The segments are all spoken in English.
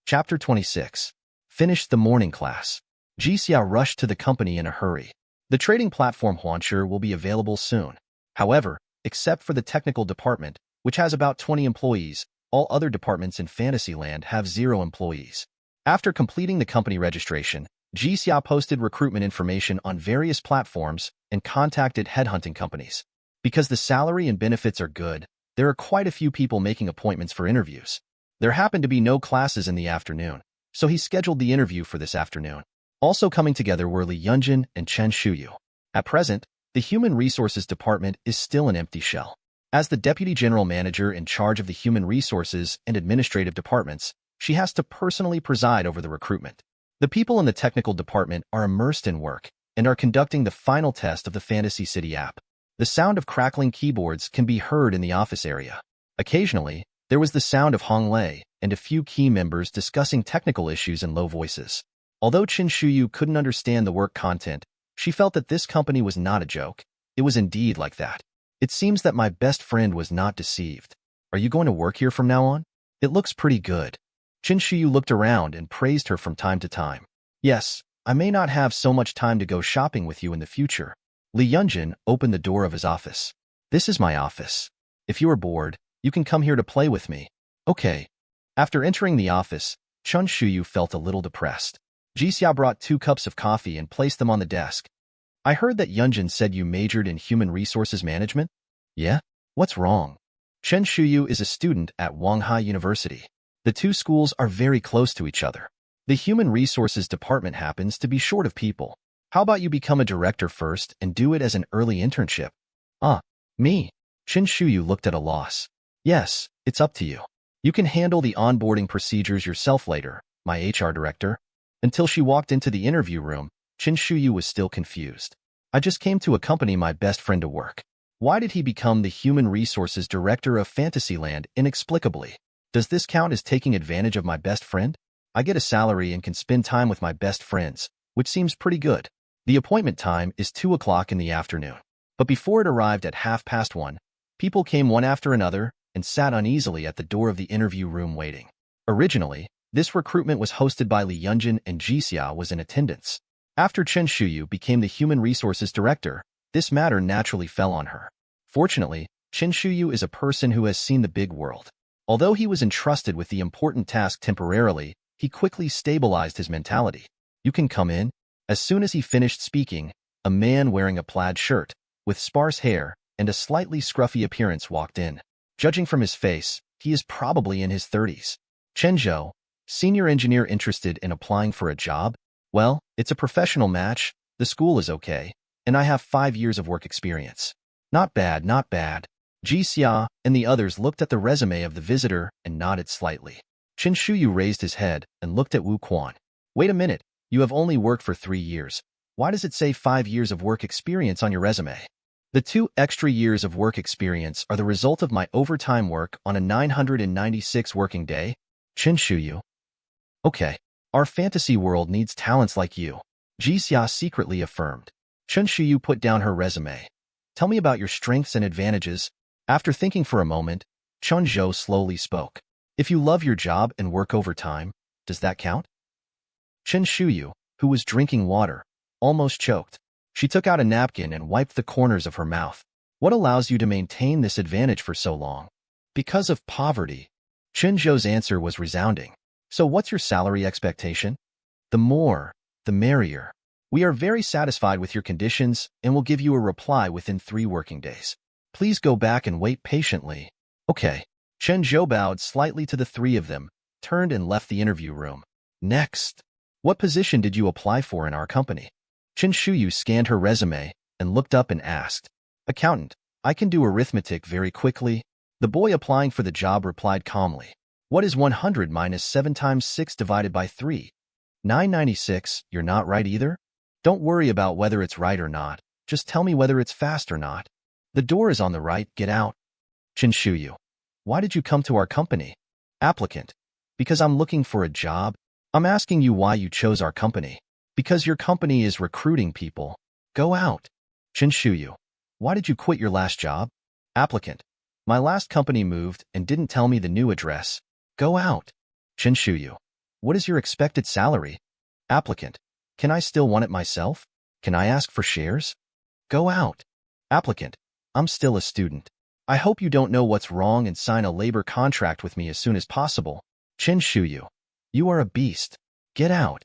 Chapter 26. Finish the morning class. Ji Xia rushed to the company in a hurry. The trading platform Huancher will be available soon. However, except for the technical department, which has about 20 employees, all other departments in Fantasyland have 0 employees. After completing the company registration, Ji Xia posted recruitment information on various platforms and contacted headhunting companies. Because the salary and benefits are good, there are quite a few people making appointments for interviews. There happened to be no classes in the afternoon, so he scheduled the interview for this afternoon. Also coming together were Li Yunjin and Chen Shuyu. At present, the Human Resources Department is still an empty shell. As the Deputy General Manager in charge of the Human Resources and Administrative Departments, she has to personally preside over the recruitment. The people in the Technical Department are immersed in work and are conducting the final test of the Fantasy City app. The sound of crackling keyboards can be heard in the office area. Occasionally, there was the sound of Hong Lei and a few key members discussing technical issues in low voices. Although Chen Shuyu couldn't understand the work content, she felt that this company was not a joke. It was indeed like that. It seems that my best friend was not deceived. Are you going to work here from now on? It looks pretty good. Chen Shuyu looked around and praised her from time to time. Yes, I may not have so much time to go shopping with you in the future. Li Yunjin opened the door of his office. This is my office. If you are bored, you can come here to play with me. Okay. After entering the office, Chen Shuyu felt a little depressed. Ji Xia brought 2 cups of coffee and placed them on the desk. I heard that Yunjin said you majored in human resources management? Yeah? What's wrong? Chen Shuyu is a student at Hie University. The 2 schools are very close to each other. The Human Resources Department happens to be short of people. How about you become a director first and do it as an early internship? Me? Chen Shuyu looked at a loss. Yes, it's up to you. You can handle the onboarding procedures yourself later, my HR director. Until she walked into the interview room, Chen Shuyu was still confused. I just came to accompany my best friend to work. Why did he become the Human Resources Director of Fantasyland inexplicably? Does this count as taking advantage of my best friend? I get a salary and can spend time with my best friends, which seems pretty good. The appointment time is 2 o'clock in the afternoon. But before it arrived at 1:30, people came one after another and sat uneasily at the door of the interview room waiting. Originally, this recruitment was hosted by Li Yunjin and Ji Xia was in attendance. After Chen Shuyu became the Human Resources Director, this matter naturally fell on her. Fortunately, Chen Shuyu is a person who has seen the big world. Although he was entrusted with the important task temporarily, he quickly stabilized his mentality. You can come in. As soon as he finished speaking, a man wearing a plaid shirt, with sparse hair and a slightly scruffy appearance walked in. Judging from his face, he is probably in his 30s. Chen Zhou, senior engineer interested in applying for a job? Well, it's a professional match, the school is okay, and I have 5 years of work experience. Not bad, not bad. Ji Xia and the others looked at the resume of the visitor and nodded slightly. Chen Shuyu raised his head and looked at Wu Quan. Wait a minute, you have only worked for 3 years. Why does it say 5 years of work experience on your resume? The 2 extra years of work experience are the result of my overtime work on a 996 working day. Chen Shuyu. Okay, our fantasy world needs talents like you, Ji Xia secretly affirmed. Chen Shuyu put down her resume. Tell me about your strengths and advantages. After thinking for a moment, Chen Zhou slowly spoke. If you love your job and work overtime, does that count? Chen Shuyu, who was drinking water, almost choked. She took out a napkin and wiped the corners of her mouth. What allows you to maintain this advantage for so long? Because of poverty. Chen Zhou's answer was resounding. So what's your salary expectation? The more, the merrier. We are very satisfied with your conditions and will give you a reply within 3 working days. Please go back and wait patiently. Okay. Chen Zhou bowed slightly to the 3 of them, turned and left the interview room. Next. What position did you apply for in our company? Chen Shuyu scanned her resume and looked up and asked. Accountant, I can do arithmetic very quickly. The boy applying for the job replied calmly. What is 100 minus 7 times 6 divided by 3? 996, you're not right either? Don't worry about whether it's right or not. Just tell me whether it's fast or not. The door is on the right, get out. Chen Shuyu. Why did you come to our company? Applicant. Because I'm looking for a job. I'm asking you why you chose our company. Because your company is recruiting people. Go out. Chen Shuyu. Why did you quit your last job? Applicant. My last company moved and didn't tell me the new address. Go out. Chen Shuyu. What is your expected salary? Applicant. Can I still want it myself? Can I ask for shares? Go out. Applicant. I'm still a student. I hope you don't know what's wrong and sign a labor contract with me as soon as possible. Chin Shuyu. You are a beast. Get out.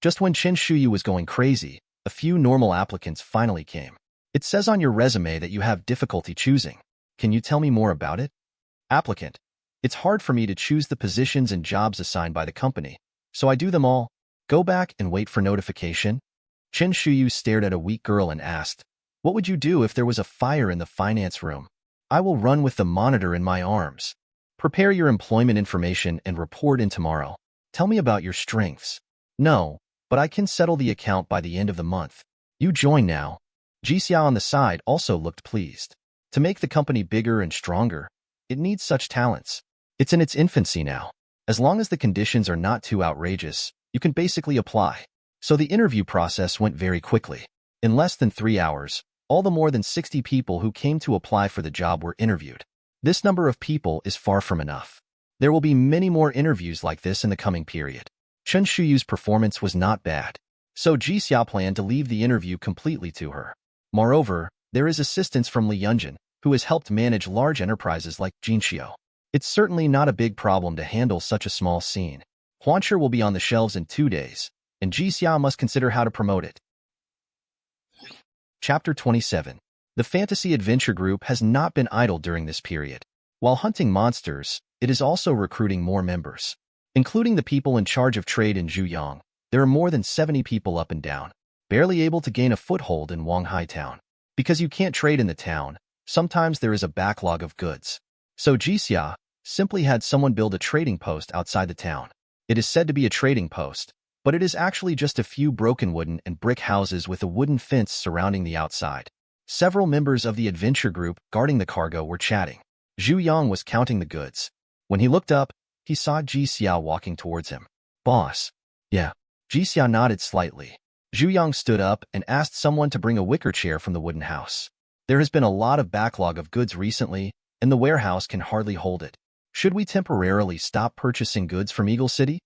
Just when Chin Shuyu was going crazy, a few normal applicants finally came. It says on your resume that you have difficulty choosing. Can you tell me more about it? Applicant. It's hard for me to choose the positions and jobs assigned by the company, so I do them all. Go back and wait for notification. Chin Shuyu stared at a weak girl and asked, what would you do if there was a fire in the finance room? I will run with the monitor in my arms. Prepare your employment information and report in tomorrow. Tell me about your strengths. No, but I can settle the account by the end of the month. You join now. Ji Xia on the side also looked pleased. To make the company bigger and stronger, it needs such talents. It's in its infancy now. As long as the conditions are not too outrageous, you can basically apply. So the interview process went very quickly. In less than 3 hours, all the more than 60 people who came to apply for the job were interviewed. This number of people is far from enough. There will be many more interviews like this in the coming period. Chen Shuyu's performance was not bad, so Ji Xia planned to leave the interview completely to her. Moreover, there is assistance from Li Yunjin, who has helped manage large enterprises like Jinxiu. It's certainly not a big problem to handle such a small scene. Huancher will be on the shelves in 2 days, and Ji Xia must consider how to promote it. Chapter 27. The Fantasy Adventure Group has not been idle during this period. While hunting monsters, it is also recruiting more members. Including the people in charge of trade in Zhuyang, there are more than 70 people up and down, barely able to gain a foothold in Wanghai town. Because you can't trade in the town, sometimes there is a backlog of goods. So Ji Xia simply had someone build a trading post outside the town. It is said to be a trading post, but it is actually just a few broken wooden and brick houses with a wooden fence surrounding the outside. Several members of the adventure group guarding the cargo were chatting. Zhu Yang was counting the goods. When he looked up, he saw Ji Xia walking towards him. Boss. Yeah. Ji Xia nodded slightly. Zhu Yang stood up and asked someone to bring a wicker chair from the wooden house. There has been a lot of backlog of goods recently, and the warehouse can hardly hold it. Should we temporarily stop purchasing goods from Eagle City?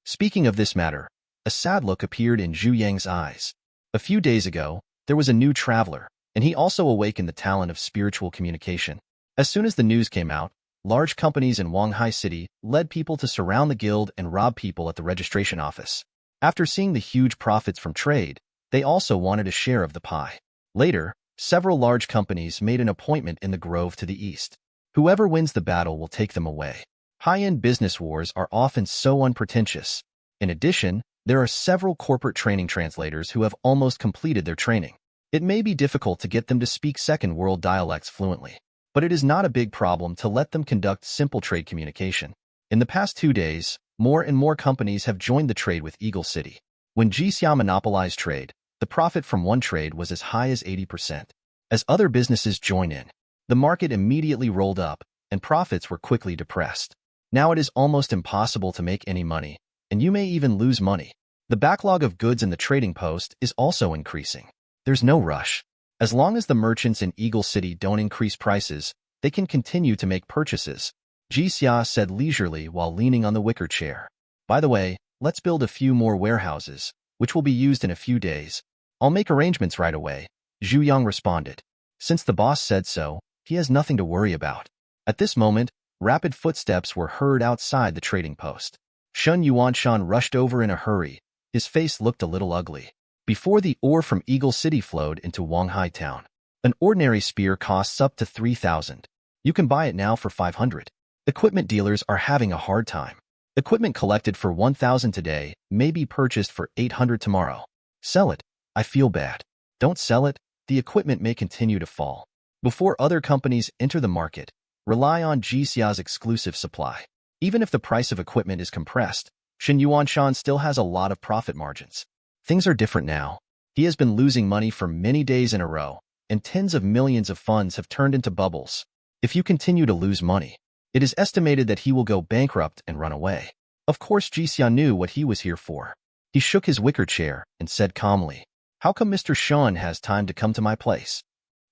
Speaking of this matter, a sad look appeared in Zhu Yang's eyes. A few days ago, there was a new traveler, and he also awakened the talent of spiritual communication. As soon as the news came out, large companies in Wanghai City led people to surround the guild and rob people at the registration office. After seeing the huge profits from trade, they also wanted a share of the pie. Later, several large companies made an appointment in the grove to the east. Whoever wins the battle will take them away. High-end business wars are often so unpretentious. In addition, there are several corporate training translators who have almost completed their training. It may be difficult to get them to speak Second World dialects fluently, but it is not a big problem to let them conduct simple trade communication. In the past 2 days, more and more companies have joined the trade with Eagle City. When Ji Xia monopolized trade, the profit from one trade was as high as 80%. As other businesses join in, the market immediately rolled up, and profits were quickly depressed. Now it is almost impossible to make any money, and you may even lose money. The backlog of goods in the trading post is also increasing. There's no rush. As long as the merchants in Eagle City don't increase prices, they can continue to make purchases. Ji Xia said leisurely while leaning on the wicker chair. By the way, let's build a few more warehouses, which will be used in a few days. I'll make arrangements right away, Zhu Yang responded. Since the boss said so, he has nothing to worry about. At this moment, rapid footsteps were heard outside the trading post. Shun Yuanshan rushed over in a hurry. His face looked a little ugly. Before the ore from Eagle City flowed into Wanghai town, an ordinary spear costs up to 3,000. You can buy it now for 500. Equipment dealers are having a hard time. Equipment collected for 1,000 today may be purchased for 800 tomorrow. Sell it. I feel bad. Don't sell it. The equipment may continue to fall. Before other companies enter the market, rely on Ji Xia's exclusive supply. Even if the price of equipment is compressed, Shin Yuanshan still has a lot of profit margins. Things are different now. He has been losing money for many days in a row, and tens of millions of funds have turned into bubbles. If you continue to lose money, it is estimated that he will go bankrupt and run away. Of course, Ji Xia knew what he was here for. He shook his wicker chair and said calmly, "How come Mr. Shun has time to come to my place?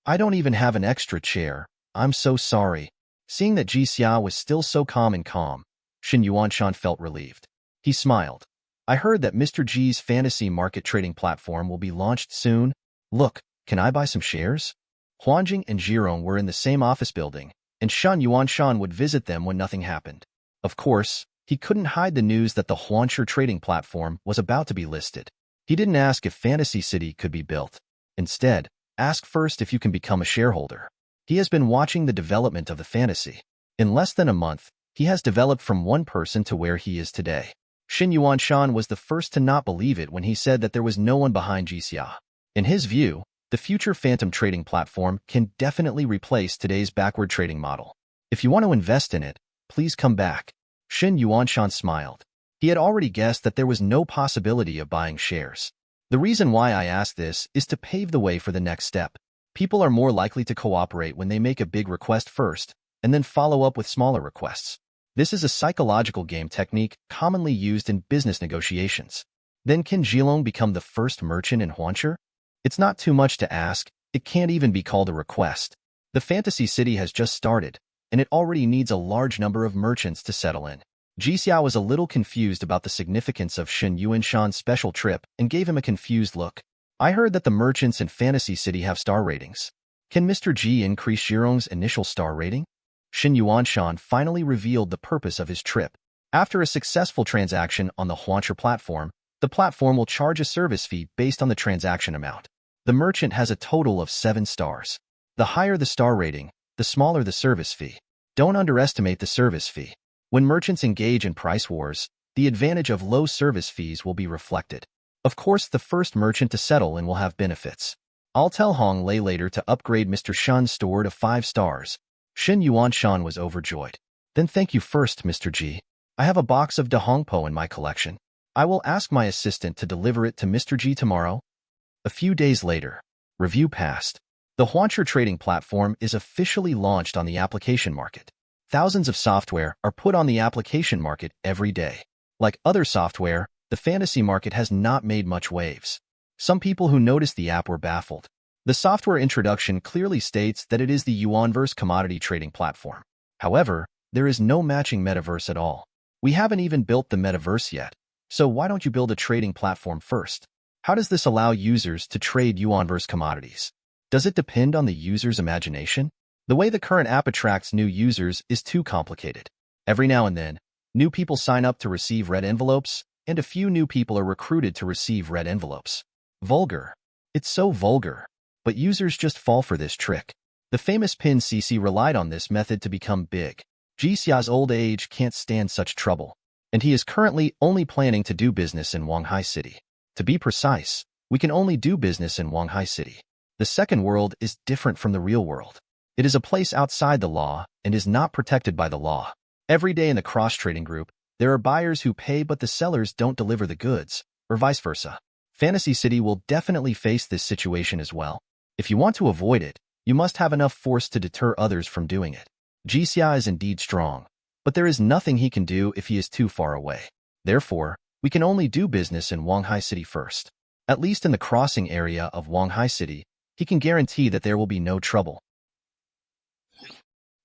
I don't even have an extra chair. I'm so sorry." Seeing that Ji Xia was still so calm, Shin Yuanshan felt relieved. He smiled. I heard that Mr. G's fantasy market trading platform will be launched soon. Look, can I buy some shares? Huanjing and Zhirong were in the same office building, and Shan Yuanshan would visit them when nothing happened. Of course, he couldn't hide the news that the Huanshi trading platform was about to be listed. He didn't ask if Fantasy City could be built. Instead, ask first if you can become a shareholder. He has been watching the development of the fantasy. In less than a month, he has developed from one person to where he is today. Xin Yuanshan was the first to not believe it when he said that there was no one behind Ji Xia. In his view, the future phantom trading platform can definitely replace today's backward trading model. If you want to invest in it, please come back. Xin Yuanshan smiled. He had already guessed that there was no possibility of buying shares. The reason why I ask this is to pave the way for the next step. People are more likely to cooperate when they make a big request first, and then follow up with smaller requests. This is a psychological game technique commonly used in business negotiations. Then can Zhilong become the first merchant in Huanshi? It's not too much to ask, it can't even be called a request. The Fantasy City has just started, and it already needs a large number of merchants to settle in. Ji Xia was a little confused about the significance of Xin Yuanshan's special trip and gave him a confused look. I heard that the merchants in Fantasy City have star ratings. Can Mr. Ji increase Zhirong's initial star rating? Xin Yuanshan finally revealed the purpose of his trip. After a successful transaction on the Huanshi platform, the platform will charge a service fee based on the transaction amount. The merchant has a total of 7 stars. The higher the star rating, the smaller the service fee. Don't underestimate the service fee. When merchants engage in price wars, the advantage of low service fees will be reflected. Of course, the first merchant to settle in will have benefits. I'll tell Hong Lei later to upgrade Mr. Shan's store to 5 stars. Xin Yuanshan was overjoyed. Then thank you first, Mr. Ji. I have a box of Dahongpo in my collection. I will ask my assistant to deliver it to Mr. Ji tomorrow. A few days later, review passed. The Huanshi trading platform is officially launched on the application market. Thousands of software are put on the application market every day. Like other software, the fantasy market has not made much waves. Some people who noticed the app were baffled. The software introduction clearly states that it is the Yuanverse commodity trading platform. However, there is no matching metaverse at all. We haven't even built the metaverse yet, so why don't you build a trading platform first? How does this allow users to trade Yuanverse commodities? Does it depend on the user's imagination? The way the current app attracts new users is too complicated. Every now and then, new people sign up to receive red envelopes, and a few new people are recruited to receive red envelopes. Vulgar. It's so vulgar. But users just fall for this trick. The famous Pin CC relied on this method to become big. Ji Xia's old age can't stand such trouble, and he is currently only planning to do business in Wanghai City. To be precise, we can only do business in Wanghai City. The second world is different from the real world. It is a place outside the law and is not protected by the law. Every day in the cross-trading group, there are buyers who pay but the sellers don't deliver the goods, or vice versa. Fantasy City will definitely face this situation as well. If you want to avoid it, you must have enough force to deter others from doing it. Ji Xia is indeed strong, but there is nothing he can do if he is too far away. Therefore, we can only do business in Wanghai City first. At least in the crossing area of Wanghai City, he can guarantee that there will be no trouble.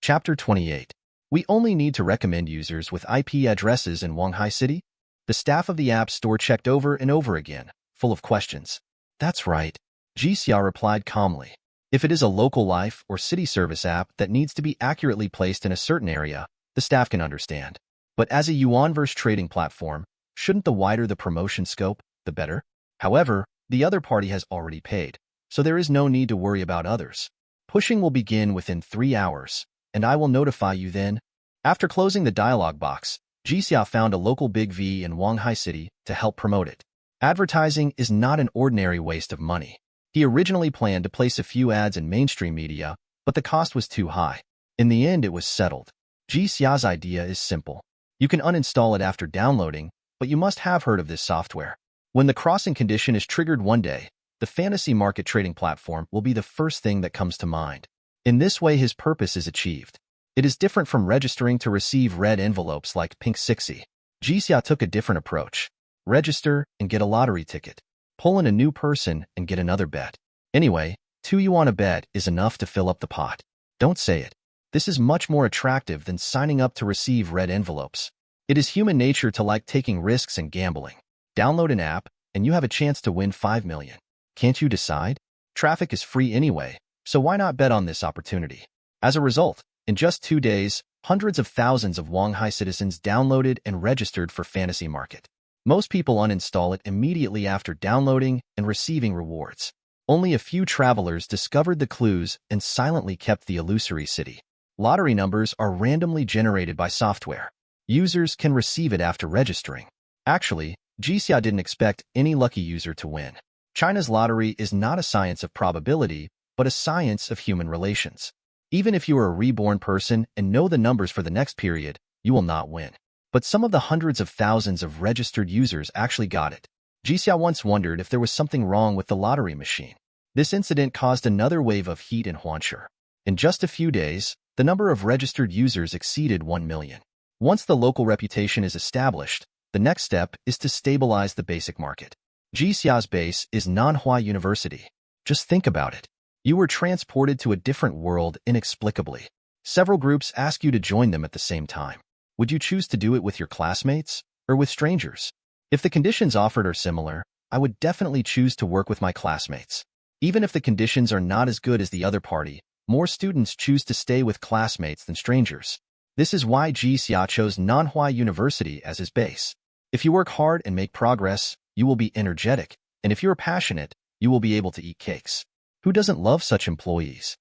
Chapter 28. We only need to recommend users with IP addresses in Wanghai City? The staff of the App Store checked over and over again, full of questions. That's right, Ji Xia replied calmly. If it is a local life or city service app that needs to be accurately placed in a certain area, the staff can understand. But as a Yuanverse trading platform, shouldn't the wider the promotion scope, the better? However, the other party has already paid, so there is no need to worry about others. Pushing will begin within 3 hours, and I will notify you then. After closing the dialog box, Ji Xia found a local Big V in Wanghai City to help promote it. Advertising is not an ordinary waste of money. He originally planned to place a few ads in mainstream media, but the cost was too high. In the end, it was settled. Ji Xia's idea is simple. You can uninstall it after downloading, but you must have heard of this software. When the crossing condition is triggered one day, the fantasy market trading platform will be the first thing that comes to mind. In this way, his purpose is achieved. It is different from registering to receive red envelopes like Pink Sixie. Ji Xia took a different approach. Register and get a lottery ticket. Pull in a new person and get another bet. Anyway, 2 yuan a bet is enough to fill up the pot. Don't say it. This is much more attractive than signing up to receive red envelopes. It is human nature to like taking risks and gambling. Download an app, and you have a chance to win 5 million. Can't you decide? Traffic is free anyway, so why not bet on this opportunity? As a result, in just 2 days, hundreds of thousands of Shanghai citizens downloaded and registered for Fantasy Market. Most people uninstall it immediately after downloading and receiving rewards. Only a few travelers discovered the clues and silently kept the illusory city. Lottery numbers are randomly generated by software. Users can receive it after registering. Actually, Ji Xia didn't expect any lucky user to win. China's lottery is not a science of probability, but a science of human relations. Even if you are a reborn person and know the numbers for the next period, you will not win. But some of the hundreds of thousands of registered users actually got it. Ji Xia once wondered if there was something wrong with the lottery machine. This incident caused another wave of heat in Huanshe. In just a few days, the number of registered users exceeded 1 million. Once the local reputation is established, the next step is to stabilize the basic market. Ji Xia's base is Manhwa University. Just think about it. You were transported to a different world inexplicably. Several groups ask you to join them at the same time. Would you choose to do it with your classmates or with strangers? If the conditions offered are similar, I would definitely choose to work with my classmates. Even if the conditions are not as good as the other party, more students choose to stay with classmates than strangers. This is why Ji Xia chose Nanhua University as his base. If you work hard and make progress, you will be energetic, and if you're passionate, you will be able to eat cakes. Who doesn't love such employees?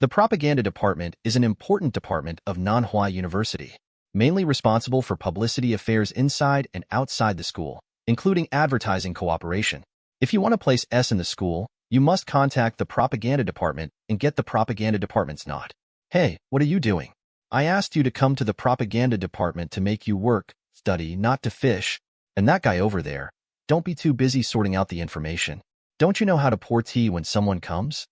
The propaganda department is an important department of Nanhua University, mainly responsible for publicity affairs inside and outside the school, including advertising cooperation. If you want to place S in the school, you must contact the propaganda department and get the propaganda department's nod. Hey, what are you doing? I asked you to come to the propaganda department to make you work, study, not to fish. And that guy over there, don't be too busy sorting out the information. Don't you know how to pour tea when someone comes?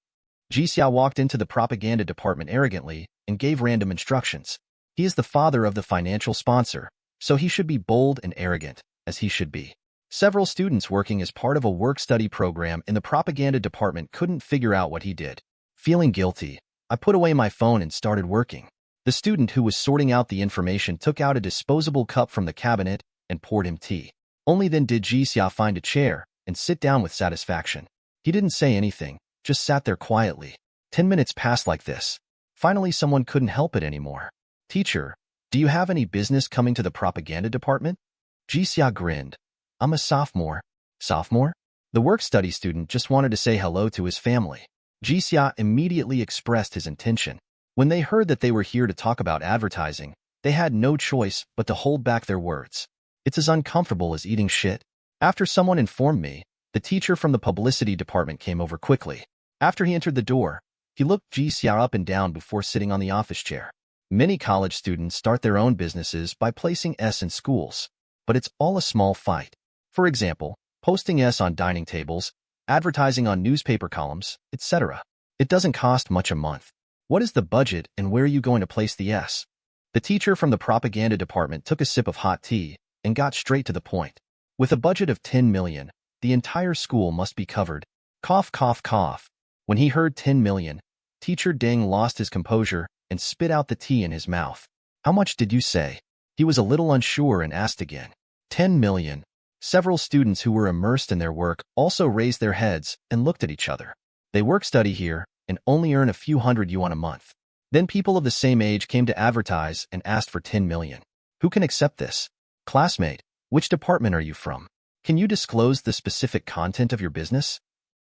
Ji Xia walked into the propaganda department arrogantly and gave random instructions. He is the father of the financial sponsor, so he should be bold and arrogant, as he should be. Several students working as part of a work-study program in the propaganda department couldn't figure out what he did. Feeling guilty, I put away my phone and started working. The student who was sorting out the information took out a disposable cup from the cabinet and poured him tea. Only then did Ji Xia find a chair and sit down with satisfaction. He didn't say anything, just sat there quietly. 10 minutes passed like this. Finally, someone couldn't help it anymore. Teacher, do you have any business coming to the propaganda department? Ji Xia grinned. I'm a sophomore. Sophomore? The work-study student just wanted to say hello to his family. Ji Xia immediately expressed his intention. When they heard that they were here to talk about advertising, they had no choice but to hold back their words. It's as uncomfortable as eating shit. After someone informed me, the teacher from the publicity department came over quickly. After he entered the door, he looked Ji Xia up and down before sitting on the office chair. Many college students start their own businesses by placing S in schools, but it's all a small fight. For example, posting S on dining tables, advertising on newspaper columns, etc. It doesn't cost much a month. What is the budget and where are you going to place the S? The teacher from the propaganda department took a sip of hot tea and got straight to the point. With a budget of 10 million, the entire school must be covered. Cough, cough, cough. When he heard 10 million, Teacher Deng lost his composure and spit out the tea in his mouth. How much did you say? He was a little unsure and asked again. 10 million. Several students who were immersed in their work also raised their heads and looked at each other. They work-study here and only earn a few hundred yuan a month. Then people of the same age came to advertise and asked for 10 million. Who can accept this? Classmate, which department are you from? Can you disclose the specific content of your business?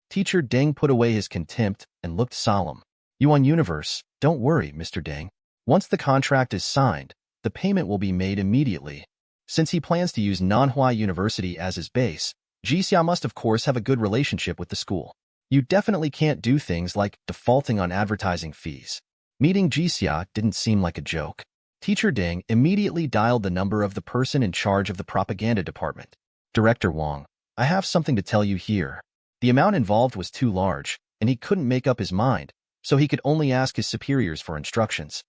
Teacher Deng put away his contempt and looked solemn. Yuan Universe, don't worry, Mr. Deng. Once the contract is signed, the payment will be made immediately. Since he plans to use Nanhua University as his base, Ji Xia must of course have a good relationship with the school. You definitely can't do things like defaulting on advertising fees. Meeting Ji Xia didn't seem like a joke. Teacher Deng immediately dialed the number of the person in charge of the propaganda department. Director Wang, I have something to tell you here. The amount involved was too large, and he couldn't make up his mind, so he could only ask his superiors for instructions.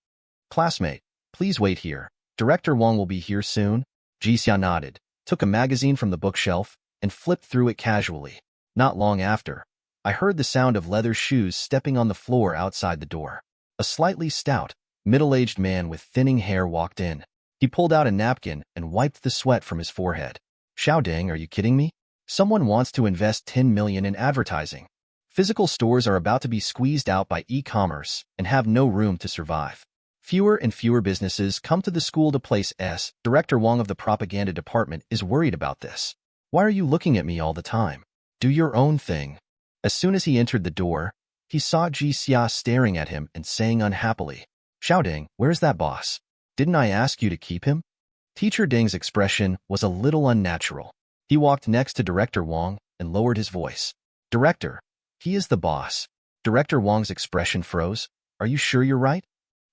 Classmate, please wait here. Director Wang will be here soon. Ji Xia nodded, took a magazine from the bookshelf, and flipped through it casually. Not long after, I heard the sound of leather shoes stepping on the floor outside the door. A slightly stout, middle-aged man with thinning hair walked in. He pulled out a napkin and wiped the sweat from his forehead. Xiaoding, are you kidding me? Someone wants to invest 10 million in advertising. Physical stores are about to be squeezed out by e-commerce and have no room to survive. Fewer and fewer businesses come to the school to place S. Director Wang of the propaganda department is worried about this. Why are you looking at me all the time? Do your own thing. As soon as he entered the door, he saw Ji Xia staring at him and saying unhappily, Xiaoding, where's that boss? Didn't I ask you to keep him? Teacher Ding's expression was a little unnatural. He walked next to Director Wang and lowered his voice. Director, he is the boss. Director Wang's expression froze. Are you sure you're right?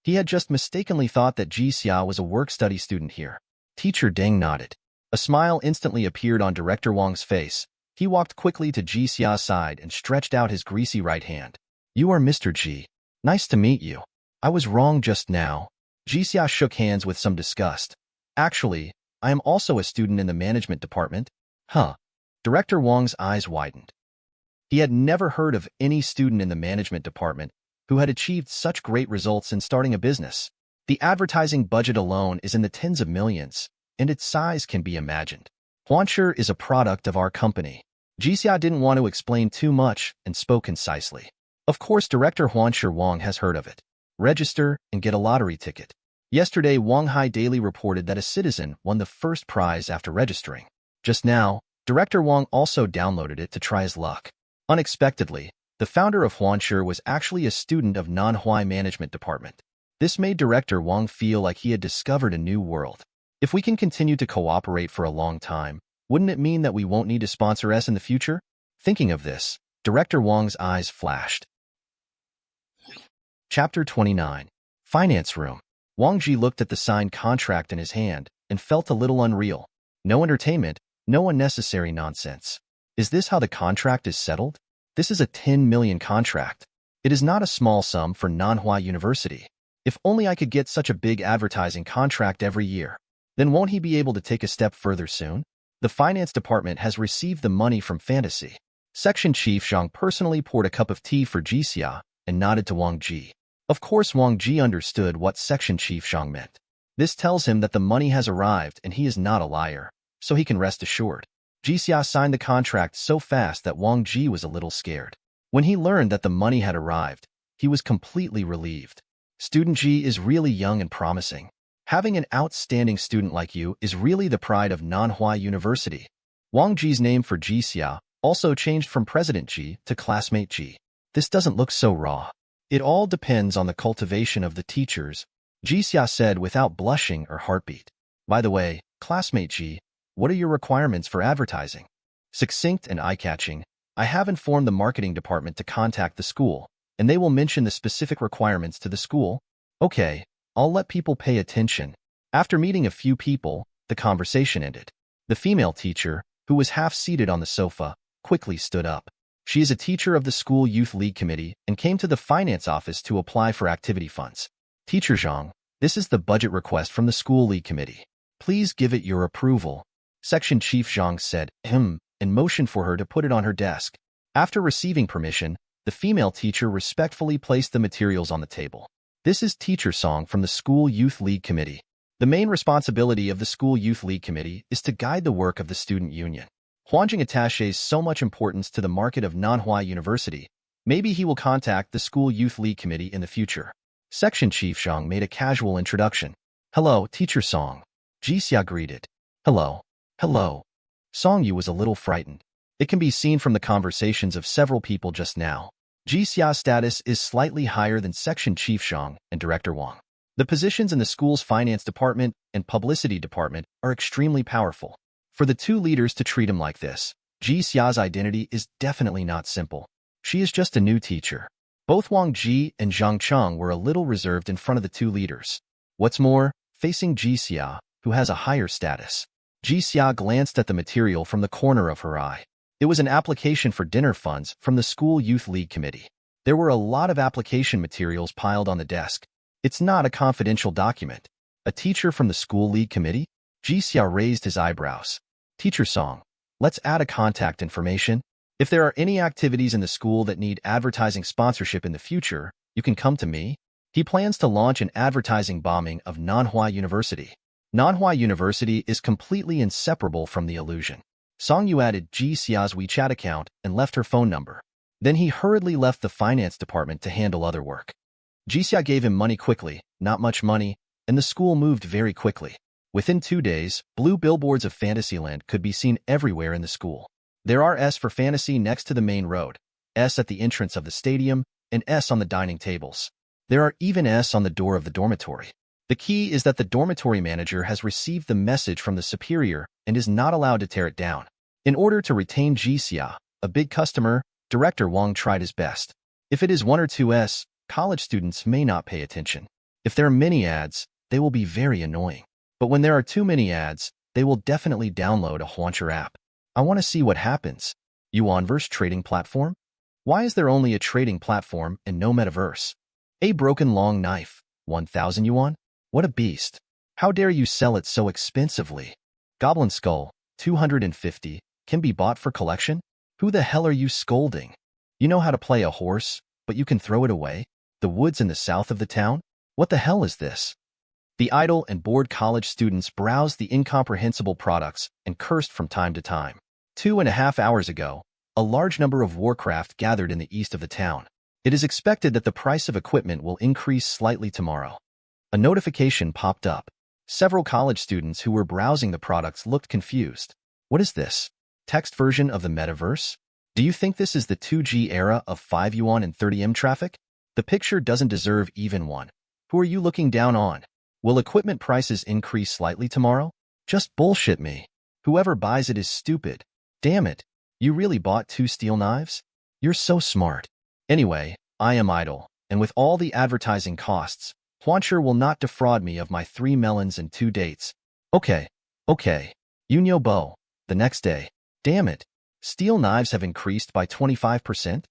He had just mistakenly thought that Ji Xia was a work-study student here. Teacher Ding nodded. A smile instantly appeared on Director Wang's face. He walked quickly to Ji Xia's side and stretched out his greasy right hand. You are Mr. Ji. Nice to meet you. I was wrong just now. Ji Xia shook hands with some disgust. Actually, I am also a student in the management department. Huh. Director Wang's eyes widened. He had never heard of any student in the management department who had achieved such great results in starting a business. The advertising budget alone is in the tens of millions, and its size can be imagined. Huanshi is a product of our company. Ji Xia didn't want to explain too much and spoke concisely. Of course, Director Huanshi Wang has heard of it. Register and get a lottery ticket. Yesterday, Wanghai Daily reported that a citizen won the first prize after registering. Just now, Director Wang also downloaded it to try his luck. Unexpectedly, the founder of Huanshi was actually a student of manhwa management department. This made Director Wang feel like he had discovered a new world. If we can continue to cooperate for a long time, wouldn't it mean that we won't need to sponsor us in the future? Thinking of this, Director Wang's eyes flashed. Chapter 29. Finance Room. Wang Ji looked at the signed contract in his hand and felt a little unreal. No entertainment, no unnecessary nonsense. Is this how the contract is settled? This is a 10 million contract. It is not a small sum for Nanhua University. If only I could get such a big advertising contract every year. Then won't he be able to take a step further soon? The finance department has received the money from Fantasy. Section Chief Zhang personally poured a cup of tea for Ji Xia and nodded to Wang Ji. Of course, Wang Ji understood what Section Chief Zhang meant. This tells him that the money has arrived and he is not a liar, so he can rest assured. Ji Xia signed the contract so fast that Wang Ji was a little scared. When he learned that the money had arrived, he was completely relieved. Student Ji is really young and promising. Having an outstanding student like you is really the pride of Nanhua University. Wang Ji's name for Ji Xia also changed from President Ji to Classmate Ji. This doesn't look so raw. It all depends on the cultivation of the teachers, Ji Xia said without blushing or heartbeat. By the way, Classmate Ji, what are your requirements for advertising? Succinct and eye-catching, I have informed the marketing department to contact the school, and they will mention the specific requirements to the school. Okay, I'll let people pay attention. After meeting a few people, the conversation ended. The female teacher, who was half-seated on the sofa, quickly stood up. She is a teacher of the School Youth League Committee and came to the finance office to apply for activity funds. Teacher Zhang, this is the budget request from the School League Committee. Please give it your approval. Section Chief Zhang said, and motioned for her to put it on her desk. After receiving permission, the female teacher respectfully placed the materials on the table. This is Teacher Song from the School Youth League Committee. The main responsibility of the School Youth League Committee is to guide the work of the student union. Huanjing attaches so much importance to the market of Nanhua University. Maybe he will contact the School Youth League Committee in the future. Section Chief Zhang made a casual introduction. Hello, Teacher Song. Ji Xia greeted. Hello. Hello. Song Yu was a little frightened. It can be seen from the conversations of several people just now. Ji Xia's status is slightly higher than Section Chief Zhang and Director Wang. The positions in the school's finance department and publicity department are extremely powerful. For the two leaders to treat him like this, Ji Xia's identity is definitely not simple. She is just a new teacher. Both Wang Ji and Zhang Cheng were a little reserved in front of the two leaders. What's more, facing Ji Xia, who has a higher status. Ji Xia glanced at the material from the corner of her eye. It was an application for dinner funds from the School Youth League Committee. There were a lot of application materials piled on the desk. It's not a confidential document. A teacher from the School League Committee? Ji Xia raised his eyebrows. Teacher Song, let's add a contact information. If there are any activities in the school that need advertising sponsorship in the future, you can come to me. He plans to launch an advertising bombing of Nanhua University. Manhwa University is completely inseparable from the illusion. Song Yu added Ji Xia's WeChat account and left her phone number. Then he hurriedly left the finance department to handle other work. Ji Xia gave him money quickly, not much money, and the school moved very quickly. Within 2 days, blue billboards of Fantasyland could be seen everywhere in the school. There are S for Fantasy next to the main road, S at the entrance of the stadium, and S on the dining tables. There are even S on the door of the dormitory. The key is that the dormitory manager has received the message from the superior and is not allowed to tear it down. In order to retain Ji Xia, a big customer, Director Wang tried his best. If it is 1 or 2 S, college students may not pay attention. If there are many ads, they will be very annoying. But when there are too many ads, they will definitely download a Huancher app. I want to see what happens. Yuanverse trading platform? Why is there only a trading platform and no metaverse? A broken long knife, 1,000 yuan? What a beast. How dare you sell it so expensively? Goblin skull, 250, can be bought for collection? Who the hell are you scolding? You know how to play a horse, but you can throw it away? The woods in the south of the town? What the hell is this? The idle and bored college students browsed the incomprehensible products and cursed from time to time. 2.5 hours ago, a large number of Warcraft gathered in the east of the town. It is expected that the price of equipment will increase slightly tomorrow. A notification popped up. Several college students who were browsing the products looked confused. What is this? Text version of the metaverse? Do you think this is the 2G era of 5 yuan and 30M traffic? The picture doesn't deserve even one. Who are you looking down on? Will equipment prices increase slightly tomorrow? Just bullshit me. Whoever buys it is stupid. Damn it. You really bought 2 steel knives? You're so smart. Anyway, I am idle, and with all the advertising costs, Huancher will not defraud me of my 3 melons and 2 dates. Okay. Yunyo Bo. The next day. Damn it. Steel knives have increased by 25%?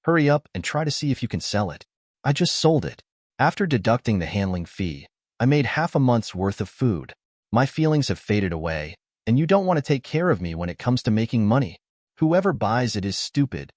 Hurry up and try to see if you can sell it. I just sold it. After deducting the handling fee, I made half a month's worth of food. My feelings have faded away, and you don't want to take care of me when it comes to making money. Whoever buys it is stupid.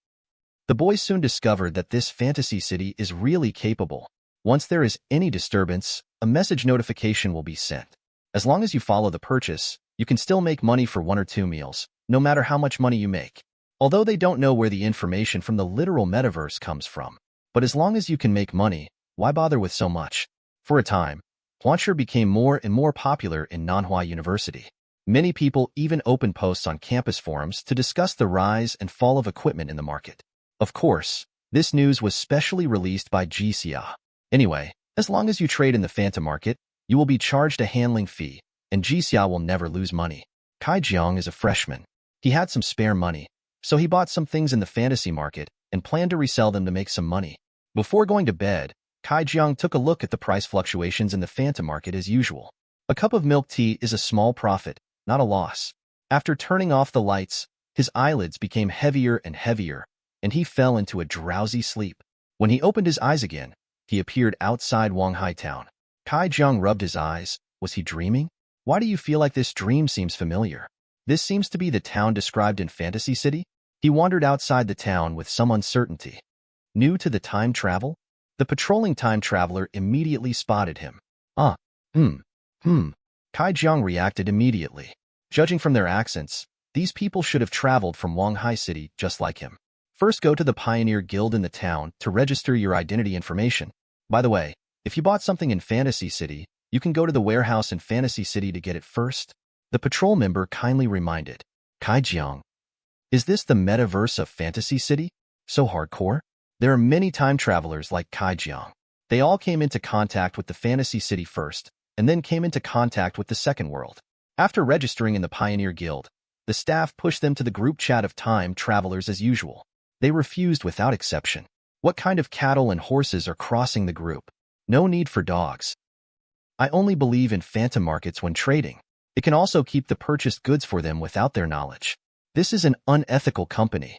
The boys soon discovered that this fantasy city is really capable. Once there is any disturbance, a message notification will be sent. As long as you follow the purchase, you can still make money for 1 or 2 meals, no matter how much money you make. Although they don't know where the information from the literal metaverse comes from. But as long as you can make money, why bother with so much? For a time, Huancher became more and more popular in Manhwa University. Many people even opened posts on campus forums to discuss the rise and fall of equipment in the market. Of course, this news was specially released by Ji Xia. Anyway, as long as you trade in the Phantom market, you will be charged a handling fee, and Ji Xia will never lose money. Kai Jiang is a freshman. He had some spare money, so he bought some things in the fantasy market and planned to resell them to make some money. Before going to bed, Kai Jiang took a look at the price fluctuations in the Phantom market as usual. A cup of milk tea is a small profit, not a loss. After turning off the lights, his eyelids became heavier and heavier, and he fell into a drowsy sleep. When he opened his eyes again, he appeared outside Wanghai town. Kai Jiang rubbed his eyes. Was he dreaming? Why do you feel like this dream seems familiar? This seems to be the town described in Fantasy City? He wandered outside the town with some uncertainty. New to the time travel? The patrolling time traveler immediately spotted him. Kai Jiang reacted immediately. Judging from their accents, these people should have traveled from Wanghai City just like him. First, go to the Pioneer Guild in the town to register your identity information. By the way, if you bought something in Fantasy City, you can go to the warehouse in Fantasy City to get it first. The patrol member kindly reminded. Kai Jiang. Is this the metaverse of Fantasy City? So hardcore? There are many time travelers like Kai Jiang. They all came into contact with the Fantasy City first, and then came into contact with the second world. After registering in the Pioneer Guild, the staff pushed them to the group chat of time travelers as usual. They refused without exception. What kind of cattle and horses are crossing the group? No need for dogs. I only believe in phantom markets when trading. It can also keep the purchased goods for them without their knowledge. This is an unethical company.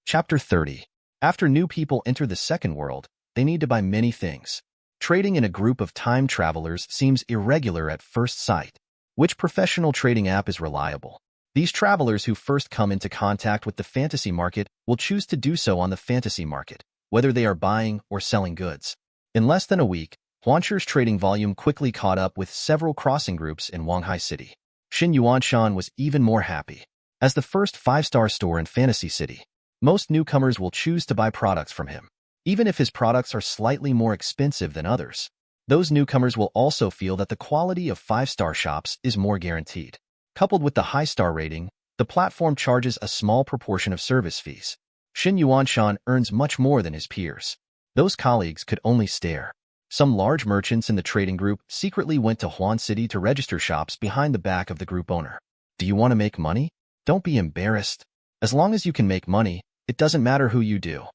Chapter 30. After new people enter the second world, they need to buy many things. Trading in a group of time travelers seems irregular at first sight. Which professional trading app is reliable? These travelers who first come into contact with the fantasy market will choose to do so on the fantasy market, whether they are buying or selling goods. In less than a week, Huanchu's trading volume quickly caught up with several crossing groups in Wanghai City. Xin Yuanshan was even more happy. As the first 5-star store in Fantasy City, most newcomers will choose to buy products from him, even if his products are slightly more expensive than others. Those newcomers will also feel that the quality of 5-star shops is more guaranteed. Coupled with the high star rating, the platform charges a small proportion of service fees. Xin Yuanshan earns much more than his peers. Those colleagues could only stare. Some large merchants in the trading group secretly went to Huan City to register shops behind the back of the group owner. Do you want to make money? Don't be embarrassed. As long as you can make money, it doesn't matter who you do.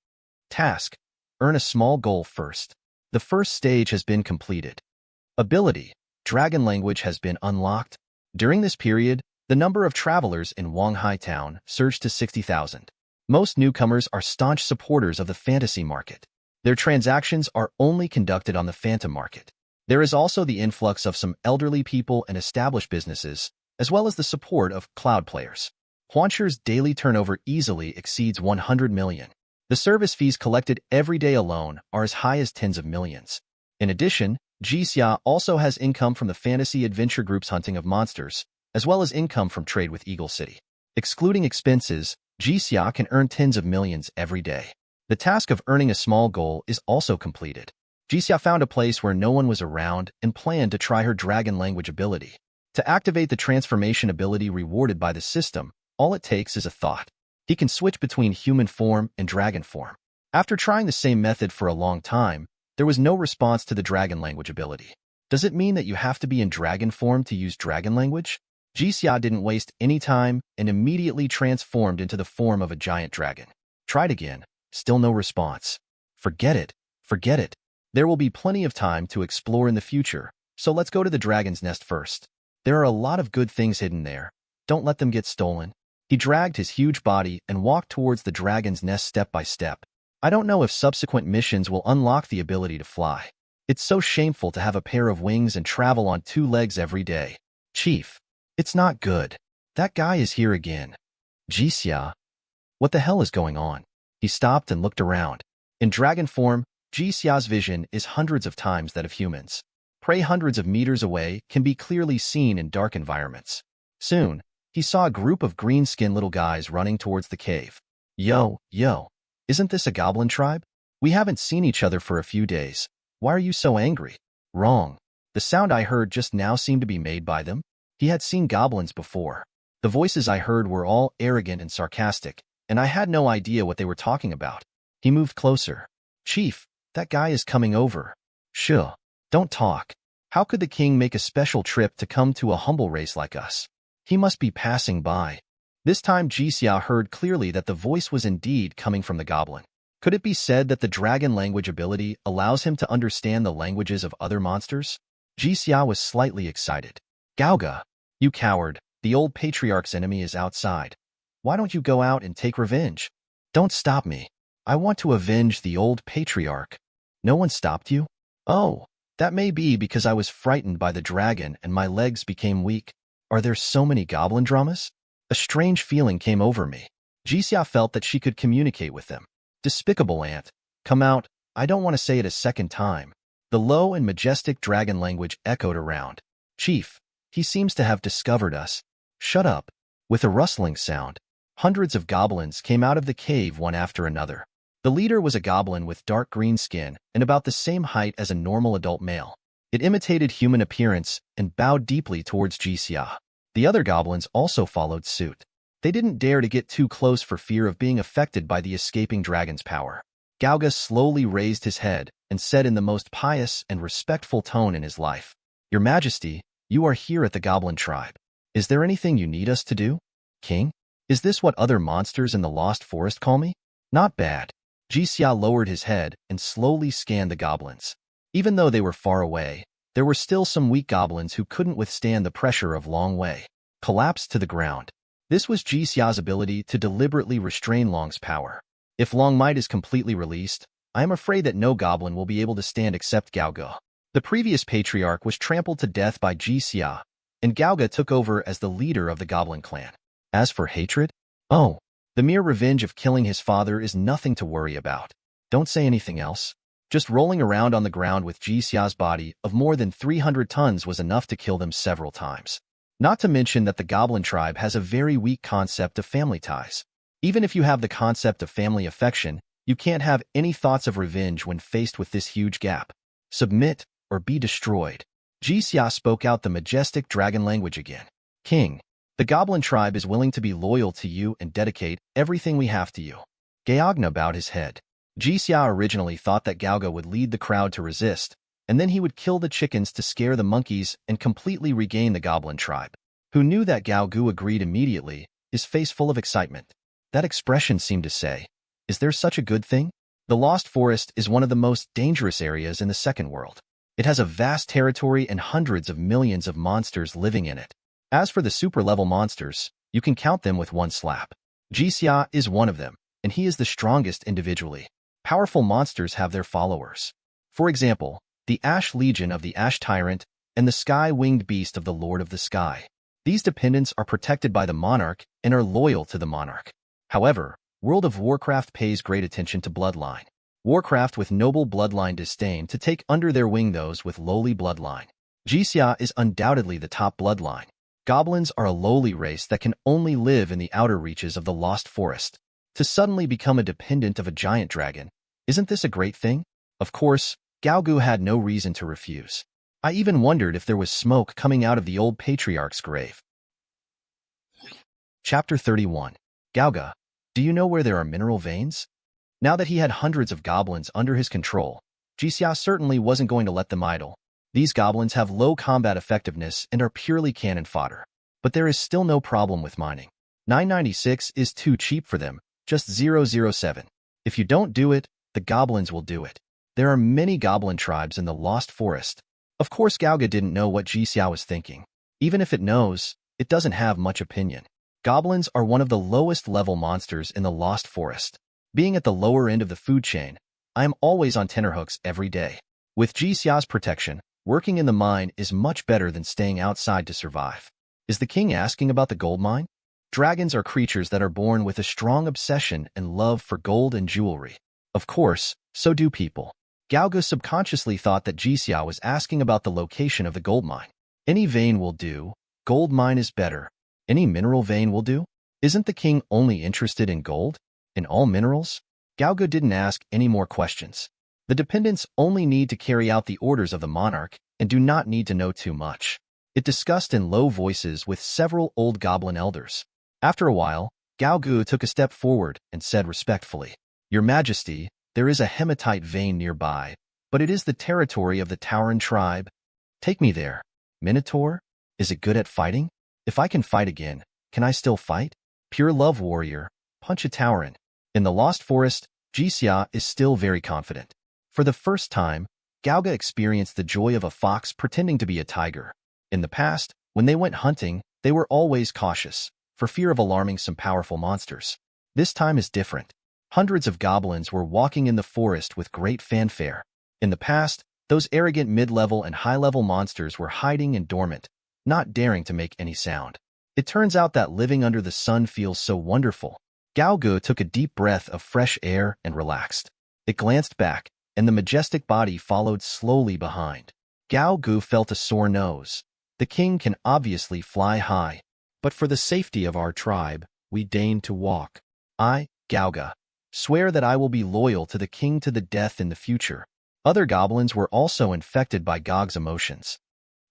Task: earn a small goal first. The first stage has been completed. Ability: Dragon language has been unlocked. During this period, the number of travelers in Wanghai Town surged to 60,000. Most newcomers are staunch supporters of the fantasy market. Their transactions are only conducted on the phantom market. There is also the influx of some elderly people and established businesses, as well as the support of cloud players. Huanchu's daily turnover easily exceeds 100 million. The service fees collected every day alone are as high as tens of millions. In addition, Ji Xia also has income from the fantasy adventure group's hunting of monsters, as well as income from trade with Eagle City. Excluding expenses, Ji Xia can earn tens of millions every day. The task of earning a small goal is also completed. Ji Xia found a place where no one was around and planned to try her dragon language ability. To activate the transformation ability rewarded by the system, all it takes is a thought. He can switch between human form and dragon form. After trying the same method for a long time, there was no response to the dragon language ability. Does it mean that you have to be in dragon form to use dragon language? Ji Xia didn't waste any time and immediately transformed into the form of a giant dragon. Tried again, still no response. Forget it, forget it. There will be plenty of time to explore in the future, so let's go to the dragon's nest first. There are a lot of good things hidden there. Don't let them get stolen. He dragged his huge body and walked towards the dragon's nest step by step. I don't know if subsequent missions will unlock the ability to fly. It's so shameful to have a pair of wings and travel on 2 legs every day. Chief, it's not good. That guy is here again. Ji Xia. What the hell is going on? He stopped and looked around. In dragon form, Ji Xia's vision is hundreds of times that of humans. Prey hundreds of meters away can be clearly seen in dark environments. Soon, he saw a group of green-skinned little guys running towards the cave. Yo, isn't this a goblin tribe? We haven't seen each other for a few days. Why are you so angry? Wrong. The sound I heard just now seemed to be made by them. He had seen goblins before. The voices I heard were all arrogant and sarcastic, and I had no idea what they were talking about. He moved closer. Chief, that guy is coming over. Sure. Don't talk. How could the king make a special trip to come to a humble race like us? He must be passing by. This time Ji Xia heard clearly that the voice was indeed coming from the goblin. Could it be said that the dragon language ability allows him to understand the languages of other monsters? Ji Xia was slightly excited. Gaoga, you coward, the old patriarch's enemy is outside. Why don't you go out and take revenge? Don't stop me. I want to avenge the old patriarch. No one stopped you? Oh, that may be because I was frightened by the dragon and my legs became weak. Are there so many goblin dramas? A strange feeling came over me. Ji Xia felt that she could communicate with them. Despicable ant. Come out, I don't want to say it a second time. The low and majestic dragon language echoed around. Chief, he seems to have discovered us. Shut up. With a rustling sound, hundreds of goblins came out of the cave one after another. The leader was a goblin with dark green skin and about the same height as a normal adult male. It imitated human appearance and bowed deeply towards Ji Xia. The other goblins also followed suit. They didn't dare to get too close for fear of being affected by the escaping dragon's power. Gaoga slowly raised his head and said in the most pious and respectful tone in his life, Your Majesty, you are here at the goblin tribe. Is there anything you need us to do? King? Is this what other monsters in the Lost Forest call me? Not bad. Ji Xia lowered his head and slowly scanned the goblins. Even though they were far away, there were still some weak goblins who couldn't withstand the pressure of Long Wei. Collapsed to the ground. This was Ji Xia's ability to deliberately restrain Long's power. If Long Might is completely released, I am afraid that no goblin will be able to stand except Gaoga. The previous patriarch was trampled to death by Ji Xia, and Gaoga took over as the leader of the goblin clan. As for hatred? Oh, the mere revenge of killing his father is nothing to worry about. Don't say anything else. Just rolling around on the ground with Ji Xia's body of more than 300 tons was enough to kill them several times. Not to mention that the goblin tribe has a very weak concept of family ties. Even if you have the concept of family affection, you can't have any thoughts of revenge when faced with this huge gap. Submit or be destroyed. Ji Xia spoke out the majestic dragon language again. King, the goblin tribe is willing to be loyal to you and dedicate everything we have to you. Gaogna bowed his head. Ji Xia originally thought that Gaoga would lead the crowd to resist, and then he would kill the chickens to scare the monkeys and completely regain the goblin tribe. Who knew that Gao Gu agreed immediately, his face full of excitement. That expression seemed to say, is there such a good thing? The Lost Forest is one of the most dangerous areas in the second world. It has a vast territory and hundreds of millions of monsters living in it. As for the super-level monsters, you can count them with one slap. Ji Xia is one of them, and he is the strongest individually. Powerful monsters have their followers. For example, the Ash Legion of the Ash Tyrant and the Sky-Winged Beast of the Lord of the Sky. These dependents are protected by the monarch and are loyal to the monarch. However, World of Warcraft pays great attention to bloodline. Warcraft with noble bloodline disdain to take under their wing those with lowly bloodline. Ji Xia is undoubtedly the top bloodline. Goblins are a lowly race that can only live in the outer reaches of the Lost Forest. To suddenly become a dependent of a giant dragon, isn't this a great thing? Of course, Gao Gu had no reason to refuse. I even wondered if there was smoke coming out of the old patriarch's grave. Chapter 31. Gaoga, do you know where there are mineral veins? Now that he had hundreds of goblins under his control, Ji Xia certainly wasn't going to let them idle. These goblins have low combat effectiveness and are purely cannon fodder. But there is still no problem with mining. 996 is too cheap for them, just 007. If you don't do it, the goblins will do it. There are many goblin tribes in the Lost Forest. Of course, Gaoga didn't know what Ji Xia was thinking. Even if it knows, it doesn't have much opinion. Goblins are one of the lowest level monsters in the Lost Forest. Being at the lower end of the food chain, I am always on tenterhooks every day. With Ji Xia's protection, working in the mine is much better than staying outside to survive. Is the king asking about the gold mine? Dragons are creatures that are born with a strong obsession and love for gold and jewelry. Of course, so do people. Gaoga subconsciously thought that Ji Xia was asking about the location of the gold mine. Any vein will do. Gold mine is better. Any mineral vein will do? Isn't the king only interested in gold? In all minerals? Gaoga didn't ask any more questions. The dependents only need to carry out the orders of the monarch and do not need to know too much. It discussed in low voices with several old goblin elders. After a while, Gaoga took a step forward and said respectfully, Your Majesty, there is a hematite vein nearby, but it is the territory of the Tauran tribe. Take me there. Minotaur? Is it good at fighting? If I can fight again, can I still fight? Pure love warrior, punch a Tauran. In the Lost Forest, Ji Xia is still very confident. For the first time, Gaoga experienced the joy of a fox pretending to be a tiger. In the past, when they went hunting, they were always cautious, for fear of alarming some powerful monsters. This time is different. Hundreds of goblins were walking in the forest with great fanfare. In the past, those arrogant mid-level and high-level monsters were hiding and dormant, not daring to make any sound. It turns out that living under the sun feels so wonderful. Gaoga took a deep breath of fresh air and relaxed. It glanced back, and the majestic body followed slowly behind. Gaoga felt a sore nose. The king can obviously fly high, but for the safety of our tribe, we deign to walk. I, Gaoga, swear that I will be loyal to the king to the death in the future. Other goblins were also infected by Gog's emotions.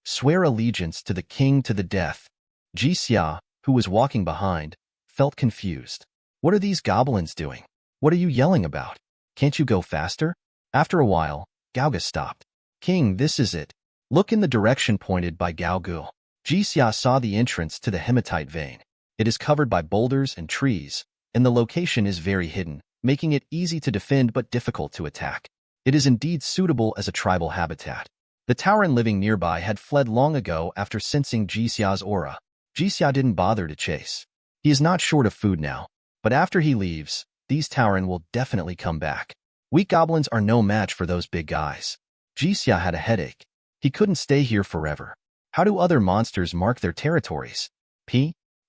Swear allegiance to the king to the death. Ji Xia, who was walking behind, felt confused. What are these goblins doing? What are you yelling about? Can't you go faster? After a while, Gaoga stopped. King, this is it. Look in the direction pointed by Gaoga. Ji Xia saw the entrance to the hematite vein. It is covered by boulders and trees, and the location is very hidden, making it easy to defend but difficult to attack. It is indeed suitable as a tribal habitat. The Tauran living nearby had fled long ago after sensing Ji Xia's aura. Ji Xia didn't bother to chase. He is not short of food now, but after he leaves, these Tauran will definitely come back. Weak goblins are no match for those big guys. Ji Xia had a headache. He couldn't stay here forever. How do other monsters mark their territories?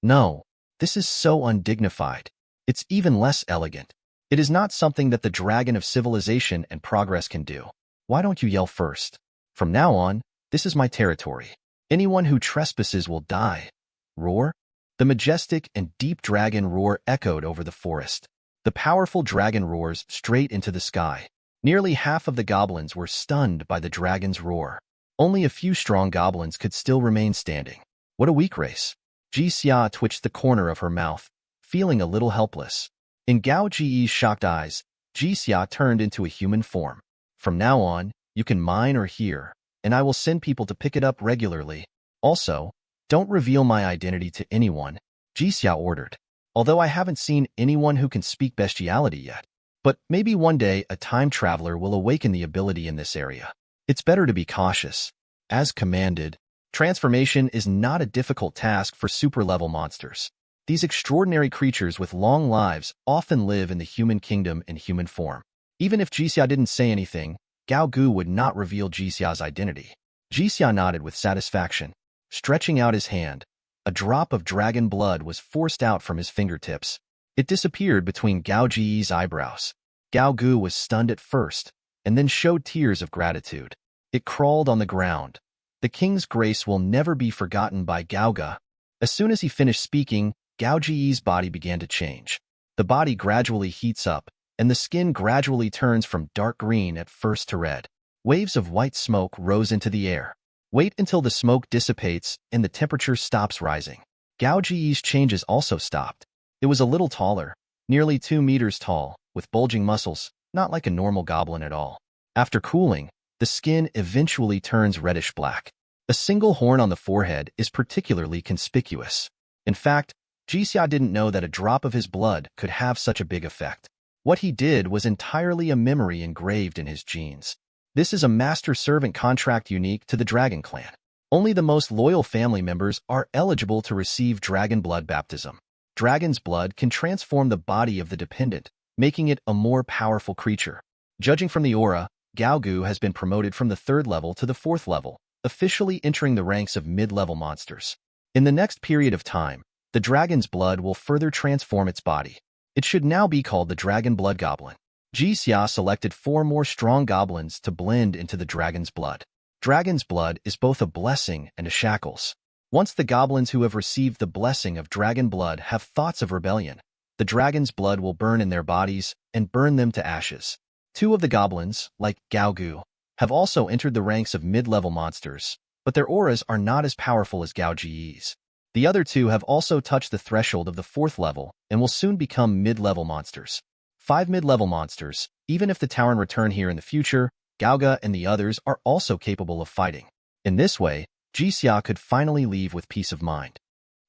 No, this is so undignified. It's even less elegant. It is not something that the dragon of civilization and progress can do. Why don't you yell first? From now on, this is my territory. Anyone who trespasses will die. Roar? The majestic and deep dragon roar echoed over the forest. The powerful dragon roars straight into the sky. Nearly half of the goblins were stunned by the dragon's roar. Only a few strong goblins could still remain standing. What a weak race. Ji Xia twitched the corner of her mouth, feeling a little helpless. In Gao Ji's shocked eyes, Ji Xia turned into a human form. From now on, you can mine or hear, and I will send people to pick it up regularly. Also, don't reveal my identity to anyone, Ji Xia ordered. Although I haven't seen anyone who can speak bestiality yet. But maybe one day a time traveler will awaken the ability in this area. It's better to be cautious. As commanded, transformation is not a difficult task for super-level monsters. These extraordinary creatures with long lives often live in the human kingdom in human form. Even if Ji Xia didn't say anything, Gao Gu would not reveal Ji Xia's identity. Ji Xia nodded with satisfaction. Stretching out his hand, a drop of dragon blood was forced out from his fingertips. It disappeared between Gao Ji's eyebrows. Gao Gu was stunned at first, and then showed tears of gratitude. It crawled on the ground. The king's grace will never be forgotten by Gao Ga. As soon as he finished speaking, Gao Ji's body began to change. The body gradually heats up, and the skin gradually turns from dark green at first to red. Waves of white smoke rose into the air. Wait until the smoke dissipates and the temperature stops rising. Gao Ji's changes also stopped. It was a little taller, nearly 2 meters tall, with bulging muscles, not like a normal goblin at all. After cooling, the skin eventually turns reddish-black. A single horn on the forehead is particularly conspicuous. In fact, Ji Xia didn't know that a drop of his blood could have such a big effect. What he did was entirely a memory engraved in his genes. This is a master-servant contract unique to the Dragon Clan. Only the most loyal family members are eligible to receive dragon blood baptism. Dragon's blood can transform the body of the dependent, making it a more powerful creature. Judging from the aura, Gao Gu has been promoted from the 3rd level to the 4th level, officially entering the ranks of mid-level monsters. In the next period of time, the dragon's blood will further transform its body. It should now be called the Dragon Blood Goblin. Ji Xia selected 4 more strong goblins to blend into the dragon's blood. Dragon's blood is both a blessing and a shackles. Once the goblins who have received the blessing of dragon blood have thoughts of rebellion, the dragon's blood will burn in their bodies and burn them to ashes. 2 of the goblins, like Gao Gu, have also entered the ranks of mid-level monsters, but their auras are not as powerful as Gao Ji's. The other 2 have also touched the threshold of the 4th level and will soon become mid-level monsters. 5 mid-level monsters. Even if the Tauren return here in the future, Gao Ga and the others are also capable of fighting. In this way, Ji Xia could finally leave with peace of mind.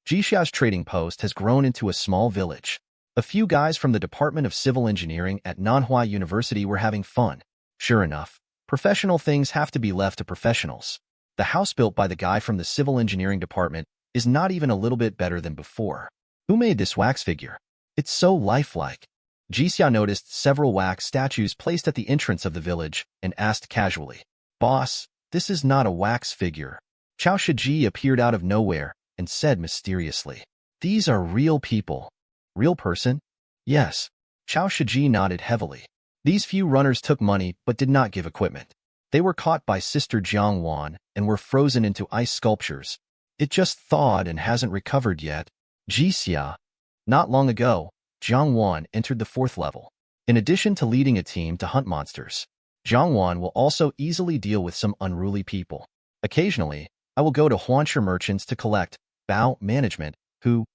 Ji Xia's trading post has grown into a small village. A few guys from the Department of Civil Engineering at Manhwa University were having fun. Sure enough, professional things have to be left to professionals. The house built by the guy from the Civil Engineering Department is not even a little bit better than before. Who made this wax figure? It's so lifelike. Ji Xia noticed several wax statues placed at the entrance of the village and asked casually, "Boss, this is not a wax figure." Chao Shiji appeared out of nowhere and said mysteriously, "These are real people." Real person? Yes. Chao Shiji nodded heavily. These few runners took money but did not give equipment. They were caught by Sister Jiang Wan and were frozen into ice sculptures. It just thawed and hasn't recovered yet. Ji Xia. Not long ago, Jiang Wan entered the 4th level. In addition to leading a team to hunt monsters, Jiang Wan will also easily deal with some unruly people. Occasionally, I will go to Huanshe merchants to collect Bao management,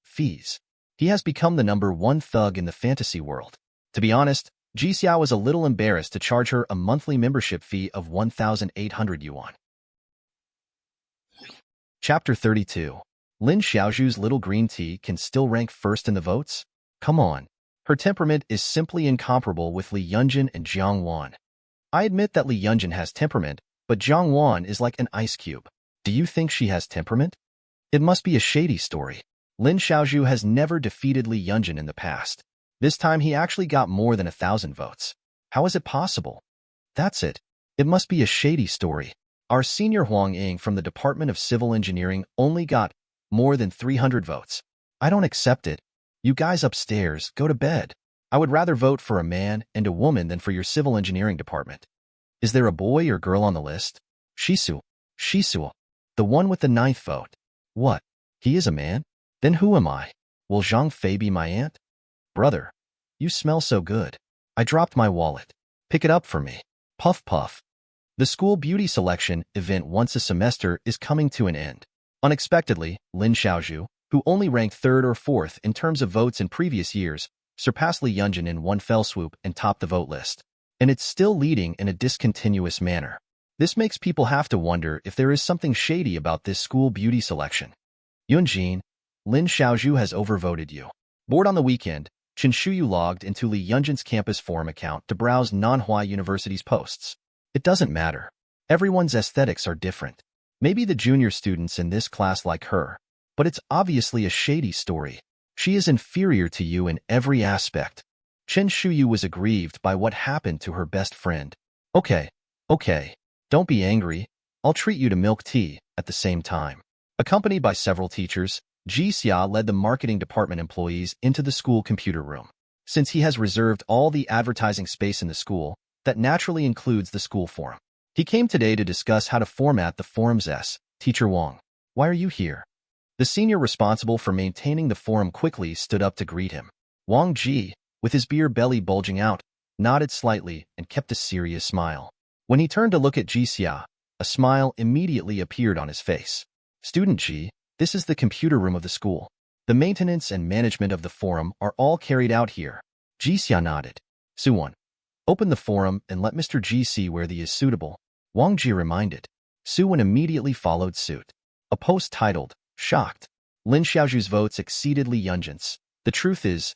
fees. He has become the #1 thug in the fantasy world. To be honest, Ji Xia was a little embarrassed to charge her a monthly membership fee of 1,800 yuan. Chapter 32. Lin Xiaoju's little green tea can still rank first in the votes? Come on. Her temperament is simply incomparable with Li Yunjin and Jiang Wan. I admit that Li Yunjin has temperament, but Jiang Wan is like an ice cube. Do you think she has temperament? It must be a shady story. Lin Xiaoju has never defeated Li Yunjin in the past. This time he actually got more than 1,000 votes. How is it possible? That's it. It must be a shady story. Our senior Huang Ying from the Department of Civil Engineering only got more than 300 votes. I don't accept it. You guys upstairs, go to bed. I would rather vote for a man and a woman than for your civil engineering department. Is there a boy or girl on the list? Shisu. Shisu. The one with the 9th vote. What? He is a man? Then who am I? Will Zhang Fei be my aunt? Brother, you smell so good. I dropped my wallet. Pick it up for me. Puff puff. The school beauty selection event once a semester is coming to an end. Unexpectedly, Lin Xiaozhu, who only ranked 3rd or 4th in terms of votes in previous years, surpassed Li Yunjin in one fell swoop and topped the vote list. And it's still leading in a discontinuous manner. This makes people have to wonder if there is something shady about this school beauty selection. Yunjin, Lin Xiaozhu has overvoted you. Bored on the weekend, Chen Shuyu logged into Li Yunjin's campus forum account to browse Nanhua University's posts. It doesn't matter. Everyone's aesthetics are different. Maybe the junior students in this class like her, but it's obviously a shady story. She is inferior to you in every aspect. Chen Shuyu was aggrieved by what happened to her best friend. Okay. Don't be angry. I'll treat you to milk tea at the same time. Accompanied by several teachers, Ji Xia led the marketing department employees into the school computer room. Since he has reserved all the advertising space in the school, that naturally includes the school forum. He came today to discuss how to format the forum's S. Teacher Wang. Why are you here? The senior responsible for maintaining the forum quickly stood up to greet him. Wang Ji, with his beer belly bulging out, nodded slightly and kept a serious smile. When he turned to look at Ji Xia, a smile immediately appeared on his face. Student Ji, this is the computer room of the school. The maintenance and management of the forum are all carried out here. Ji Xia nodded. Suwon, open the forum and let Mr. Ji see where the is suitable. Wang Ji reminded. Suwon immediately followed suit. A post titled, Shocked. Lin Xiaozhu's votes exceeded Li Yunjin's. The truth is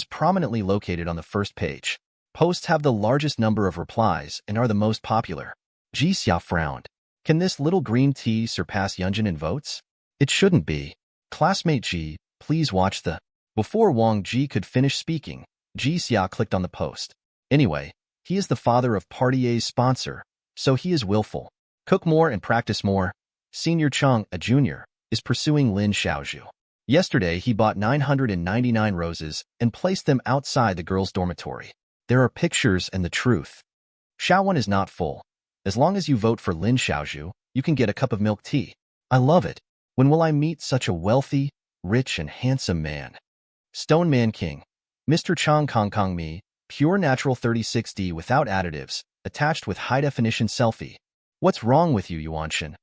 prominently located on the first page. Posts have the largest number of replies and are the most popular. Ji Xia frowned. Can this little green tea surpass Yunjin in votes? It shouldn't be. Classmate Ji, please watch the... Before Wang Ji could finish speaking, Ji Xia clicked on the post. Anyway, he is the father of Party A's sponsor, so he is willful. Cook more and practice more. Senior Chung, a junior, is pursuing Lin Xiaozhu. Yesterday, he bought 999 roses and placed them outside the girls' dormitory. There are pictures and the truth. Xiaowen is not full. As long as you vote for Lin Xiaozhu, you can get a cup of milk tea. I love it. When will I meet such a wealthy, rich, and handsome man? Stone Man King. Mr. Chong Kong Kong Me, pure natural 36D without additives, attached with high-definition selfie. What's wrong with you, Yuanshin?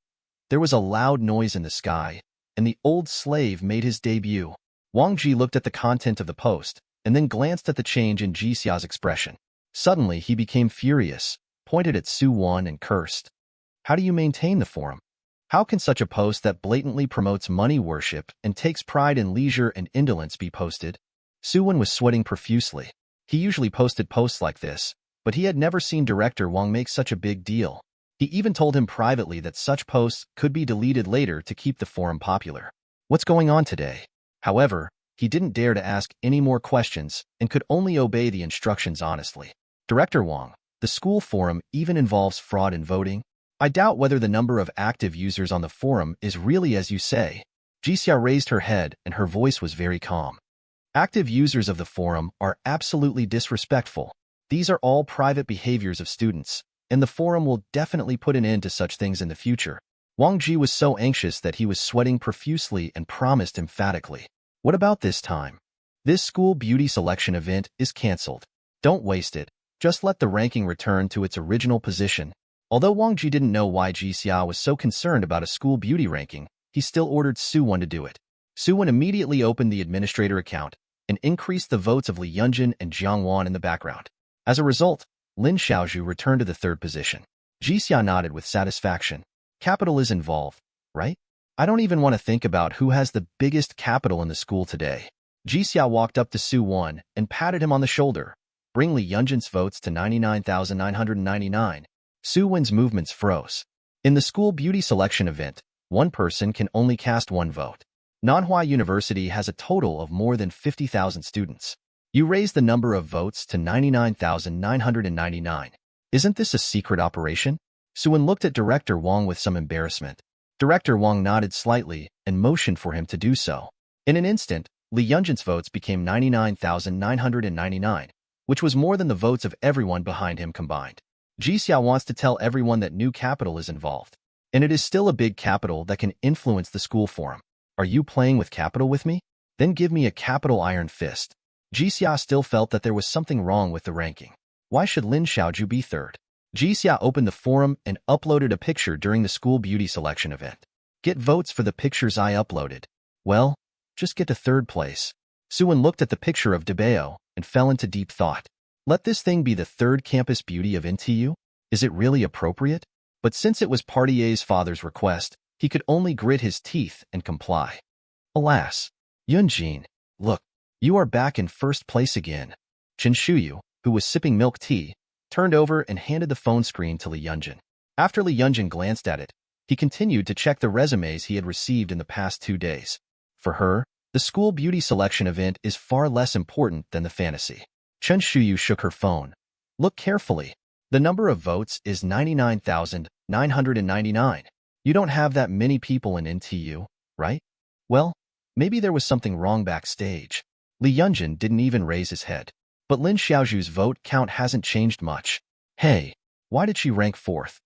There was a loud noise in the sky, and the old slave made his debut. Wang Ji looked at the content of the post, and then glanced at the change in Ji Xia's expression. Suddenly, he became furious, pointed at Su Wan and cursed. How do you maintain the forum? How can such a post that blatantly promotes money worship and takes pride in leisure and indolence be posted? Su Wan was sweating profusely. He usually posted posts like this, but he had never seen director Wang make such a big deal. He even told him privately that such posts could be deleted later to keep the forum popular. What's going on today? However, he didn't dare to ask any more questions and could only obey the instructions honestly. Director Wang, the school forum even involves fraud in voting? I doubt whether the number of active users on the forum is really as you say. Ji Xia raised her head and her voice was very calm. Active users of the forum are absolutely disrespectful. These are all private behaviors of students, and the forum will definitely put an end to such things in the future. Wang Ji was so anxious that he was sweating profusely and promised emphatically. What about this time? This school beauty selection event is cancelled. Don't waste it. Just let the ranking return to its original position. Although Wang Ji didn't know why Ji Xia was so concerned about a school beauty ranking, he still ordered Su Wan to do it. Su Wan immediately opened the administrator account and increased the votes of Li Yunjin and Jiang Wan in the background. As a result, Lin Xiaozhu returned to the 3rd position. Ji Xia nodded with satisfaction. Capital is involved, right? I don't even want to think about who has the biggest capital in the school today. Ji Xia walked up to Su Wan and patted him on the shoulder. Bring Li Yunjin's votes to 99,999. Su Wan's movements froze. In the school beauty selection event, one person can only cast one vote. Nanhua University has a total of more than 50,000 students. You raised the number of votes to 99,999. Isn't this a secret operation? Su Wan looked at Director Wang with some embarrassment. Director Wang nodded slightly and motioned for him to do so. In an instant, Li Yunjin's votes became 99,999, which was more than the votes of everyone behind him combined. Ji Xia wants to tell everyone that new capital is involved, and it is still a big capital that can influence the school forum. Are you playing with capital with me? Then give me a capital iron fist. Ji Xia still felt that there was something wrong with the ranking. Why should Lin Xiaoju be third? Ji Xia opened the forum and uploaded a picture during the school beauty selection event. Get votes for the pictures I uploaded. Well, just get to third place. Suwon looked at the picture of Debeo and fell into deep thought. Let this thing be the third campus beauty of NTU? Is it really appropriate? But since it was Party A's father's request, he could only grit his teeth and comply. Alas, Yunjin, look, you are back in first place again. Chen Shuyu, who was sipping milk tea, turned over and handed the phone screen to Li Yunjin. After Li Yunjin glanced at it, he continued to check the resumes he had received in the past 2 days. For her, the school beauty selection event is far less important than the fantasy. Chen Shuyu shook her phone. Look carefully. The number of votes is 99,999. You don't have that many people in NTU, right? Well, maybe there was something wrong backstage. Li Yunjin didn't even raise his head. But Lin Xiaoju's vote count hasn't changed much. Hey, why did she rank fourth?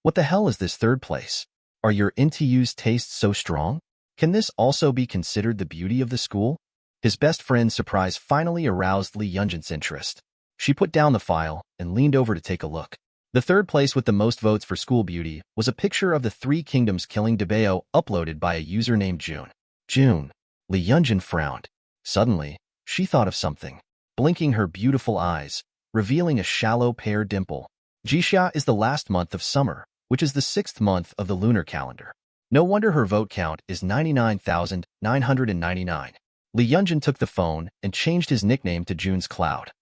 What the hell is this third place? Are your NTU's tastes so strong? Can this also be considered the beauty of the school? His best friend's surprise finally aroused Li Yunjin's interest. She put down the file and leaned over to take a look. The third place with the most votes for school beauty was a picture of the Three Kingdoms killing Debeo uploaded by a user named June. June. Li Yunjin frowned. Suddenly, she thought of something, blinking her beautiful eyes, revealing a shallow pear dimple. Ji Xia is the last month of summer, which is the 6th month of the lunar calendar. No wonder her vote count is 99,999. Li Yunjin took the phone and changed his nickname to June's Cloud.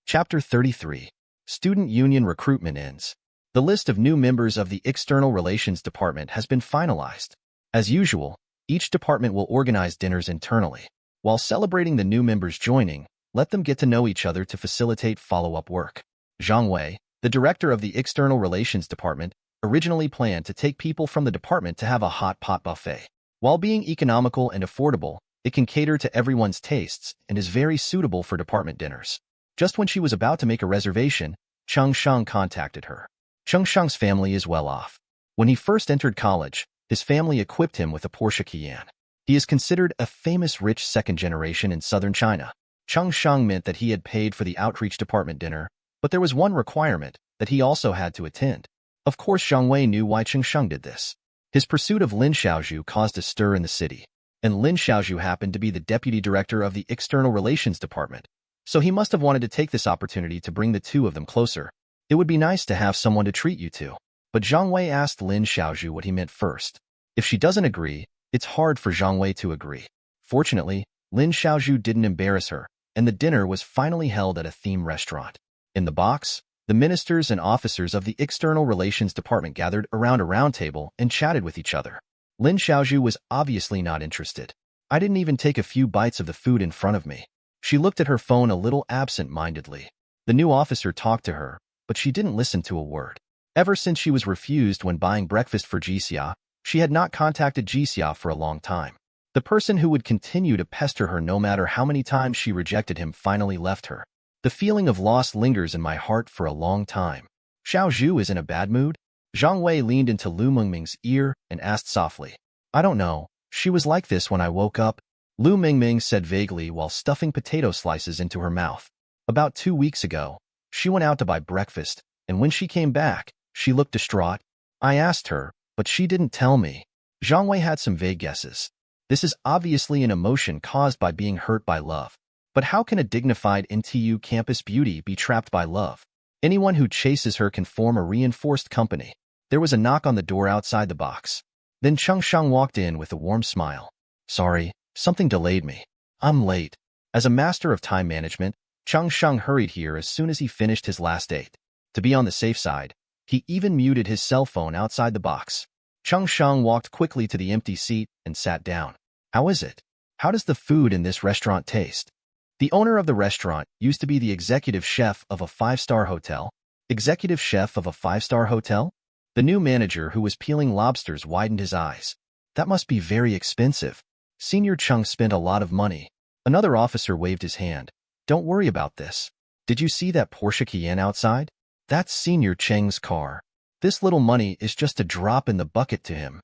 Chapter 33. Student Union Recruitment ends. The list of new members of the External Relations Department has been finalized. As usual, each department will organize dinners internally. While celebrating the new members joining, let them get to know each other to facilitate follow-up work. Zhang Wei, the director of the External Relations Department, originally planned to take people from the department to have a hot pot buffet. While being economical and affordable, it can cater to everyone's tastes and is very suitable for department dinners. Just when she was about to make a reservation, Cheng Sheng contacted her. Cheng Sheng's family is well off. When he first entered college, his family equipped him with a Porsche Cayenne. He is considered a famous rich second generation in southern China. Cheng Sheng meant that he had paid for the outreach department dinner, but there was one requirement, that he also had to attend. Of course, Zhang Wei knew why Cheng Sheng did this. His pursuit of Lin Xiaoju caused a stir in the city, and Lin Xiaoju happened to be the deputy director of the External Relations Department, so he must have wanted to take this opportunity to bring the two of them closer. It would be nice to have someone to treat you to. But Zhang Wei asked Lin Xiaoju what he meant first. If she doesn't agree, it's hard for Zhang Wei to agree. Fortunately, Lin Xiaoju didn't embarrass her, and the dinner was finally held at a theme restaurant. In the box, the ministers and officers of the External Relations Department gathered around a round table and chatted with each other. Lin Xiaoju was obviously not interested. I didn't even take a few bites of the food in front of me. She looked at her phone a little absent-mindedly. The new officer talked to her, but she didn't listen to a word. Ever since she was refused when buying breakfast for Ji Xia, she had not contacted Ji Xia for a long time. The person who would continue to pester her no matter how many times she rejected him finally left her. The feeling of loss lingers in my heart for a long time. Xiao Zhu is in a bad mood? Zhang Wei leaned into Lu Mingming's ear and asked softly. I don't know. She was like this when I woke up. Lu Mingming said vaguely while stuffing potato slices into her mouth. About 2 weeks ago, she went out to buy breakfast, and when she came back, she looked distraught. I asked her, but she didn't tell me. Zhang Wei had some vague guesses. This is obviously an emotion caused by being hurt by love. But how can a dignified NTU campus beauty be trapped by love? Anyone who chases her can form a reinforced company. There was a knock on the door outside the box. Then Cheng Sheng walked in with a warm smile. Sorry, something delayed me. I'm late. As a master of time management, Cheng Sheng hurried here as soon as he finished his last date. To be on the safe side, he even muted his cell phone outside the box. Cheng Sheng walked quickly to the empty seat and sat down. How is it? How does the food in this restaurant taste? The owner of the restaurant used to be the executive chef of a 5-star hotel. Executive chef of a 5-star hotel? The new manager who was peeling lobsters widened his eyes. That must be very expensive. Senior Chung spent a lot of money. Another officer waved his hand. Don't worry about this. Did you see that Porsche Cayenne outside? That's Senior Cheng's car. This little money is just a drop in the bucket to him.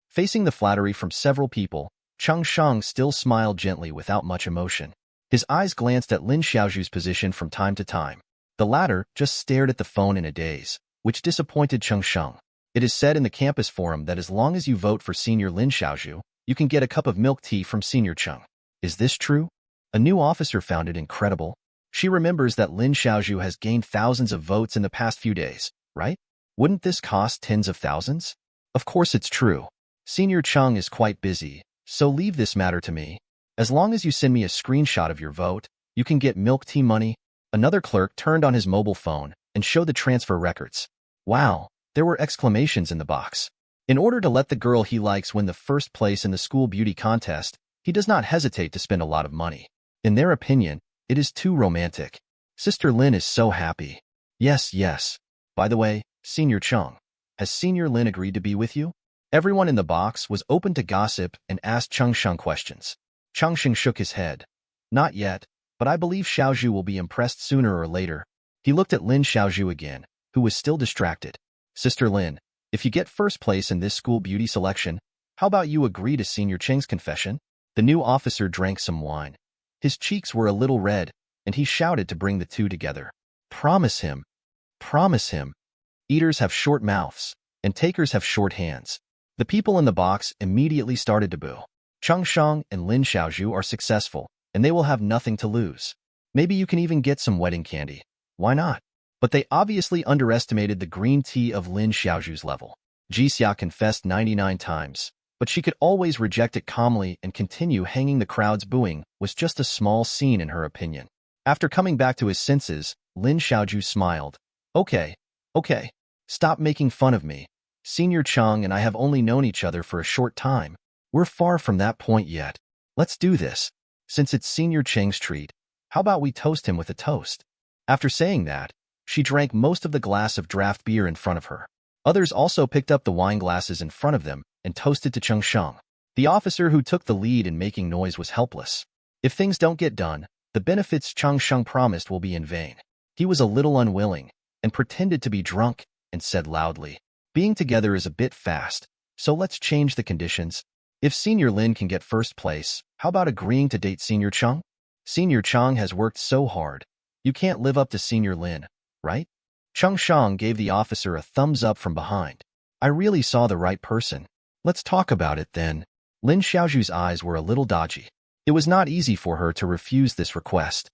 Facing the flattery from several people, Chung Shang still smiled gently without much emotion. His eyes glanced at Lin Xiaoju's position from time to time. The latter just stared at the phone in a daze, which disappointed Chung Shang. It is said in the campus forum that as long as you vote for Senior Lin Xiaoju, you can get a cup of milk tea from Senior Chung. Is this true? A new officer found it incredible. She remembers that Lin Xiaoju has gained thousands of votes in the past few days, right? Wouldn't this cost tens of thousands? Of course it's true. Senior Chung is quite busy, so leave this matter to me. As long as you send me a screenshot of your vote, you can get milk tea money. Another clerk turned on his mobile phone and showed the transfer records. Wow, there were exclamations in the box. In order to let the girl he likes win the first place in the school beauty contest, he does not hesitate to spend a lot of money. In their opinion, it is too romantic. Sister Lin is so happy. Yes, yes. By the way, Senior Chung, has Senior Lin agreed to be with you? Everyone in the box was open to gossip and asked Chung Shang questions. Chung Shang shook his head. Not yet, but I believe Xiaoju will be impressed sooner or later. He looked at Lin Xiaoju again, who was still distracted. Sister Lin, if you get first place in this school beauty selection, how about you agree to Senior Cheng's confession? The new officer drank some wine. His cheeks were a little red, and he shouted to bring the two together. Promise him. Promise him. Eaters have short mouths, and takers have short hands. The people in the box immediately started to boo. Chung Shang and Lin Xiaoju are successful, and they will have nothing to lose. Maybe you can even get some wedding candy. Why not? But they obviously underestimated the green tea of Lin Xiaoju's level. Ji Xia confessed 99 times, but she could always reject it calmly and continue hanging. The crowd's booing was just a small scene in her opinion. After coming back to his senses, Lin Xiaoju smiled. Okay. Stop making fun of me. Senior Chung and I have only known each other for a short time. We're far from that point yet. Let's do this. Since it's Senior Cheng's treat, how about we toast him with a toast? After saying that, she drank most of the glass of draft beer in front of her. Others also picked up the wine glasses in front of them and toasted to Chung Shang. The officer who took the lead in making noise was helpless. If things don't get done, the benefits Chung Shang promised will be in vain. He was a little unwilling and pretended to be drunk and said loudly, being together is a bit fast, so let's change the conditions. If Senior Lin can get first place, how about agreeing to date Senior Chung? Senior Chung has worked so hard. You can't live up to Senior Lin, right? Chung Shang gave the officer a thumbs up from behind. I really saw the right person. Let's talk about it then. Lin Xiaoju's eyes were a little dodgy. It was not easy for her to refuse this request.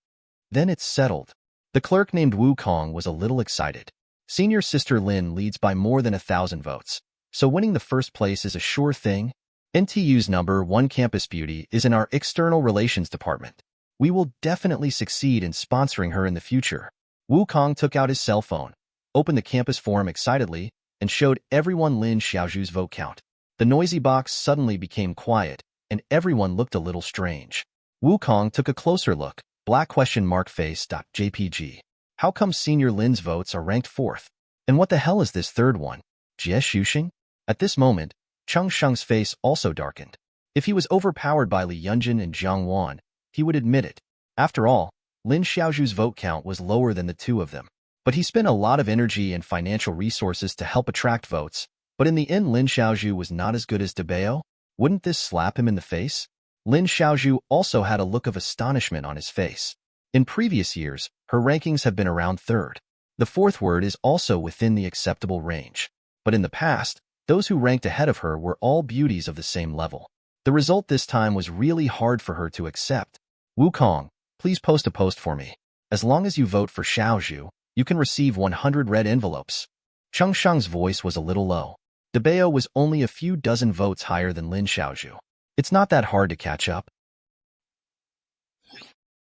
Then it's settled. The clerk named Wu Kong was a little excited. Senior Sister Lin leads by more than 1,000 votes, so winning the first place is a sure thing. NTU's number 1 campus beauty is in our external relations department. We will definitely succeed in sponsoring her in the future. Wu Kong took out his cell phone, opened the campus forum excitedly, and showed everyone Lin Xiaoju's vote count. The noisy box suddenly became quiet, and everyone looked a little strange. Wu Kong took a closer look, face.jpg. How come Senior Lin's votes are ranked 4th? And what the hell is this third one? Jie Xuxing? At this moment, Chung Shang's face also darkened. If he was overpowered by Li Yunjin and Jiang Wan, he would admit it. After all, Lin Xiaoju's vote count was lower than the two of them. But he spent a lot of energy and financial resources to help attract votes. But in the end, Lin Xiaoju was not as good as Debao. Wouldn't this slap him in the face? Lin Xiaoju also had a look of astonishment on his face. In previous years, her rankings have been around 3rd. The 4th word is also within the acceptable range. But in the past, those who ranked ahead of her were all beauties of the same level. The result this time was really hard for her to accept. Wu Kong, please post a post for me. As long as you vote for Xiaoju, you can receive 100 red envelopes. Chung Shang's voice was a little low. Debao was only a few dozen votes higher than Lin Xiaoju. It's not that hard to catch up.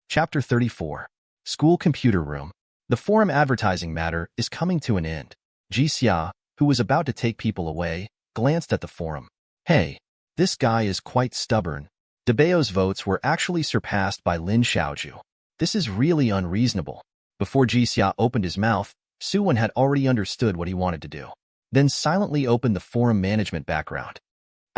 Chapter 34. School Computer Room. The forum advertising matter is coming to an end. Ji Xia, who was about to take people away, glanced at the forum. Hey, this guy is quite stubborn. Debao's votes were actually surpassed by Lin Xiaoju. This is really unreasonable. Before Ji Xia opened his mouth, Suwon had already understood what he wanted to do. Then silently opened the forum management background.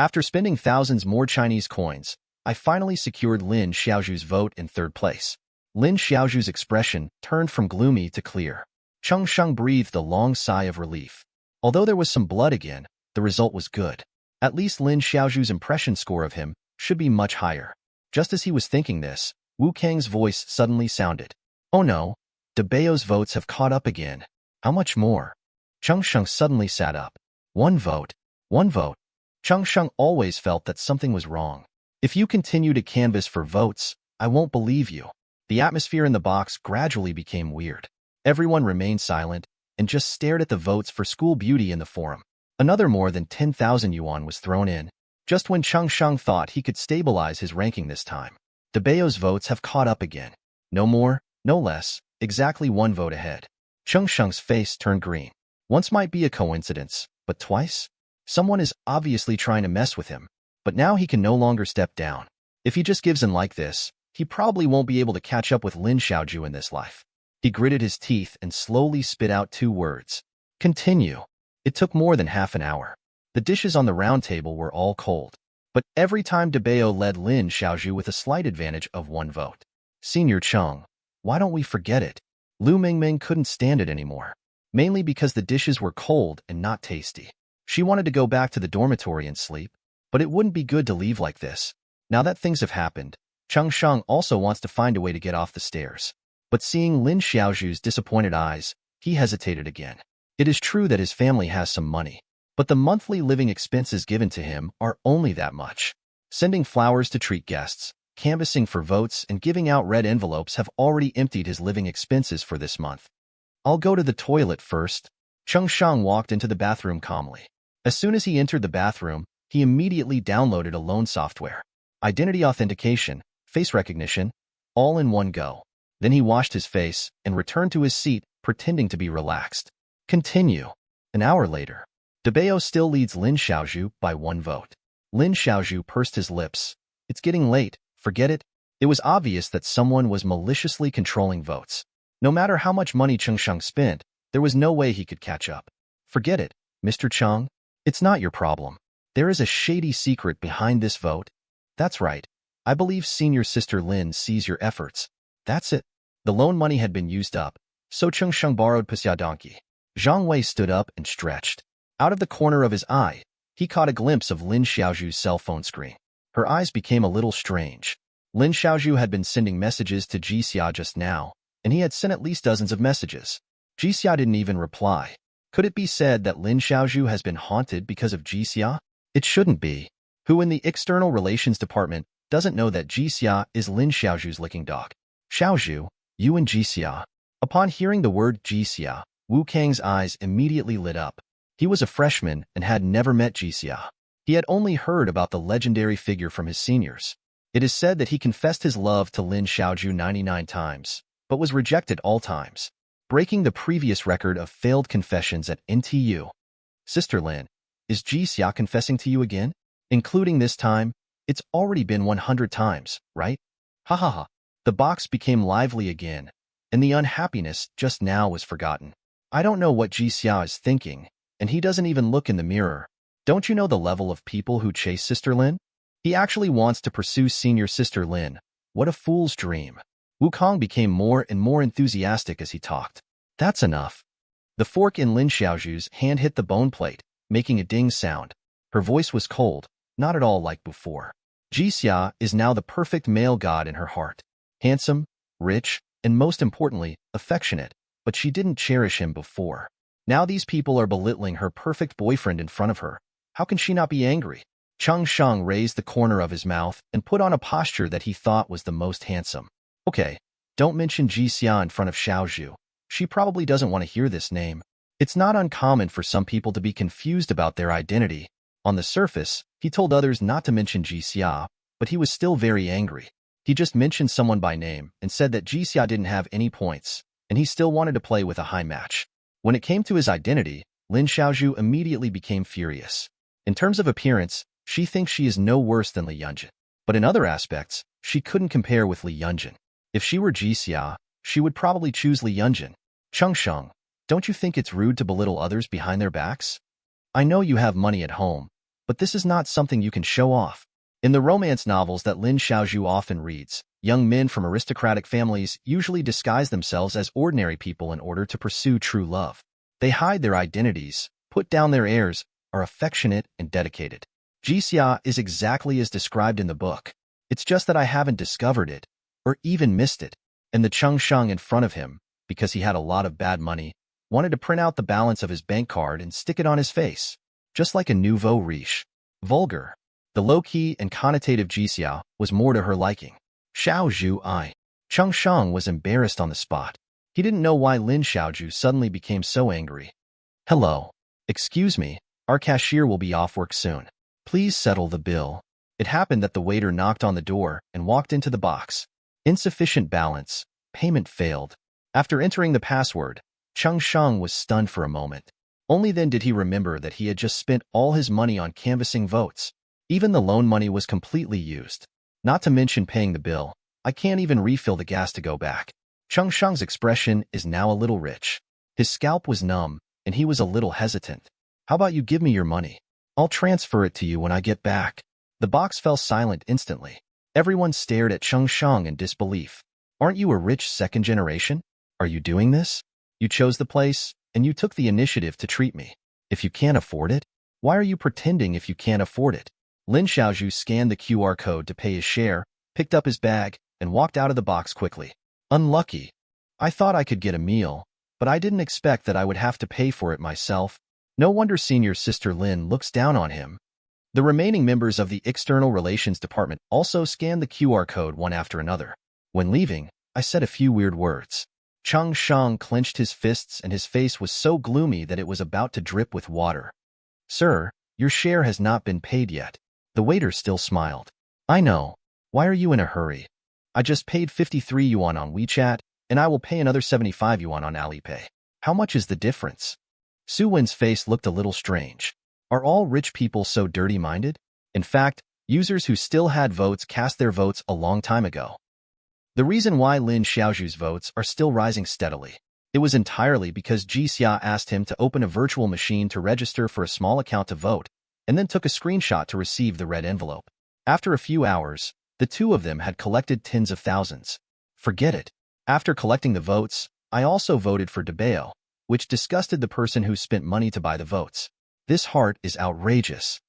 After spending thousands more Chinese coins, I finally secured Lin Xiaoju's vote in third place. Lin Xiaoju's expression turned from gloomy to clear. Cheng Sheng breathed a long sigh of relief. Although there was some blood again, the result was good. At least Lin Xiaoju's impression score of him should be much higher. Just as he was thinking this, Wu Kang's voice suddenly sounded. Oh no, De Bao's votes have caught up again. How much more? Cheng Sheng suddenly sat up. One vote. One vote. Cheng Sheng always felt that something was wrong. If you continue to canvass for votes, I won't believe you. The atmosphere in the box gradually became weird. Everyone remained silent and just stared at the votes for school beauty in the forum. Another more than 10,000 yuan was thrown in, just when Cheng Sheng thought he could stabilize his ranking this time. De Bao's votes have caught up again. No more, no less, exactly one vote ahead. Cheng Sheng's face turned green. Once might be a coincidence, but twice? Someone is obviously trying to mess with him, but now he can no longer step down. If he just gives in like this, he probably won't be able to catch up with Lin Xiaoju in this life. He gritted his teeth and slowly spit out 2 words. Continue. It took more than half an hour. The dishes on the round table were all cold. But every time De Bao led Lin Xiaoju with a slight advantage of 1 vote. Senior Cheng, why don't we forget it? Lu Mingming couldn't stand it anymore. Mainly because the dishes were cold and not tasty. She wanted to go back to the dormitory and sleep, but it wouldn't be good to leave like this. Now that things have happened, Cheng Sheng also wants to find a way to get off the stairs. But seeing Lin Xiaoju's disappointed eyes, he hesitated again. It is true that his family has some money, but the monthly living expenses given to him are only that much. Sending flowers to treat guests, canvassing for votes, and giving out red envelopes have already emptied his living expenses for this month. I'll go to the toilet first. Cheng Sheng walked into the bathroom calmly. As soon as he entered the bathroom, he immediately downloaded a loan software. Identity authentication, face recognition, all in one go. Then he washed his face and returned to his seat, pretending to be relaxed. Continue. An hour later. De Bao still leads Lin Xiaoju by 1 vote. Lin Xiaoju pursed his lips. It's getting late, forget it. It was obvious that someone was maliciously controlling votes. No matter how much money Cheng Sheng spent, there was no way he could catch up. Forget it, Mr. Cheng. It's not your problem. There is a shady secret behind this vote. That's right. I believe senior sister Lin sees your efforts. That's it. The loan money had been used up, so Cheng Sheng borrowed Pasya donkey. Zhang Wei stood up and stretched. Out of the corner of his eye, he caught a glimpse of Lin Xiaoju's cell phone screen. Her eyes became a little strange. Lin Xiaoju had been sending messages to Ji Xia just now, and he had sent at least dozens of messages. Ji Xia didn't even reply. Could it be said that Lin Xiaoju has been haunted because of Ji Xia? It shouldn't be. Who in the External Relations Department doesn't know that Ji Xia is Lin Xiaoju's licking dog? Xiaoju, you and Ji Xia. Upon hearing the word Ji Xia, Wu Kang's eyes immediately lit up. He was a freshman and had never met Ji Xia. He had only heard about the legendary figure from his seniors. It is said that he confessed his love to Lin Xiaoju 99 times, but was rejected all times, breaking the previous record of failed confessions at NTU. Sister Lin, is Ji Xia confessing to you again? Including this time, it's already been 100 times, right? Ha ha ha. The box became lively again, and the unhappiness just now was forgotten. I don't know what Ji Xia is thinking, and he doesn't even look in the mirror. Don't you know the level of people who chase Sister Lin? He actually wants to pursue senior Sister Lin. What a fool's dream. Wukong became more and more enthusiastic as he talked. That's enough. The fork in Lin Xiaoju's hand hit the bone plate, making a ding sound. Her voice was cold, not at all like before. Ji Xia is now the perfect male god in her heart. Handsome, rich, and most importantly, affectionate, but she didn't cherish him before. Now these people are belittling her perfect boyfriend in front of her. How can she not be angry? Cheng Sheng raised the corner of his mouth and put on a posture that he thought was the most handsome. Okay, don't mention Ji Xia in front of Xiaoju. She probably doesn't want to hear this name. It's not uncommon for some people to be confused about their identity. On the surface, he told others not to mention Ji Xia, but he was still very angry. He just mentioned someone by name and said that Ji Xia didn't have any points, and he still wanted to play with a high match. When it came to his identity, Lin Xiaoju immediately became furious. In terms of appearance, she thinks she is no worse than Li Yunjin. But in other aspects, she couldn't compare with Li Yunjin. If she were Ji Xia, she would probably choose Li Yunjin. Cheng Sheng, don't you think it's rude to belittle others behind their backs? I know you have money at home, but this is not something you can show off. In the romance novels that Lin Xiaozhu often reads, young men from aristocratic families usually disguise themselves as ordinary people in order to pursue true love. They hide their identities, put down their airs, are affectionate and dedicated. Ji Xia is exactly as described in the book. It's just that I haven't discovered it, or even missed it. And the Chengsheng in front of him, because he had a lot of bad money, wanted to print out the balance of his bank card and stick it on his face, just like a nouveau riche. Vulgar. The low-key and connotative Ji Xia was more to her liking. Xiaozhu I. Chengsheng was embarrassed on the spot. He didn't know why Lin Xiaozhu suddenly became so angry. Hello. Excuse me, our cashier will be off work soon. Please settle the bill. It happened that the waiter knocked on the door and walked into the box. Insufficient balance. Payment failed. After entering the password, Chengsheng was stunned for a moment. Only then did he remember that he had just spent all his money on canvassing votes. Even the loan money was completely used. Not to mention paying the bill. I can't even refill the gas to go back. Chengsheng's expression is now a little rich. His scalp was numb, and he was a little hesitant. How about you give me your money? I'll transfer it to you when I get back. The box fell silent instantly. Everyone stared at Chengsheng in disbelief. Aren't you a rich second generation? Are you doing this? You chose the place, and you took the initiative to treat me. If you can't afford it, why are you pretending if you can't afford it? Lin Xiaozhu scanned the QR code to pay his share, picked up his bag, and walked out of the box quickly. Unlucky. I thought I could get a meal, but I didn't expect that I would have to pay for it myself. No wonder senior sister Lin looks down on him. The remaining members of the External Relations Department also scanned the QR code one after another. When leaving, I said a few weird words. Chengsheng clenched his fists and his face was so gloomy that it was about to drip with water. Sir, your share has not been paid yet. The waiter still smiled. I know. Why are you in a hurry? I just paid 53 yuan on WeChat, and I will pay another 75 yuan on Alipay. How much is the difference? Su Wen's face looked a little strange. Are all rich people so dirty-minded? In fact, users who still had votes cast their votes a long time ago. The reason why Lin Xiaozhu's votes are still rising steadily. It was entirely because Ji Xia asked him to open a virtual machine to register for a small account to vote, and then took a screenshot to receive the red envelope. After a few hours, the two of them had collected tens of thousands. Forget it. After collecting the votes, I also voted for Debao, which disgusted the person who spent money to buy the votes. This heart is outrageous.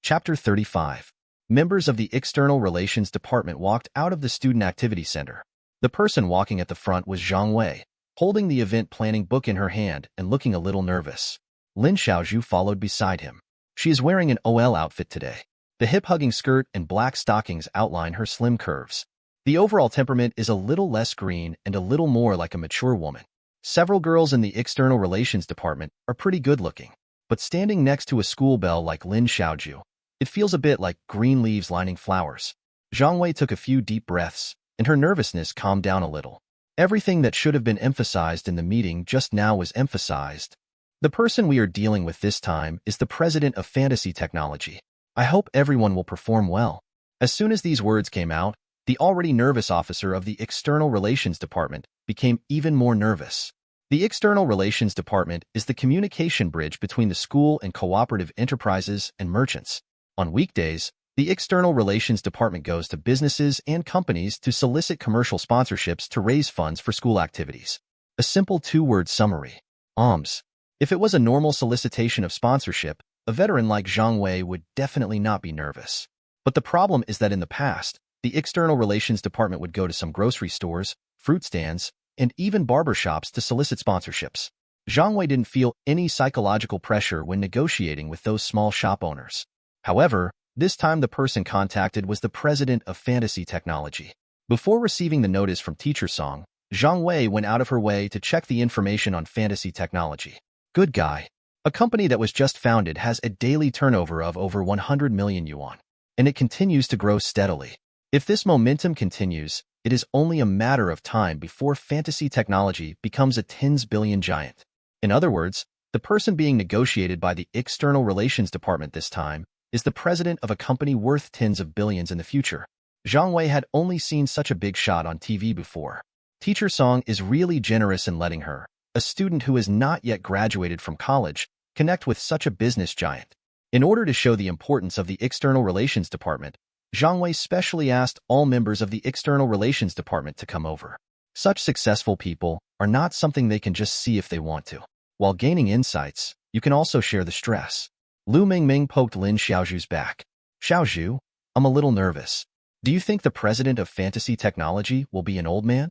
Chapter 35. Members of the External Relations Department walked out of the Student Activity Center. The person walking at the front was Zhang Wei, holding the event planning book in her hand and looking a little nervous. Lin Xiaozhu followed beside him. She is wearing an OL outfit today. The hip-hugging skirt and black stockings outline her slim curves. The overall temperament is a little less green and a little more like a mature woman. Several girls in the External Relations Department are pretty good-looking, but standing next to a school belle like Lin Xiaozhu, it feels a bit like green leaves lining flowers. Zhang Wei took a few deep breaths, and her nervousness calmed down a little. Everything that should have been emphasized in the meeting just now was emphasized. The person we are dealing with this time is the president of fantasy technology. I hope everyone will perform well. As soon as these words came out, the already nervous officer of the External Relations Department became even more nervous. The External Relations Department is the communication bridge between the school and cooperative enterprises and merchants. On weekdays, the External Relations Department goes to businesses and companies to solicit commercial sponsorships to raise funds for school activities. A simple two-word summary. OMS. If it was a normal solicitation of sponsorship, a veteran like Zhang Wei would definitely not be nervous. But the problem is that in the past, the External Relations Department would go to some grocery stores, fruit stands, and even barbershops to solicit sponsorships. Zhang Wei didn't feel any psychological pressure when negotiating with those small shop owners. However, this time the person contacted was the president of fantasy technology. Before receiving the notice from Teacher Song, Zhang Wei went out of her way to check the information on fantasy technology. Good guy. A company that was just founded has a daily turnover of over 100 million yuan, and it continues to grow steadily. If this momentum continues, it is only a matter of time before fantasy technology becomes a tens billion giant. In other words, the person being negotiated by the External Relations Department this time is the president of a company worth tens of billions in the future. Zhang Wei had only seen such a big shot on TV before. Teacher Song is really generous in letting her, a student who has not yet graduated from college, connect with such a business giant. In order to show the importance of the External Relations Department, Zhang Wei specially asked all members of the External Relations Department to come over. Such successful people are not something they can just see if they want to. While gaining insights, you can also share the stress. Lu Mingming poked Lin Xiaozhu's back. Xiaozhu, I'm a little nervous. Do you think the president of fantasy technology will be an old man?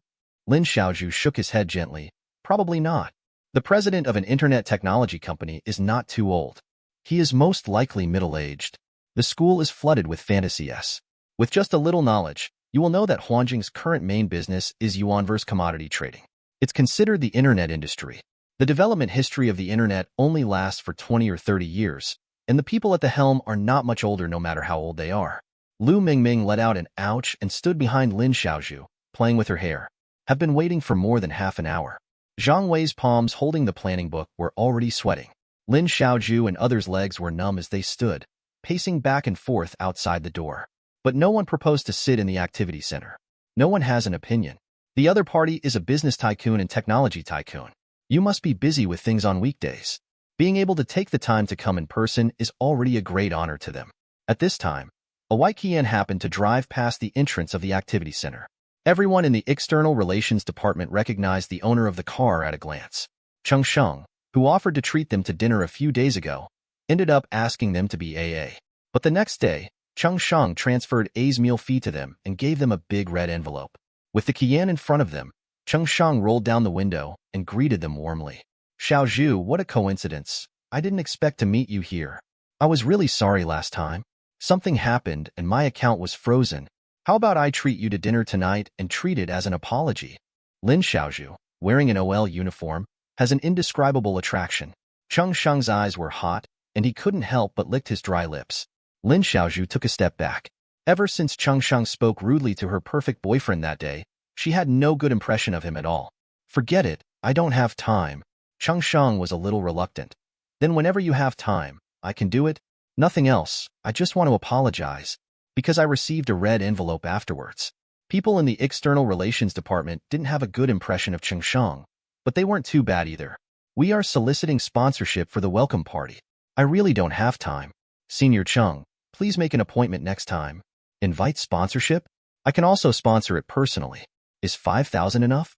Lin Xiaozhu shook his head gently. Probably not. The president of an internet technology company is not too old. He is most likely middle-aged. The school is flooded with fantasies. With just a little knowledge, you will know that Huanjing's current main business is yuanverse commodity trading. It's considered the internet industry. The development history of the internet only lasts for 20 or 30 years, and the people at the helm are not much older no matter how old they are. Lu Mingming let out an ouch and stood behind Lin Xiaozhu, playing with her hair. Have been waiting for more than half an hour. Zhang Wei's palms holding the planning book were already sweating. Lin Xiaozhu and others' legs were numb as they stood, pacing back and forth outside the door. But no one proposed to sit in the activity center. No one has an opinion. The other party is a business tycoon and technology tycoon. You must be busy with things on weekdays. Being able to take the time to come in person is already a great honor to them. At this time, a white Qian happened to drive past the entrance of the activity center. Everyone in the External Relations Department recognized the owner of the car at a glance. Cheng Sheng, who offered to treat them to dinner a few days ago, ended up asking them to be AA. But the next day, Cheng Sheng transferred A's meal fee to them and gave them a big red envelope. With the Qian in front of them, Cheng Sheng rolled down the window and greeted them warmly. Xiaozhu, what a coincidence. I didn't expect to meet you here. I was really sorry last time. Something happened and my account was frozen. How about I treat you to dinner tonight and treat it as an apology? Lin Xiaozhu, wearing an OL uniform, has an indescribable attraction. Cheng Sheng's eyes were hot, and he couldn't help but licked his dry lips. Lin Xiaozhu took a step back. Ever since Cheng Sheng spoke rudely to her perfect boyfriend that day, she had no good impression of him at all. Forget it, I don't have time. Cheng Sheng was a little reluctant. Then whenever you have time, I can do it. Nothing else, I just want to apologize. Because I received a red envelope afterwards. People in the External Relations Department didn't have a good impression of Cheng Sheng, but they weren't too bad either. We are soliciting sponsorship for the welcome party. I really don't have time. Senior Cheng, please make an appointment next time. Invite sponsorship? I can also sponsor it personally. Is 5,000 enough?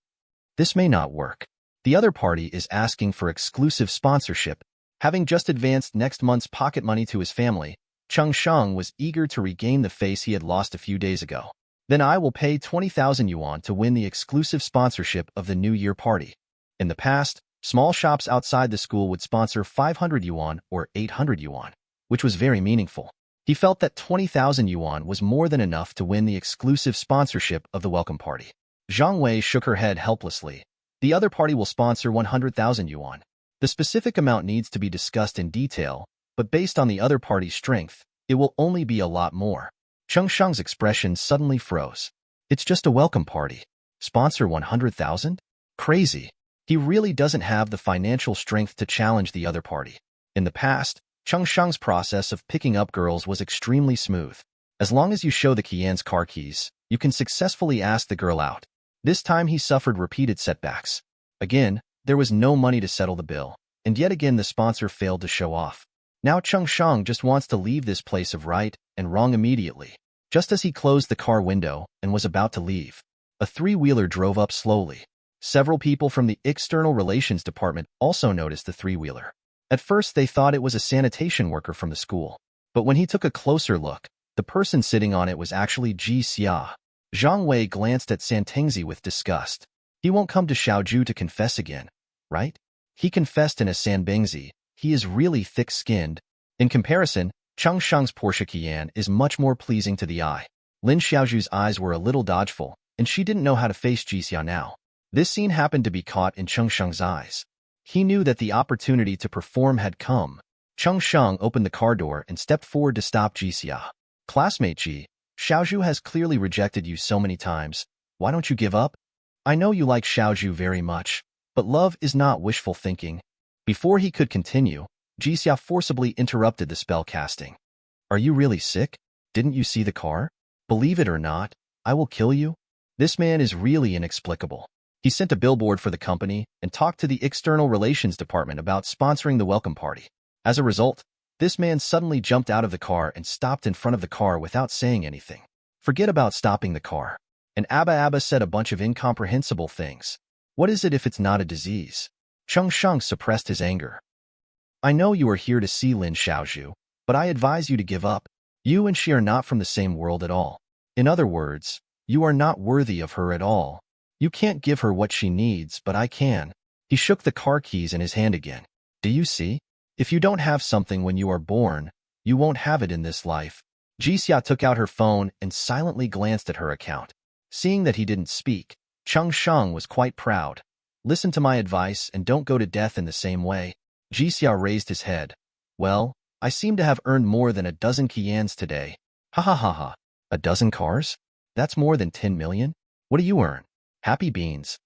This may not work. The other party is asking for exclusive sponsorship. Having just advanced next month's pocket money to his family, Cheng Sheng was eager to regain the face he had lost a few days ago. Then I will pay 20,000 yuan to win the exclusive sponsorship of the New Year party. In the past, small shops outside the school would sponsor 500 yuan or 800 yuan, which was very meaningful. He felt that 20,000 yuan was more than enough to win the exclusive sponsorship of the welcome party. Zhang Wei shook her head helplessly. The other party will sponsor 100,000 yuan. The specific amount needs to be discussed in detail, but based on the other party's strength, it will only be a lot more. Cheng Sheng's expression suddenly froze. It's just a welcome party. Sponsor 100,000? Crazy. He really doesn't have the financial strength to challenge the other party. In the past, Cheng Sheng's process of picking up girls was extremely smooth. As long as you show the Qian's car keys, you can successfully ask the girl out. This time he suffered repeated setbacks. Again, there was no money to settle the bill, and yet again the sponsor failed to show off. Now Cheng Sheng just wants to leave this place of right and wrong immediately. Just as he closed the car window and was about to leave, a three-wheeler drove up slowly. Several people from the External Relations Department also noticed the three-wheeler. At first they thought it was a sanitation worker from the school, but when he took a closer look, the person sitting on it was actually Ji Xia. Zhang Wei glanced at Tongzi with disgust. He won't come to Xiaozhu to confess again, right? He confessed in a Sanbingzi. He is really thick-skinned. In comparison, Cheng Sheng's Porsche Qian is much more pleasing to the eye. Lin Xiaozhu's eyes were a little dodgeful, and she didn't know how to face Ji Xia now. This scene happened to be caught in Cheng Sheng's eyes. He knew that the opportunity to perform had come. Cheng Sheng opened the car door and stepped forward to stop Ji Xia. Classmate Ji, Xiaozhu has clearly rejected you so many times. Why don't you give up? I know you like Xiaozhu very much, but love is not wishful thinking. Before he could continue, Ji Xia forcibly interrupted the spell casting. Are you really sick? Didn't you see the car? Believe it or not, I will kill you. This man is really inexplicable. He sent a billboard for the company and talked to the External Relations Department about sponsoring the welcome party. As a result, This man suddenly jumped out of the car and stopped in front of the car without saying anything. Forget about stopping the car. And Abba said a bunch of incomprehensible things. What is it if it's not a disease? Chung Sheng suppressed his anger. I know you are here to see Lin Xiaozhu, but I advise you to give up. You and she are not from the same world at all. In other words, you are not worthy of her at all. You can't give her what she needs, but I can. He shook the car keys in his hand again. Do you see? If you don't have something when you are born, you won't have it in this life. Ji Xia took out her phone and silently glanced at her account. Seeing that he didn't speak, Chung Sheng was quite proud. Listen to my advice and don't go to death in the same way. Ji Xia raised his head. Well, I seem to have earned more than a dozen Qians today. Ha ha ha ha. A dozen cars? That's more than 10 million? What do you earn? Happy beans.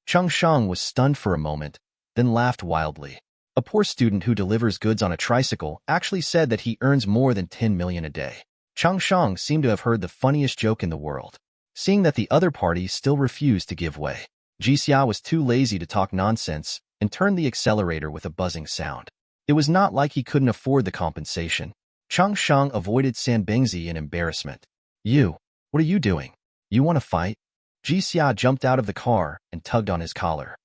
Chung Sheng was stunned for a moment, then laughed wildly. A poor student who delivers goods on a tricycle actually said that he earns more than 10 million a day. Chung Sheng seemed to have heard the funniest joke in the world. Seeing that the other party still refused to give way, Ji Xia was too lazy to talk nonsense and turned the accelerator with a buzzing sound. It was not like he couldn't afford the compensation. Chung Sheng avoided Sanbingzi in embarrassment. You, what are you doing? You want to fight? Ji Xia jumped out of the car and tugged on his collar.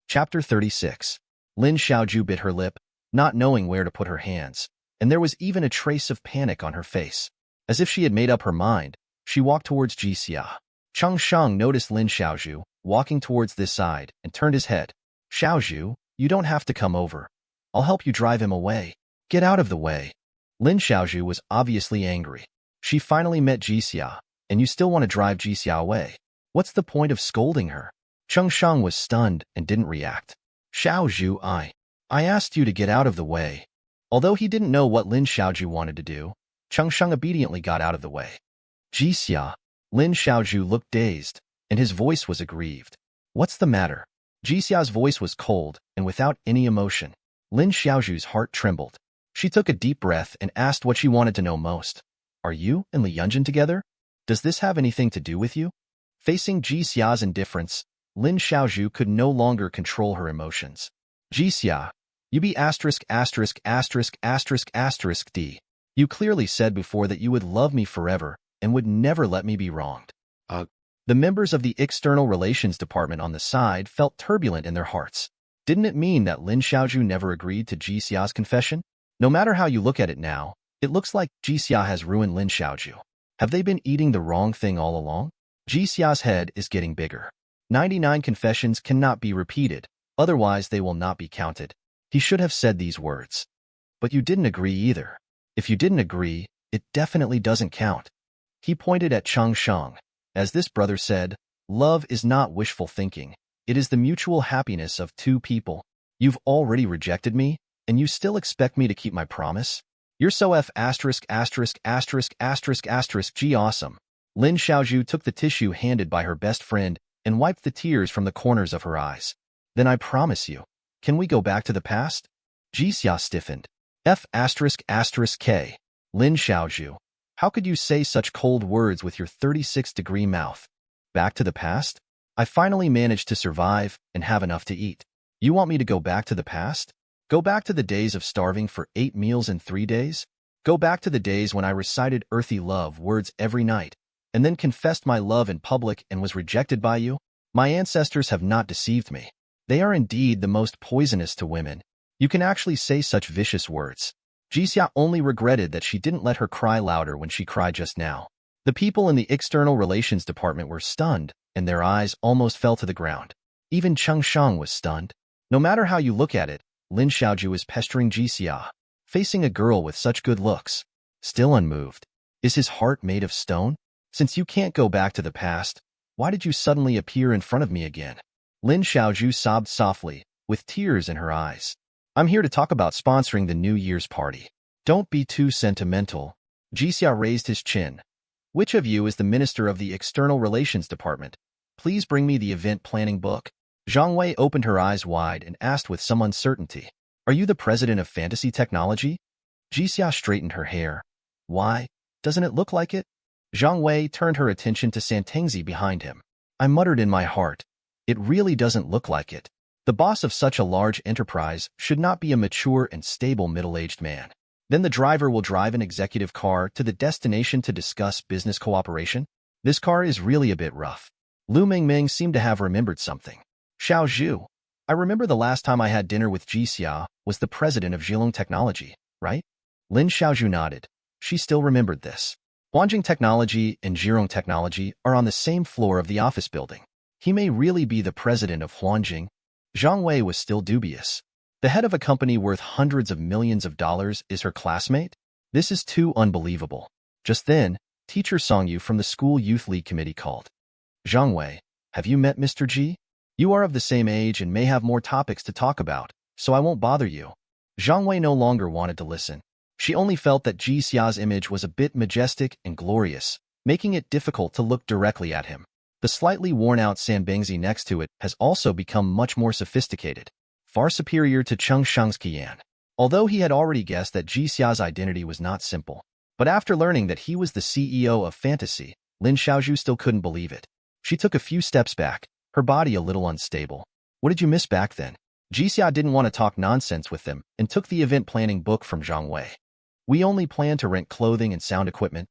Chapter 36. Lin Xiaozhu bit her lip, not knowing where to put her hands, and there was even a trace of panic on her face. As if she had made up her mind, she walked towards Ji Xia. Chung Sheng noticed Lin Xiaozhu walking towards this side and turned his head. Xiaozhu, you don't have to come over. I'll help you drive him away. Get out of the way. Lin Xiaozhu was obviously angry. She finally met Ji Xia, and you still want to drive Ji Xia away. What's the point of scolding her? Chung Sheng was stunned and didn't react. Xiaozhu, I asked you to get out of the way. Although he didn't know what Lin Xiaozhu wanted to do, Chung Sheng obediently got out of the way. Ji Xia. Lin Xiaozhu looked dazed, and his voice was aggrieved. What's the matter? Ji Xia's voice was cold and without any emotion. Lin Xiaozhu's heart trembled. She took a deep breath and asked what she wanted to know most. Are you and Li Yunjin together? Does this have anything to do with you? Facing Ji Xia's indifference, Lin Xiaozhu could no longer control her emotions. Ji Xia, you be ********* D. You clearly said before that you would love me forever and would never let me be wronged. The members of the External Relations Department on the side felt turbulent in their hearts. Didn't it mean that Lin Xiaozhu never agreed to Ji Xia's confession? No matter how you look at it now, it looks like Ji Xia has ruined Lin Xiaozhu. Have they been eating the wrong thing all along? Ji Xia's head is getting bigger. 99 confessions cannot be repeated, otherwise they will not be counted. He should have said these words. But you didn't agree either. If you didn't agree, it definitely doesn't count. He pointed at Chung Sheng. As this brother said, love is not wishful thinking. It is the mutual happiness of two people. You've already rejected me, and you still expect me to keep my promise? You're so G awesome. Lin Xiaozhu took the tissue handed by her best friend and wiped the tears from the corners of her eyes. Then I promise you. Can we go back to the past? Ji Xia stiffened. K. Lin Xiaozhu. How could you say such cold words with your 36-degree mouth? Back to the past? I finally managed to survive and have enough to eat. You want me to go back to the past? Go back to the days of starving for 8 meals in 3 days? Go back to the days when I recited earthy love words every night, and then confessed my love in public and was rejected by you? My ancestors have not deceived me. They are indeed the most poisonous to women. You can actually say such vicious words. Ji Xia only regretted that she didn't let her cry louder when she cried just now. The people in the External Relations Department were stunned, and their eyes almost fell to the ground. Even Chung Sheng was stunned. No matter how you look at it, Lin Xiaozhu is pestering Ji Xia, facing a girl with such good looks. Still unmoved. Is his heart made of stone? Since you can't go back to the past, why did you suddenly appear in front of me again? Lin Xiaozhu sobbed softly, with tears in her eyes. I'm here to talk about sponsoring the New Year's party. Don't be too sentimental. Ji Xia raised his chin. Which of you is the minister of the External Relations Department? Please bring me the event planning book. Zhang Wei opened her eyes wide and asked with some uncertainty. Are you the president of fantasy technology? Ji Xia straightened her hair. Why? Doesn't it look like it? Zhang Wei turned her attention to Tongzi behind him. I muttered in my heart. It really doesn't look like it. The boss of such a large enterprise should not be a mature and stable middle-aged man. Then the driver will drive an executive car to the destination to discuss business cooperation. This car is really a bit rough. Lu Mingming seemed to have remembered something. Xiao Zhu, I remember the last time I had dinner with Ji Xia was the president of Zhilong Technology, right? Lin Xiaozhu nodded. She still remembered this. Huanjing Technology and Zhilong Technology are on the same floor of the office building. He may really be the president of Huanjing. Zhang Wei was still dubious. The head of a company worth hundreds of millions of dollars is her classmate? This is too unbelievable. Just then, teacher Song Yu from the school youth league committee called. Zhang Wei, have you met Mr. Ji? You are of the same age and may have more topics to talk about, so I won't bother you. Zhang Wei no longer wanted to listen. She only felt that Ji Xia's image was a bit majestic and glorious, making it difficult to look directly at him. The slightly worn-out Sanbengzi next to it has also become much more sophisticated, far superior to Cheng Shang's Qian. Although he had already guessed that Ji Xia's identity was not simple, but after learning that he was the CEO of Fantasy, Lin Xiaozhu still couldn't believe it. She took a few steps back, her body a little unstable. What did you miss back then? Ji Xia didn't want to talk nonsense with them and took the event planning book from Zhang Wei. We only plan to rent clothing and sound equipment.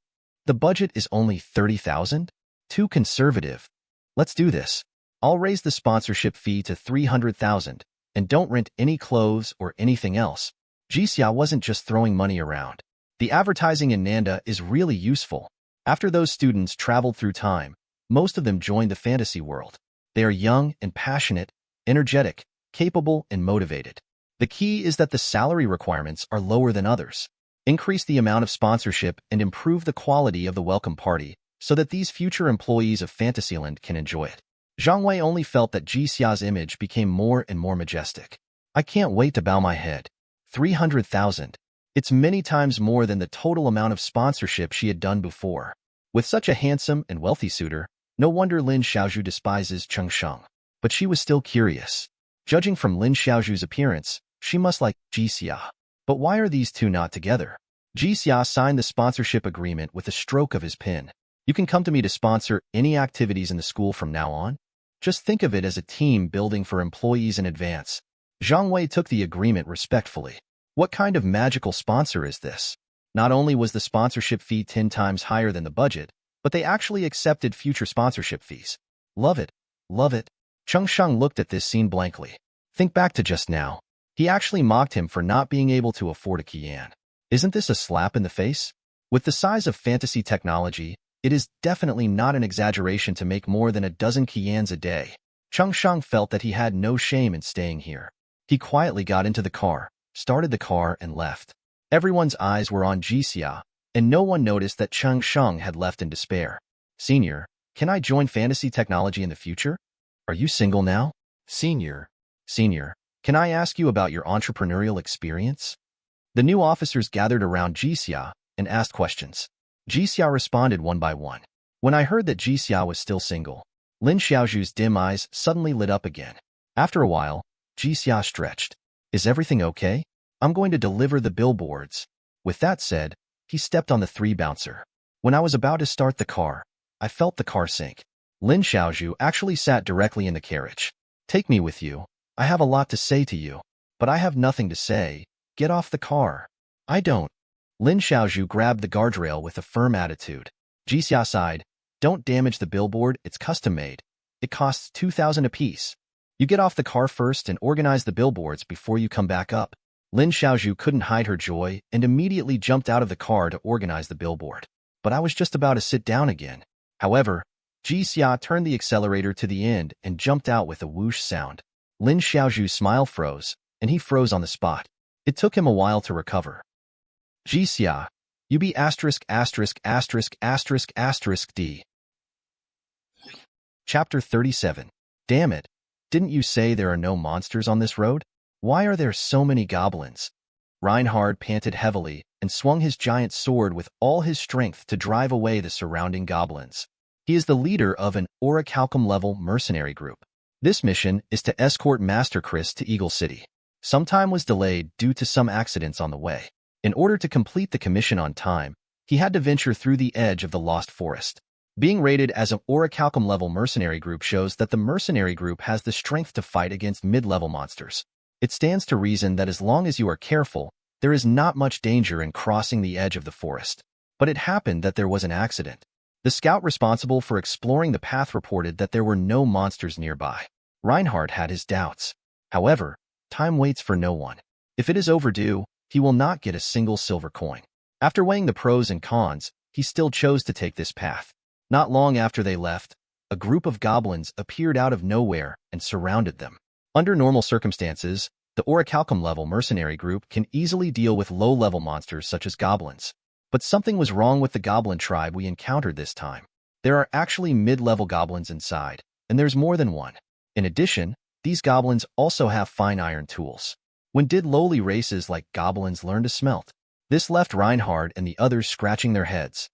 The budget is only 30,000? Too conservative. Let's do this. I'll raise the sponsorship fee to 300,000 and don't rent any clothes or anything else. Ji Xia wasn't just throwing money around. The advertising in Nanda is really useful. After those students traveled through time, most of them joined the fantasy world. They are young and passionate, energetic, capable and motivated. The key is that the salary requirements are lower than others. Increase the amount of sponsorship and improve the quality of the welcome party so that these future employees of Fantasyland can enjoy it. Zhang Wei only felt that Ji Xia's image became more and more majestic. I can't wait to bow my head. 300,000. It's many times more than the total amount of sponsorship she had done before. With such a handsome and wealthy suitor, no wonder Lin Xiaozhu despises Cheng Sheng. But she was still curious. Judging from Lin Xiaozhu's appearance, she must like Ji Xia. But why are these two not together? Ji Xia signed the sponsorship agreement with a stroke of his pen. You can come to me to sponsor any activities in the school from now on. Just think of it as a team building for employees in advance. Zhang Wei took the agreement respectfully. What kind of magical sponsor is this? Not only was the sponsorship fee 10 times higher than the budget, but they actually accepted future sponsorship fees. Love it. Love it. Cheng Sheng looked at this scene blankly. Think back to just now. He actually mocked him for not being able to afford a Qian. Isn't this a slap in the face? With the size of fantasy technology, it is definitely not an exaggeration to make more than a dozen Qians a day. Cheng Sheng felt that he had no shame in staying here. He quietly got into the car, started the car and left. Everyone's eyes were on Ji Xia, and no one noticed that Cheng Sheng had left in despair. Senior, can I join fantasy technology in the future? Are you single now? Senior, can I ask you about your entrepreneurial experience? The new officers gathered around Ji Xia and asked questions. Ji Xia responded one by one. When I heard that Ji Xia was still single, Lin Xiaozhu's dim eyes suddenly lit up again. After a while, Ji Xia stretched. Is everything okay? I'm going to deliver the billboards. With that said, he stepped on the 3-bouncer. When I was about to start the car, I felt the car sink. Lin Xiaozhu actually sat directly in the carriage. Take me with you. I have a lot to say to you. But I have nothing to say. Get off the car. I don't. Lin Xiaozhu grabbed the guardrail with a firm attitude. Ji Xia sighed. Don't damage the billboard, it's custom-made. It costs 2,000 apiece. You get off the car first and organize the billboards before you come back up. Lin Xiaozhu couldn't hide her joy and immediately jumped out of the car to organize the billboard. But I was just about to sit down again. However, Ji Xia turned the accelerator to the end and jumped out with a whoosh sound. Lin Xiaozhu's smile froze, and he froze on the spot. It took him a while to recover. Ji Xia, you be ********D. Chapter 37. Damn it. Didn't you say there are no monsters on this road? Why are there so many goblins? Reinhard panted heavily and swung his giant sword with all his strength to drive away the surrounding goblins. He is the leader of an Orichalcum-level mercenary group. This mission is to escort Master Chris to Eagle City. Some time was delayed due to some accidents on the way. In order to complete the commission on time, he had to venture through the edge of the Lost Forest. Being rated as an orichalcum level mercenary group shows that the mercenary group has the strength to fight against mid-level monsters. It stands to reason that as long as you are careful, there is not much danger in crossing the edge of the forest. But it happened that there was an accident. The scout responsible for exploring the path reported that there were no monsters nearby. Reinhardt had his doubts. However, time waits for no one. If it is overdue, he will not get a single silver coin. After weighing the pros and cons, he still chose to take this path. Not long after they left, a group of goblins appeared out of nowhere and surrounded them. Under normal circumstances, the orichalcum level mercenary group can easily deal with low-level monsters such as goblins. But something was wrong with the goblin tribe we encountered this time. There are actually mid-level goblins inside, and there's more than one. In addition, these goblins also have fine iron tools. When did lowly races like goblins learn to smelt? This left Reinhardt and the others scratching their heads.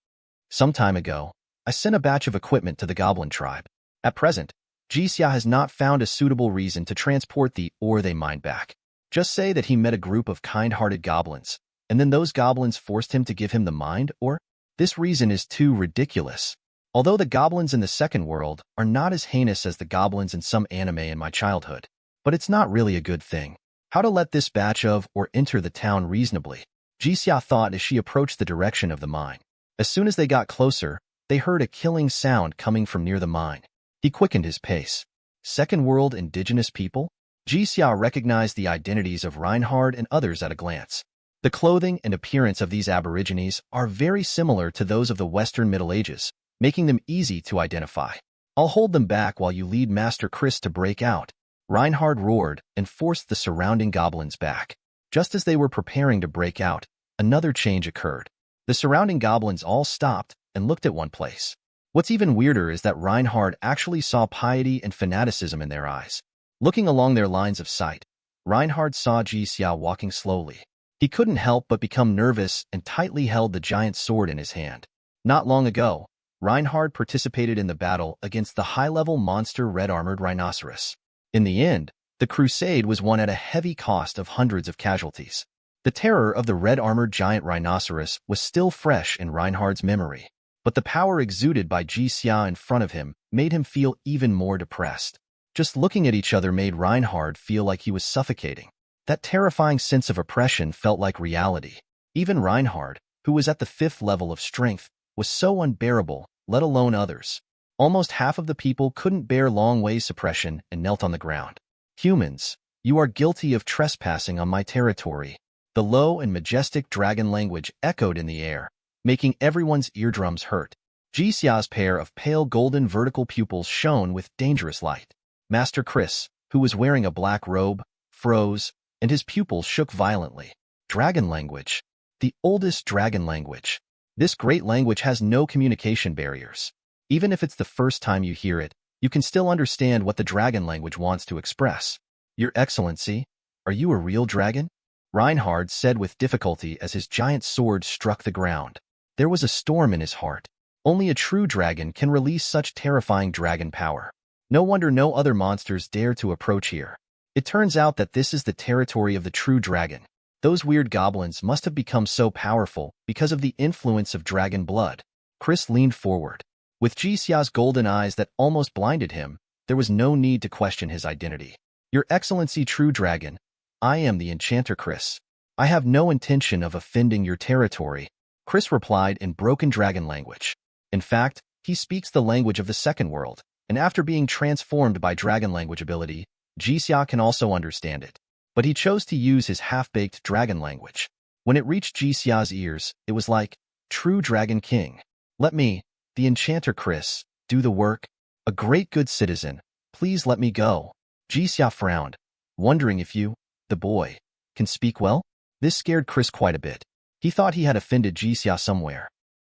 Some time ago, I sent a batch of equipment to the goblin tribe. At present, Ji Xia has not found a suitable reason to transport the ore they mined back. Just say that he met a group of kind-hearted goblins, and then those goblins forced him to give him the mined ore? This reason is too ridiculous. Although the goblins in the second world are not as heinous as the goblins in some anime in my childhood, but it's not really a good thing. How to let this batch of or enter the town reasonably? Ji Xia thought as she approached the direction of the mine. As soon as they got closer, they heard a killing sound coming from near the mine. He quickened his pace. Second world indigenous people? Ji Xia recognized the identities of Reinhardt and others at a glance. The clothing and appearance of these aborigines are very similar to those of the Western Middle Ages, making them easy to identify. I'll hold them back while you lead Master Chris to break out. Reinhardt roared and forced the surrounding goblins back. Just as they were preparing to break out, another change occurred. The surrounding goblins all stopped and looked at one place. What's even weirder is that Reinhardt actually saw piety and fanaticism in their eyes. Looking along their lines of sight, Reinhardt saw Ji Xia walking slowly. He couldn't help but become nervous and tightly held the giant sword in his hand. Not long ago, Reinhardt participated in the battle against the high-level monster red-armored rhinoceros. In the end, the crusade was won at a heavy cost of hundreds of casualties. The terror of the red-armored giant rhinoceros was still fresh in Reinhardt's memory. But the power exuded by Ji Xia in front of him made him feel even more depressed. Just looking at each other made Reinhardt feel like he was suffocating. That terrifying sense of oppression felt like reality. Even Reinhardt, who was at the 5th level of strength, was so unbearable, let alone others. Almost half of the people couldn't bear long way suppression and knelt on the ground. Humans, you are guilty of trespassing on my territory. The low and majestic dragon language echoed in the air, making everyone's eardrums hurt. Ji Xia's pair of pale golden vertical pupils shone with dangerous light. Master Chris, who was wearing a black robe, froze, and his pupils shook violently. Dragon language. The oldest dragon language. This great language has no communication barriers. Even if it's the first time you hear it, you can still understand what the dragon language wants to express. Your Excellency, are you a real dragon? Reinhardt said with difficulty as his giant sword struck the ground. There was a storm in his heart. Only a true dragon can release such terrifying dragon power. No wonder no other monsters dare to approach here. It turns out that this is the territory of the true dragon. Those weird goblins must have become so powerful because of the influence of dragon blood. Chris leaned forward. With Ji Xia's golden eyes that almost blinded him, there was no need to question his identity. Your Excellency, true dragon, I am the enchanter Chris. I have no intention of offending your territory, Chris replied in broken dragon language. In fact, he speaks the language of the second world, and after being transformed by dragon language ability, Ji Xia can also understand it. But he chose to use his half-baked dragon language. When it reached Ji Xia's ears, it was like, True Dragon King. Let me, the enchanter Chris, do the work. A great good citizen, please let me go. Ji Xia frowned, wondering if you, the boy, can speak well? This scared Chris quite a bit. He thought he had offended Ji Xia somewhere.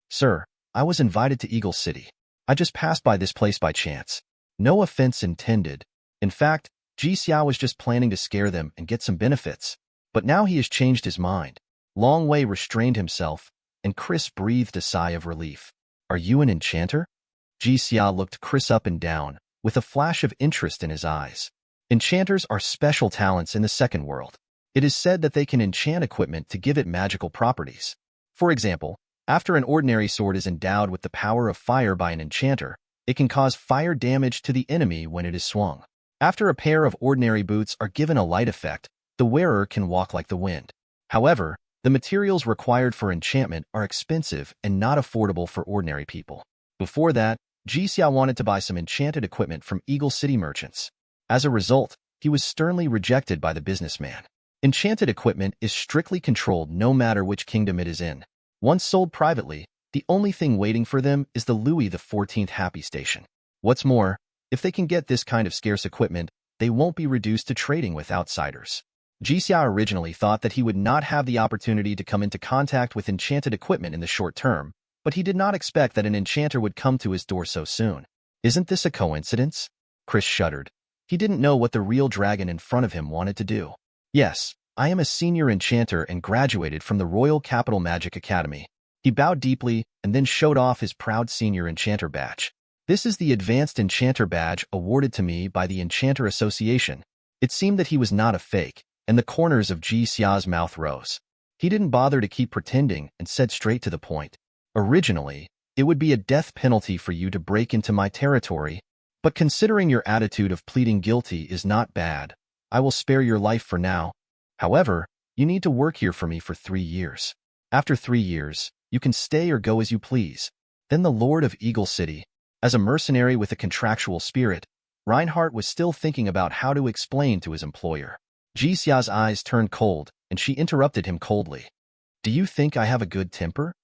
Sir, I was invited to Eagle City. I just passed by this place by chance. No offense intended. In fact, Ji Xia was just planning to scare them and get some benefits. But now he has changed his mind. Long Wei restrained himself, and Chris breathed a sigh of relief. Are you an enchanter? Ji Xia looked Chris up and down, with a flash of interest in his eyes. Enchanters are special talents in the second world. It is said that they can enchant equipment to give it magical properties. For example, After an ordinary sword is endowed with the power of fire by an enchanter, it can cause fire damage to the enemy when it is swung. After a pair of ordinary boots are given a light effect, the wearer can walk like the wind. However, the materials required for enchantment are expensive and not affordable for ordinary people. Before that, Ji Xia wanted to buy some enchanted equipment from Eagle City merchants. As a result, he was sternly rejected by the businessman. Enchanted equipment is strictly controlled no matter which kingdom it is in. Once sold privately, the only thing waiting for them is the Louis XIV happy station. What's more, if they can get this kind of scarce equipment, they won't be reduced to trading with outsiders. Ji Xia originally thought that he would not have the opportunity to come into contact with enchanted equipment in the short term, but he did not expect that an enchanter would come to his door so soon. Isn't this a coincidence? Chris shuddered. He didn't know what the real dragon in front of him wanted to do. Yes, I am a senior enchanter and graduated from the Royal Capital Magic Academy. He bowed deeply and then showed off his proud senior enchanter badge. This is the Advanced Enchanter badge awarded to me by the Enchanter Association. It seemed that he was not a fake, and the corners of Ji Xia's mouth rose. He didn't bother to keep pretending and said straight to the point. Originally, it would be a death penalty for you to break into my territory, but considering your attitude of pleading guilty is not bad, I will spare your life for now. However, you need to work here for me for 3 years. After 3 years, you can stay or go as you please. Then the Lord of Eagle City, as a mercenary with a contractual spirit, Reinhardt was still thinking about how to explain to his employer. Ji Xia's eyes turned cold, and she interrupted him coldly. Do you think I have a good temper?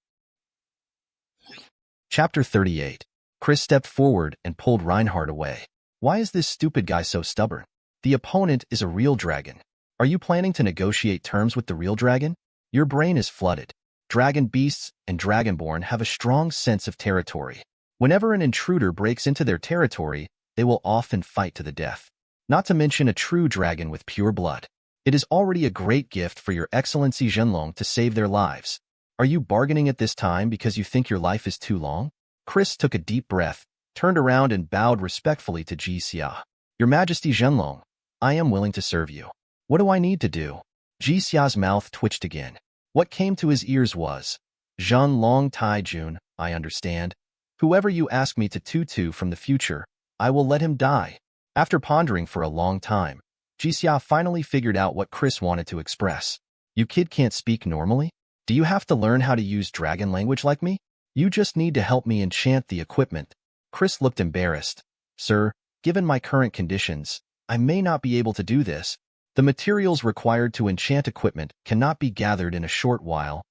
Chapter 38. Chris stepped forward and pulled Reinhardt away. Why is this stupid guy so stubborn? The opponent is a real dragon. Are you planning to negotiate terms with the real dragon? Your brain is flooded. Dragon beasts and dragonborn have a strong sense of territory. Whenever an intruder breaks into their territory, they will often fight to the death. Not to mention a true dragon with pure blood. It is already a great gift for your Excellency Zhenlong to save their lives. Are you bargaining at this time because you think your life is too long? Chris took a deep breath, turned around and bowed respectfully to Ji Xia. Your Majesty Zhenlong, I am willing to serve you. What do I need to do? Ji Xia's mouth twitched again. What came to his ears was, Zhenlong Taijun, I understand. Whoever you ask me to tutu from the future, I will let him die. After pondering for a long time, Ji Xia finally figured out what Chris wanted to express. You kid can't speak normally? Do you have to learn how to use dragon language like me? You just need to help me enchant the equipment. Chris looked embarrassed. Sir, given my current conditions, I may not be able to do this. The materials required to enchant equipment cannot be gathered in a short while.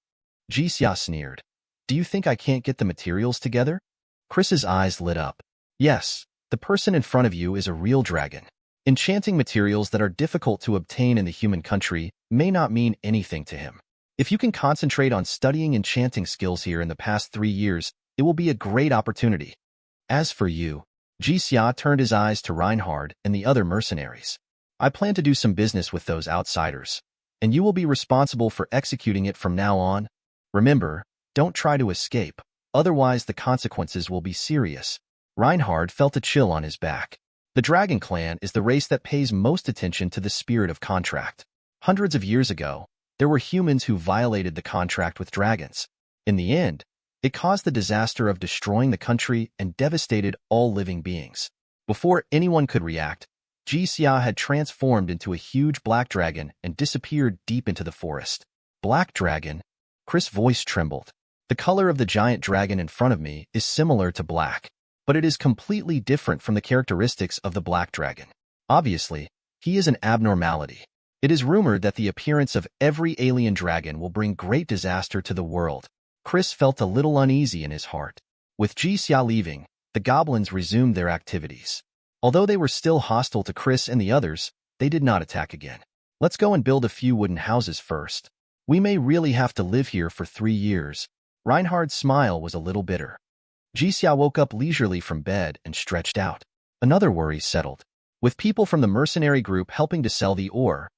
Ji Xia sneered. Do you think I can't get the materials together? Chris's eyes lit up. Yes, the person in front of you is a real dragon. Enchanting materials that are difficult to obtain in the human country may not mean anything to him. If you can concentrate on studying enchanting skills here in the past 3 years, it will be a great opportunity. As for you, Ji Xia turned his eyes to Reinhardt and the other mercenaries. I plan to do some business with those outsiders, and you will be responsible for executing it from now on. Remember, don't try to escape, otherwise the consequences will be serious. Reinhardt felt a chill on his back. The Dragon Clan is the race that pays most attention to the spirit of contract. Hundreds of years ago, there were humans who violated the contract with dragons. In the end, it caused the disaster of destroying the country and devastated all living beings. Before anyone could react, Ji Xia had transformed into a huge black dragon and disappeared deep into the forest. Black dragon? Chris' voice trembled. The color of the giant dragon in front of me is similar to black, but it is completely different from the characteristics of the black dragon. Obviously, he is an abnormality. It is rumored that the appearance of every alien dragon will bring great disaster to the world. Chris felt a little uneasy in his heart. With Ji Xia leaving, the goblins resumed their activities. Although they were still hostile to Chris and the others, they did not attack again. Let's go and build a few wooden houses first. We may really have to live here for 3 years. Reinhardt's smile was a little bitter. Ji Xia woke up leisurely from bed and stretched out. Another worry settled. With people from the mercenary group helping to sell the ore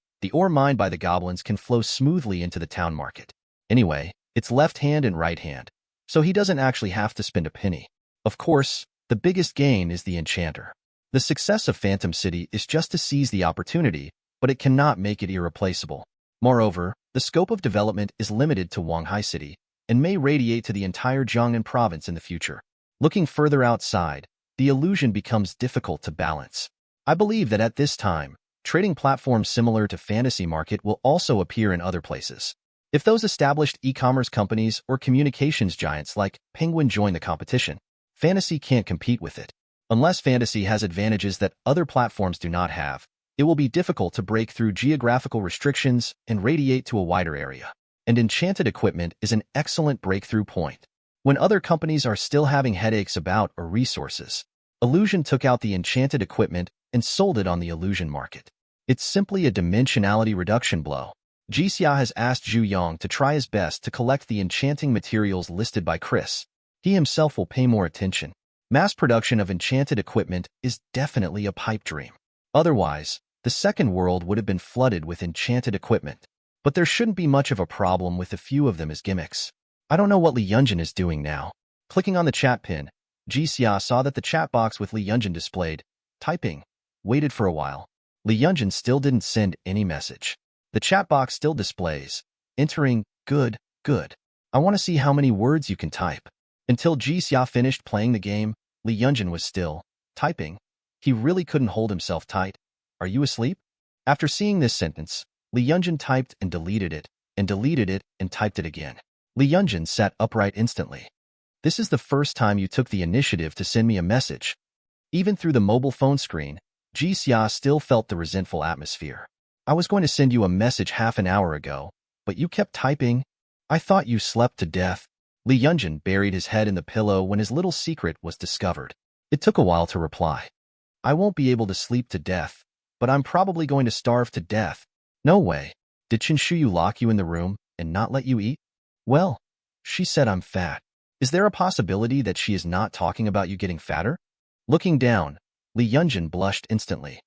mined by the goblins can flow smoothly into the town market. Anyway, it's left hand and right hand, so he doesn't actually have to spend a penny. Of course, the biggest gain is the enchanter. The success of Phantom City is just to seize the opportunity, but it cannot make it irreplaceable. Moreover, the scope of development is limited to Wanghai City, and may radiate to the entire Jiangnan province in the future. Looking further outside, the illusion becomes difficult to balance. I believe that at this time, trading platforms similar to Fantasy Market will also appear in other places. If those established e-commerce companies or communications giants like Penguin join the competition, Fantasy can't compete with it. Unless Fantasy has advantages that other platforms do not have, it will be difficult to break through geographical restrictions and radiate to a wider area. And enchanted equipment is an excellent breakthrough point. When other companies are still having headaches about or resources, Illusion took out the enchanted equipment and sold it on the Illusion market. It's simply a dimensionality reduction blow. Ji Xia has asked Zhu Yang to try his best to collect the enchanting materials listed by Chris. He himself will pay more attention. Mass production of enchanted equipment is definitely a pipe dream. Otherwise, the second world would have been flooded with enchanted equipment. But there shouldn't be much of a problem with a few of them as gimmicks. I don't know what Li Yunjin is doing now. Clicking on the chat pin, Ji Xia saw that the chat box with Li Yunjin displayed, typing, waited for a while. Li Yunjin still didn't send any message. The chat box still displays, entering, good. I want to see how many words you can type. Until Ji Xia finished playing the game, Li Yunjin was still typing. He really couldn't hold himself tight. Are you asleep? After seeing this sentence, Li Yunjin typed and deleted it, and typed it again. Li Yunjin sat upright instantly. This is the first time you took the initiative to send me a message. Even through the mobile phone screen, Ji Xia still felt the resentful atmosphere. I was going to send you a message half an hour ago, but you kept typing. I thought you slept to death. Li Yunjin buried his head in the pillow when his little secret was discovered. It took a while to reply. I won't be able to sleep to death, but I'm probably going to starve to death. No way. Did Shinshuyu lock you in the room and not let you eat? Well, she said I'm fat. Is there a possibility that she is not talking about you getting fatter? Looking down, Li Yunjin blushed instantly.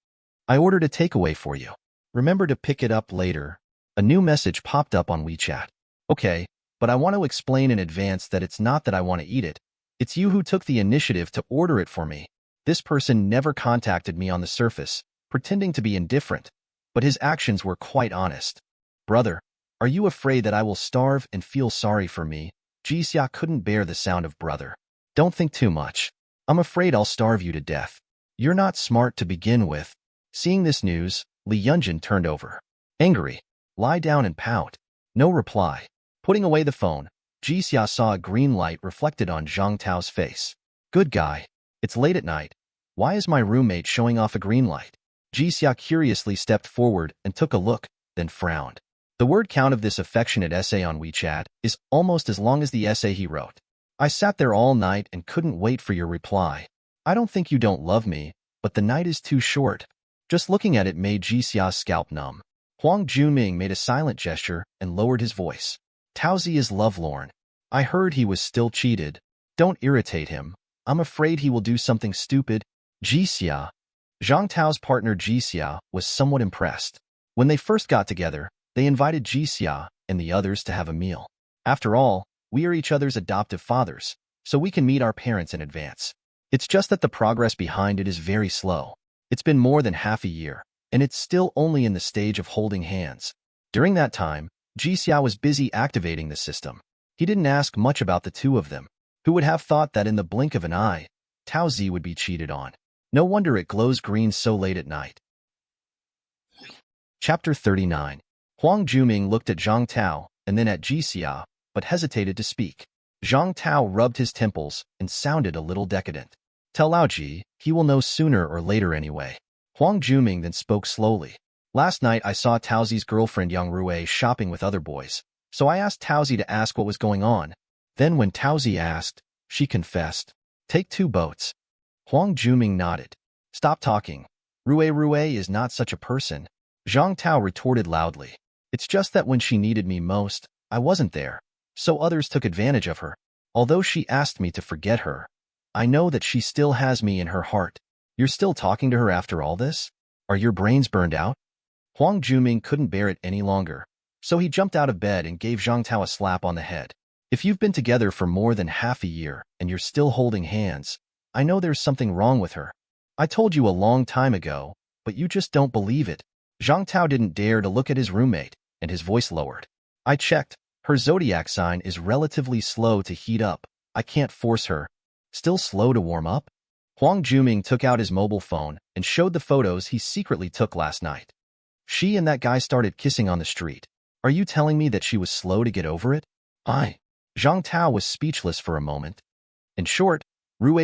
I ordered a takeaway for you. Remember to pick it up later. A new message popped up on WeChat. Okay, but I want to explain in advance that it's not that I want to eat it. It's you who took the initiative to order it for me. This person never contacted me on the surface, pretending to be indifferent, but his actions were quite honest. Brother, are you afraid that I will starve and feel sorry for me? Ji Xia couldn't bear the sound of brother. Don't think too much. I'm afraid I'll starve you to death. You're not smart to begin with. Seeing this news, Li Yunjin turned over. Angry. Lie down and pout. No reply. Putting away the phone, Ji Xia saw a green light reflected on Zhang Tao's face. Good guy. It's late at night. Why is my roommate showing off a green light? Ji Xia curiously stepped forward and took a look, then frowned. The word count of this affectionate essay on WeChat is almost as long as the essay he wrote. I sat there all night and couldn't wait for your reply. I don't think you don't love me, but the night is too short. Just looking at it made Ji Xia's scalp numb. Huang Junming made a silent gesture and lowered his voice. Tongzi is lovelorn. I heard he was still cheated. Don't irritate him. I'm afraid he will do something stupid. Ji Xia. Zhang Tao's partner Ji Xia was somewhat impressed. When they first got together, they invited Ji Xia and the others to have a meal. After all, we are each other's adoptive fathers, so we can meet our parents in advance. It's just that the progress behind it is very slow. It's been more than half a year, and it's still only in the stage of holding hands. During that time, Ji Xia was busy activating the system. He didn't ask much about the two of them. Who would have thought that in the blink of an eye, Tongzi would be cheated on? No wonder it glows green so late at night. Chapter 39. Huang Junming looked at Zhang Tao and then at Ji Xia, but hesitated to speak. Zhang Tao rubbed his temples and sounded a little decadent. Tell Lao Ji, he will know sooner or later anyway. Huang Junming then spoke slowly. Last night I saw Tongzi's girlfriend Yang Rui shopping with other boys, so I asked Tongzi to ask what was going on. Then when Tongzi asked, she confessed. Take 2 boats. Huang Junming nodded. Stop talking. Rui is not such a person. Zhang Tao retorted loudly. It's just that when she needed me most, I wasn't there, so others took advantage of her. Although she asked me to forget her, I know that she still has me in her heart. You're still talking to her after all this? Are your brains burned out? Huang Junming couldn't bear it any longer, so he jumped out of bed and gave Zhang Tao a slap on the head. If you've been together for more than half a year and you're still holding hands, I know there's something wrong with her. I told you a long time ago, but you just don't believe it. Zhang Tao didn't dare to look at his roommate, and his voice lowered. I checked. Her zodiac sign is relatively slow to heat up. I can't force her. Still slow to warm up? Huang Juming took out his mobile phone and showed the photos he secretly took last night. She and that guy started kissing on the street. Are you telling me that she was slow to get over it? Zhang Tao was speechless for a moment. In short, Rue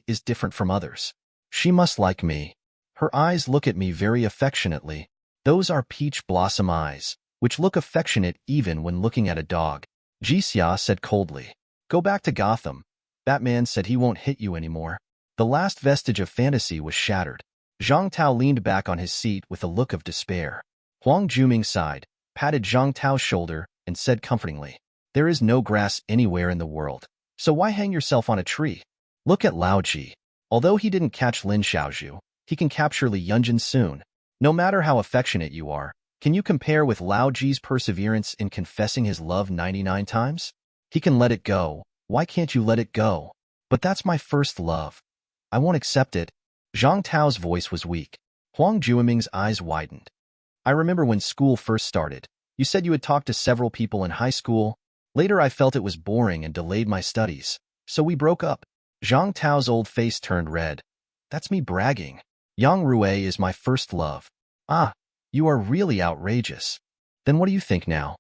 is different from others. She must like me. Her eyes look at me very affectionately. Those are peach blossom eyes, which look affectionate even when looking at a dog. Ji Xia said coldly. Go back to Gotham. Batman said he won't hit you anymore. The last vestige of fantasy was shattered. Zhang Tao leaned back on his seat with a look of despair. Huang Juming sighed, patted Zhang Tao's shoulder, and said comfortingly, there is no grass anywhere in the world, so why hang yourself on a tree? Look at Lao Ji. Although he didn't catch Lin Xiaozhu, he can capture Li Yunjin soon. No matter how affectionate you are, can you compare with Lao Ji's perseverance in confessing his love 99 times? He can let it go. Why can't you let it go? But that's my first love. I won't accept it. Zhang Tao's voice was weak. Huang Juming's eyes widened. I remember when school first started. You said you had talked to several people in high school. Later I felt it was boring and delayed my studies. So we broke up. Zhang Tao's old face turned red. That's me bragging. Yang Rue is my first love. You are really outrageous. Then what do you think now?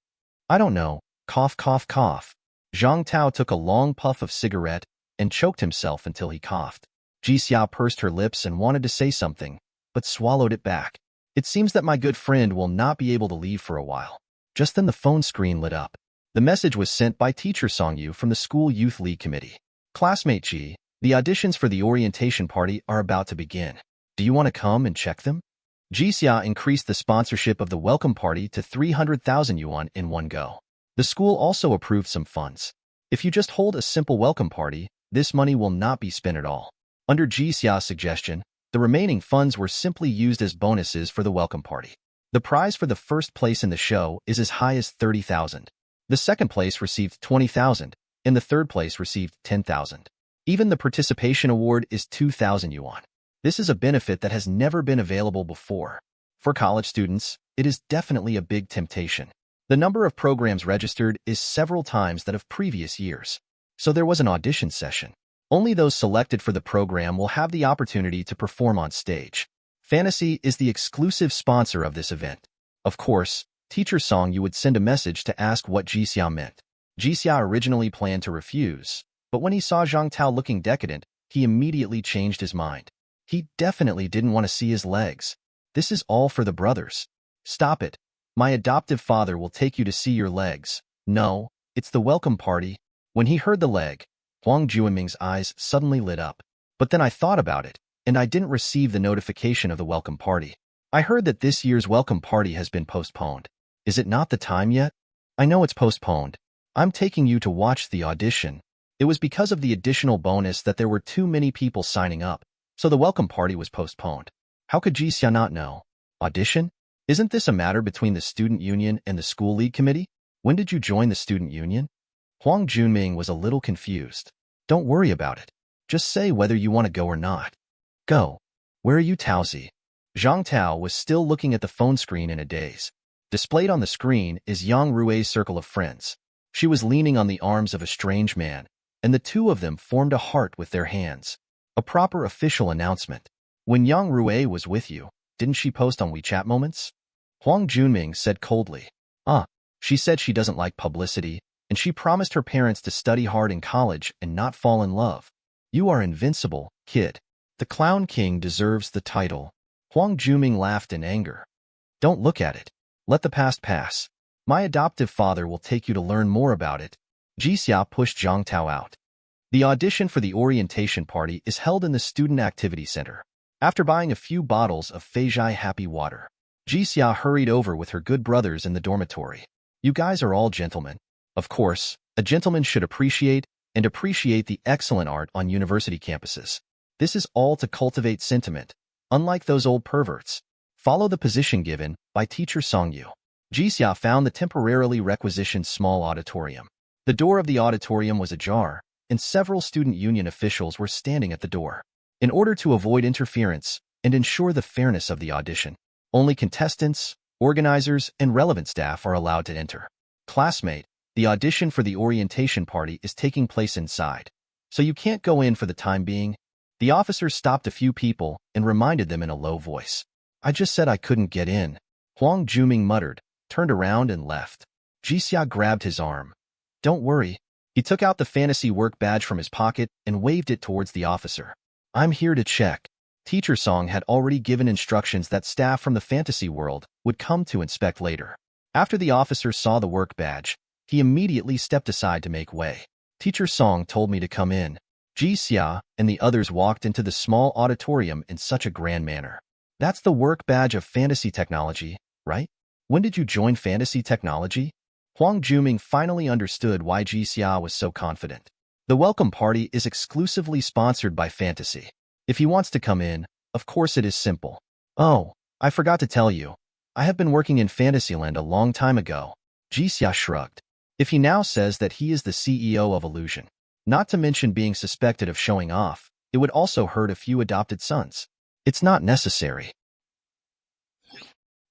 I don't know. Cough, cough, cough. Zhang Tao took a long puff of cigarette and choked himself until he coughed. Ji Xia pursed her lips and wanted to say something, but swallowed it back. It seems that my good friend will not be able to leave for a while. Just then the phone screen lit up. The message was sent by teacher Songyu from the school youth league committee. Classmate Ji, the auditions for the orientation party are about to begin. Do you want to come and check them? Ji Xia increased the sponsorship of the welcome party to 300,000 yuan in one go. The school also approved some funds. If you just hold a simple welcome party, this money will not be spent at all. Under Ji Xia's suggestion, the remaining funds were simply used as bonuses for the welcome party. The prize for the first place in the show is as high as 30,000. The second place received 20,000, and the third place received 10,000. Even the participation award is 2,000 yuan. This is a benefit that has never been available before. For college students, it is definitely a big temptation. The number of programs registered is several times that of previous years. So there was an audition session. Only those selected for the program will have the opportunity to perform on stage. Fantasy is the exclusive sponsor of this event. Of course, teacher Songyu would send a message to ask what Ji Xia meant. Ji Xia originally planned to refuse, but when he saw Zhang Tao looking decadent, he immediately changed his mind. He definitely didn't want to see his legs. This is all for the brothers. Stop it. My adoptive father will take you to see your legs. No, it's the welcome party. When he heard the leg, Huang Juming's eyes suddenly lit up. But then I thought about it, and I didn't receive the notification of the welcome party. I heard that this year's welcome party has been postponed. Is it not the time yet? I know it's postponed. I'm taking you to watch the audition. It was because of the additional bonus that there were too many people signing up, so the welcome party was postponed. How could Ji Xia not know? Audition? Isn't this a matter between the student union and the school league committee? When did you join the student union? Huang Junming was a little confused. Don't worry about it. Just say whether you want to go or not. Go. Where are you, Tongzi? Zhang Tao was still looking at the phone screen in a daze. Displayed on the screen is Yang Rue's circle of friends. She was leaning on the arms of a strange man, and the two of them formed a heart with their hands. A proper official announcement. When Yang Rue was with you, didn't she post on WeChat moments? Huang Junming said coldly. She said she doesn't like publicity, and she promised her parents to study hard in college and not fall in love. You are invincible, kid. The Clown King deserves the title. Huang Juming laughed in anger. Don't look at it. Let the past pass. My adoptive father will take you to learn more about it. Ji Xia pushed Zhang Tao out. The audition for the orientation party is held in the Student Activity Center. After buying a few bottles of Hie Hie happy water, Ji Xia hurried over with her good brothers in the dormitory. You guys are all gentlemen. Of course, a gentleman should appreciate the excellent art on university campuses. This is all to cultivate sentiment, unlike those old perverts. Follow the position given by teacher Songyu. Ji Xia found the temporarily requisitioned small auditorium. The door of the auditorium was ajar, and several student union officials were standing at the door. In order to avoid interference and ensure the fairness of the audition, only contestants, organizers, and relevant staff are allowed to enter. Classmate, The audition for the orientation party is taking place inside, so you can't go in for the time being. The officer stopped a few people and reminded them in a low voice. I just said I couldn't get in. Huang Juming muttered, turned around and left. Ji Xia grabbed his arm. Don't worry. He took out the fantasy work badge from his pocket and waved it towards the officer. I'm here to check. Teacher Song had already given instructions that staff from the fantasy world would come to inspect later. After the officer saw the work badge, he immediately stepped aside to make way. Teacher Song told me to come in. Ji Xia and the others walked into the small auditorium in such a grand manner. That's the work badge of fantasy technology, right? When did you join fantasy technology? Huang Juming finally understood why Ji Xia was so confident. The welcome party is exclusively sponsored by Fantasy. If he wants to come in, of course it is simple. Oh, I forgot to tell you. I have been working in Fantasyland a long time ago. Ji Xia shrugged. If he now says that he is the CEO of Illusion, not to mention being suspected of showing off, it would also hurt a few adopted sons. It's not necessary.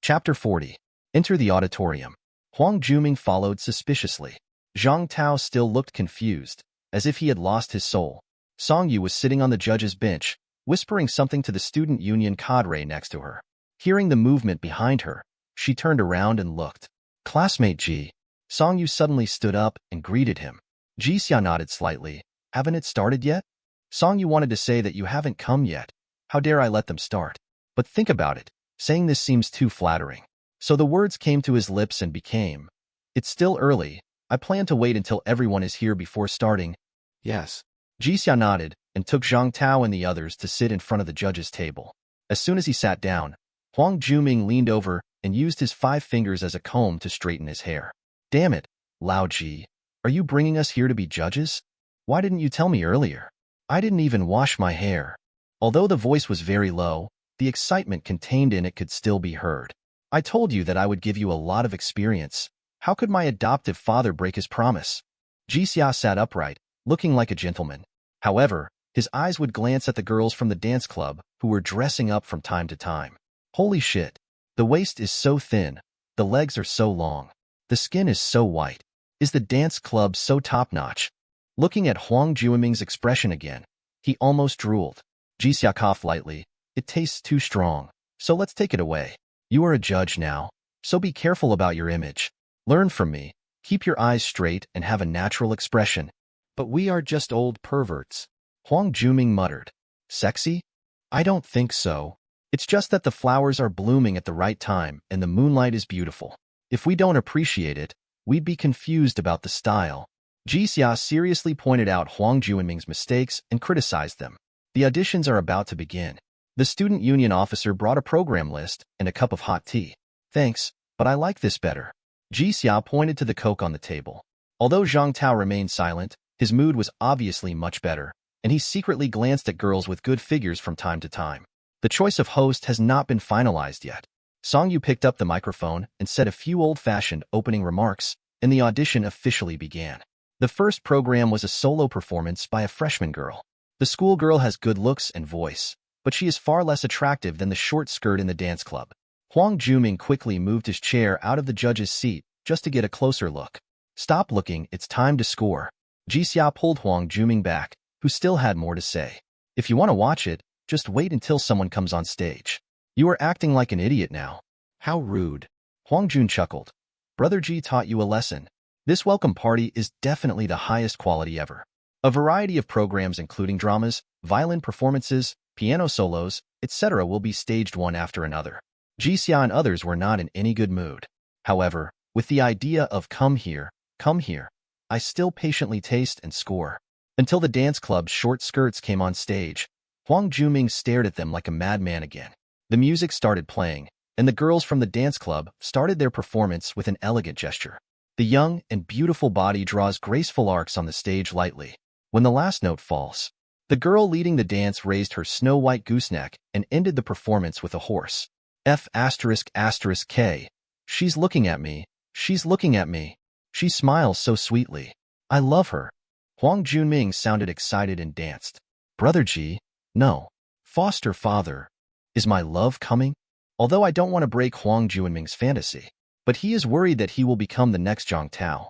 Chapter 40. Enter the auditorium. Huang Juming followed suspiciously. Zhang Tao still looked confused, as if he had lost his soul. Song Yu was sitting on the judge's bench, whispering something to the student union cadre next to her. Hearing the movement behind her, she turned around and looked. Classmate Ji. Song Yu suddenly stood up and greeted him. Ji Xia nodded slightly. Haven't it started yet? Song Yu wanted to say that you haven't come yet. How dare I let them start? But think about it. Saying this seems too flattering. So the words came to his lips and became, it's still early. I plan to wait until everyone is here before starting. Yes. Ji Xia nodded and took Zhang Tao and the others to sit in front of the judge's table. As soon as he sat down, Huang Juming leaned over and used his 5 fingers as a comb to straighten his hair. Damn it, Lao Ji. Are you bringing us here to be judges? Why didn't you tell me earlier? I didn't even wash my hair. Although the voice was very low, the excitement contained in it could still be heard. I told you that I would give you a lot of experience. How could my adoptive father break his promise? Ji Xia sat upright, looking like a gentleman. However, his eyes would glance at the girls from the dance club who were dressing up from time to time. Holy shit. The waist is so thin. The legs are so long. The skin is so white. Is the dance club so top-notch? Looking at Huang Juming's expression again, he almost drooled. Ji Xia coughed lightly. It tastes too strong, so let's take it away. You are a judge now, so be careful about your image. Learn from me. Keep your eyes straight and have a natural expression. But we are just old perverts. Huang Juming muttered. Sexy? I don't think so. It's just that the flowers are blooming at the right time and the moonlight is beautiful. If we don't appreciate it, we'd be confused about the style. Ji Xia seriously pointed out Huang Juming's mistakes and criticized them. The auditions are about to begin. The student union officer brought a program list and a cup of hot tea. Thanks, but I like this better. Ji Xia pointed to the Coke on the table. Although Zhang Tao remained silent, his mood was obviously much better, and he secretly glanced at girls with good figures from time to time. The choice of host has not been finalized yet. Song Yu picked up the microphone and said a few old-fashioned opening remarks, and the audition officially began. The first program was a solo performance by a freshman girl. The schoolgirl has good looks and voice, but she is far less attractive than the short skirt in the dance club. Huang Juming quickly moved his chair out of the judge's seat just to get a closer look. Stop looking, it's time to score. Ji Xia pulled Huang Juming back, who still had more to say. If you want to watch it, just wait until someone comes on stage. You are acting like an idiot now. How rude. Huang Jun chuckled. Brother Ji taught you a lesson. This welcome party is definitely the highest quality ever. A variety of programs including dramas, violin performances, piano solos, etc. will be staged one after another. Ji Xia and others were not in any good mood. However, with the idea of come here, I still patiently taste and score. Until the dance club's short skirts came on stage, Huang Juming stared at them like a madman again. The music started playing, and the girls from the dance club started their performance with an elegant gesture. The young and beautiful body draws graceful arcs on the stage lightly. When the last note falls, the girl leading the dance raised her snow-white gooseneck and ended the performance with a hoarse F***K. She's looking at me. She's looking at me. She smiles so sweetly. I love her. Huang Juming sounded excited and danced. Brother Ji, no. Foster father. Is my love coming? Although I don't want to break Huang Juming's fantasy, but he is worried that he will become the next Zhang Tao.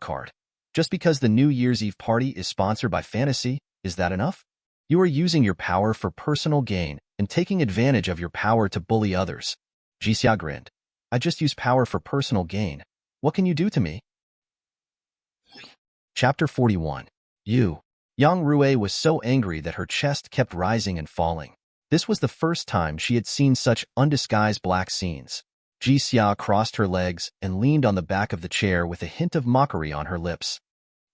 card. Just because the New Year's Eve party is sponsored by fantasy, is that enough? You are using your power for personal gain and taking advantage of your power to bully others. Ji Xia grinned. I just use power for personal gain. What can you do to me? Chapter 41. Yang Rui was so angry that her chest kept rising and falling. This was the first time she had seen such undisguised black scenes. Ji Xia crossed her legs and leaned on the back of the chair with a hint of mockery on her lips.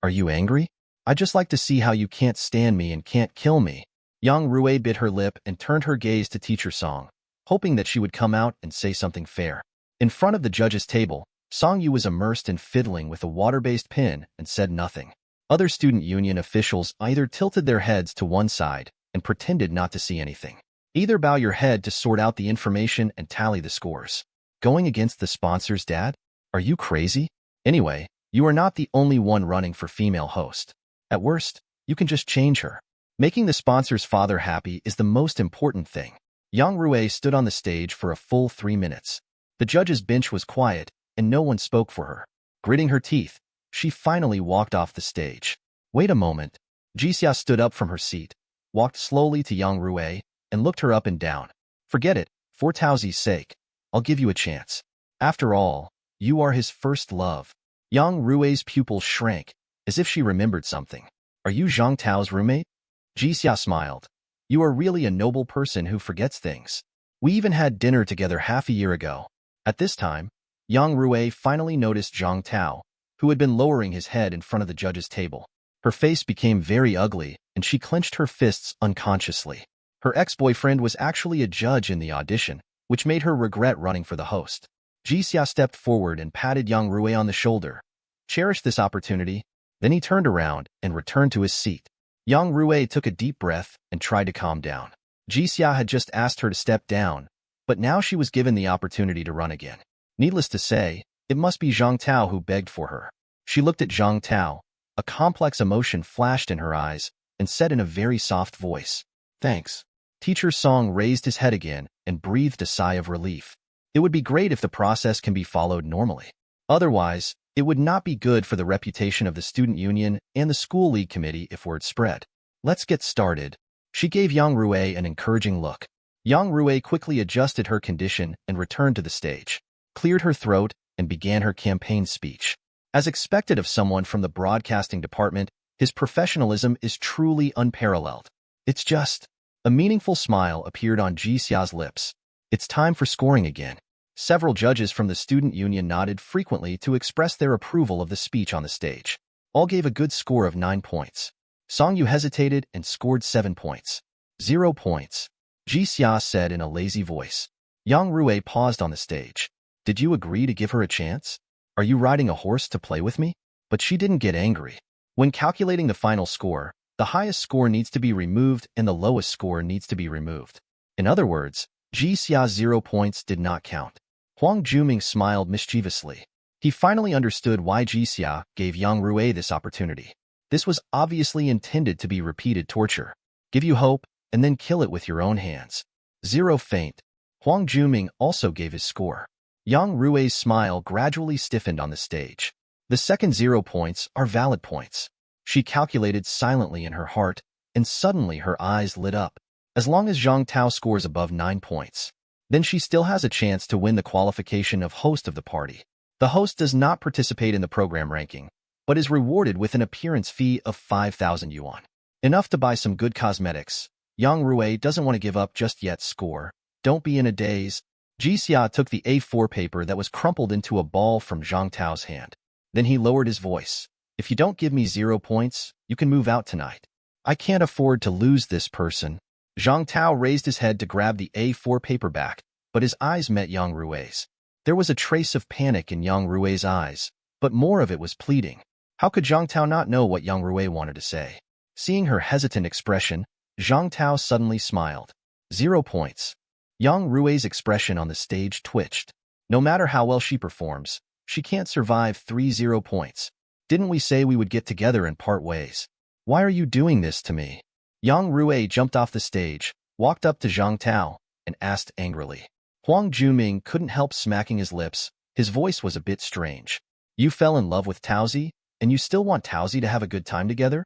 Are you angry? I'd just like to see how you can't stand me and can't kill me. Yang Rui bit her lip and turned her gaze to Teacher Song, hoping that she would come out and say something fair. In front of the judge's table, Song Yu was immersed in fiddling with a water-based pen and said nothing. Other student union officials either tilted their heads to one side and pretended not to see anything. Either bow your head to sort out the information and tally the scores. Going against the sponsor's dad? Are you crazy? Anyway, you are not the only one running for female host. At worst, you can just change her. Making the sponsor's father happy is the most important thing. Yang Rui stood on the stage for a full 3 minutes. The judge's bench was quiet, and no one spoke for her. Gritting her teeth, she finally walked off the stage. Wait a moment. Ji Xia stood up from her seat, walked slowly to Yang Rui, and looked her up and down. Forget it, for Tongzi's sake. I'll give you a chance. After all, you are his first love. Yang Rui's pupils shrank, as if she remembered something. Are you Zhang Tao's roommate? Ji Xia smiled. You are really a noble person who forgets things. We even had dinner together half a year ago. At this time, Yang Rui finally noticed Zhang Tao, who had been lowering his head in front of the judge's table. Her face became very ugly, and she clenched her fists unconsciously. Her ex-boyfriend was actually a judge in the audition, which made her regret running for the host. Ji Xia stepped forward and patted Yang Rui on the shoulder. Cherish this opportunity. Then he turned around and returned to his seat. Yang Rui took a deep breath and tried to calm down. Ji Xia had just asked her to step down, but now she was given the opportunity to run again. Needless to say, it must be Zhang Tao who begged for her. She looked at Zhang Tao. A complex emotion flashed in her eyes and said in a very soft voice, "Thanks." Teacher Song raised his head again and breathed a sigh of relief. It would be great if the process can be followed normally. Otherwise, it would not be good for the reputation of the student union and the school league committee if word spread. Let's get started. She gave Yang Rui an encouraging look. Yang Rui quickly adjusted her condition and returned to the stage, cleared her throat, and began her campaign speech. As expected of someone from the broadcasting department, his professionalism is truly unparalleled. It's just... A meaningful smile appeared on Ji Xia's lips. It's time for scoring again. Several judges from the student union nodded frequently to express their approval of the speech on the stage. All gave a good score of 9 points. Song Yu hesitated and scored 7 points. 0 points. Ji Xia said in a lazy voice. Yang Rui paused on the stage. Did you agree to give her a chance? Are you riding a horse to play with me? But she didn't get angry. When calculating the final score, the highest score needs to be removed and the lowest score needs to be removed. In other words, Ji Xia's 0 points did not count. Huang Juming smiled mischievously. He finally understood why Ji Xia gave Yang Rui this opportunity. This was obviously intended to be repeated torture. Give you hope, and then kill it with your own hands. 0 faint. Huang Juming also gave his score. Yang Rui's smile gradually stiffened on the stage. The second 0 points are valid points. She calculated silently in her heart, and suddenly her eyes lit up. As long as Zhang Tao scores above 9 points, then she still has a chance to win the qualification of host of the party. The host does not participate in the program ranking, but is rewarded with an appearance fee of 5,000 yuan. Enough to buy some good cosmetics. Yang Rui doesn't want to give up just yet. Score. Don't be in a daze. Ji Xia took the A4 paper that was crumpled into a ball from Zhang Tao's hand. Then he lowered his voice. If you don't give me 0 points, you can move out tonight. I can't afford to lose this person. Zhang Tao raised his head to grab the A4 paper back, but his eyes met Yang Rui's. There was a trace of panic in Yang Rui's eyes, but more of it was pleading. How could Zhang Tao not know what Yang Rui wanted to say? Seeing her hesitant expression, Zhang Tao suddenly smiled. 0 points. Yang Rui's expression on the stage twitched. No matter how well she performs, she can't survive 3 points. Didn't we say we would get together and part ways? Why are you doing this to me? Yang Rui jumped off the stage, walked up to Zhang Tao, and asked angrily. Huang Juming couldn't help smacking his lips. His voice was a bit strange. You fell in love with Tongzi, and you still want Tongzi to have a good time together?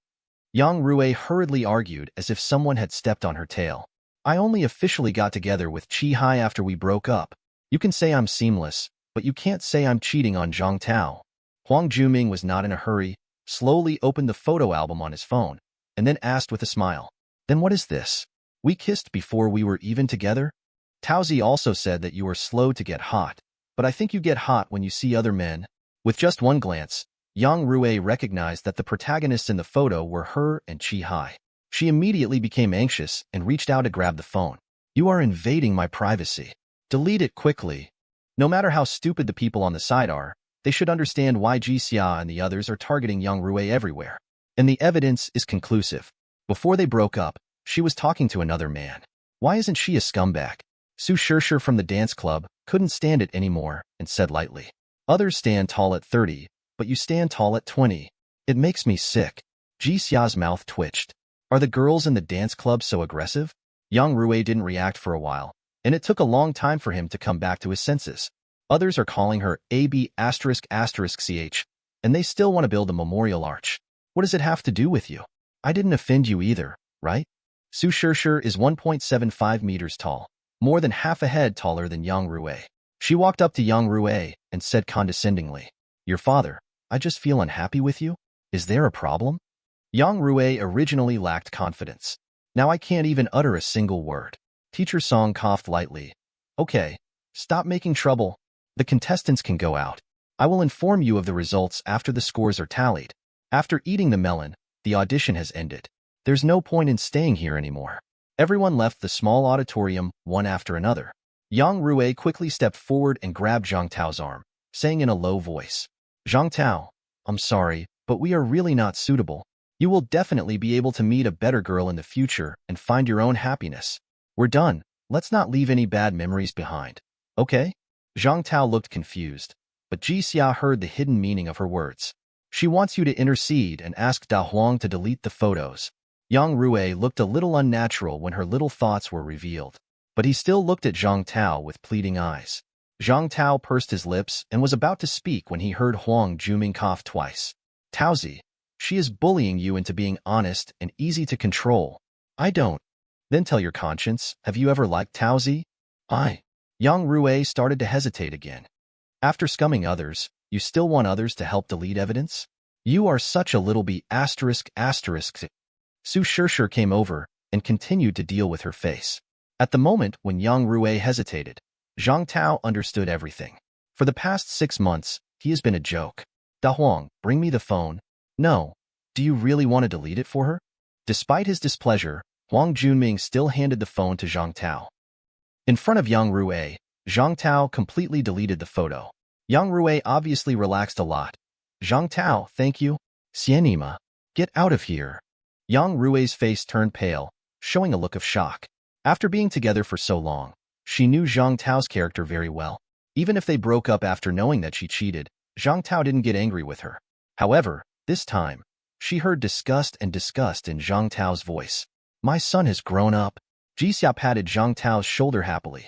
Yang Rui hurriedly argued as if someone had stepped on her tail. I only officially got together with Hie Hie after we broke up. You can say I'm seamless, but you can't say I'm cheating on Zhang Tao. Huang Juming was not in a hurry, slowly opened the photo album on his phone, and then asked with a smile, Then what is this? We kissed before we were even together? Tongzi also said that you are slow to get hot, but I think you get hot when you see other men. With just one glance, Yang Rui recognized that the protagonists in the photo were her and Hie Hie. She immediately became anxious and reached out to grab the phone. You are invading my privacy. Delete it quickly. No matter how stupid the people on the side are, they should understand why Ji Xia and the others are targeting Yang Rui everywhere. And the evidence is conclusive. Before they broke up, she was talking to another man. Why isn't she a scumbag? Su Shishir from the dance club couldn't stand it anymore and said lightly, Others stand tall at 30, but you stand tall at 20. It makes me sick. Ji Xia's mouth twitched. Are the girls in the dance club so aggressive? Yang Rui didn't react for a while, and it took a long time for him to come back to his senses. Others are calling her AB*****ch, and they still want to build a memorial arch. What does it have to do with you? I didn't offend you either, right? Su Shishir is 1.75 meters tall, more than half a head taller than Yang Rui. She walked up to Yang Rui and said condescendingly, Your father, I just feel unhappy with you. Is there a problem? Yang Rui originally lacked confidence. Now I can't even utter a single word. Teacher Song coughed lightly. Okay, stop making trouble. The contestants can go out. I will inform you of the results after the scores are tallied. After eating the melon, the audition has ended. There's no point in staying here anymore. Everyone left the small auditorium, one after another. Yang Rui quickly stepped forward and grabbed Zhang Tao's arm, saying in a low voice, Zhang Tao, I'm sorry, but we are really not suitable. You will definitely be able to meet a better girl in the future and find your own happiness. We're done. Let's not leave any bad memories behind. Okay? Zhang Tao looked confused, but Ji Xia heard the hidden meaning of her words. She wants you to intercede and ask Da Huang to delete the photos. Yang Rui looked a little unnatural when her little thoughts were revealed, but he still looked at Zhang Tao with pleading eyes. Zhang Tao pursed his lips and was about to speak when he heard Huang Juming cough twice. Tauzi, she is bullying you into being honest and easy to control. I don't. Then tell your conscience, have you ever liked Tauzi? Yang Rui started to hesitate again. After scumming others, you still want others to help delete evidence? You are such a little bee asterisk. Su Shirshir came over and continued to deal with her face. At the moment when Yang Rui hesitated, Zhang Tao understood everything. For the past 6 months, he has been a joke. Da Huang, bring me the phone. No. Do you really want to delete it for her? Despite his displeasure, Huang Junming still handed the phone to Zhang Tao. In front of Yang Rui, Zhang Tao completely deleted the photo. Yang Rui obviously relaxed a lot. Zhang Tao, thank you. Xianima, get out of here. Yang Rui's face turned pale, showing a look of shock. After being together for so long, she knew Zhang Tao's character very well. Even if they broke up after knowing that she cheated, Zhang Tao didn't get angry with her. However, this time, she heard disgust in Zhang Tao's voice. My son has grown up. Ji Xia patted Zhang Tao's shoulder happily.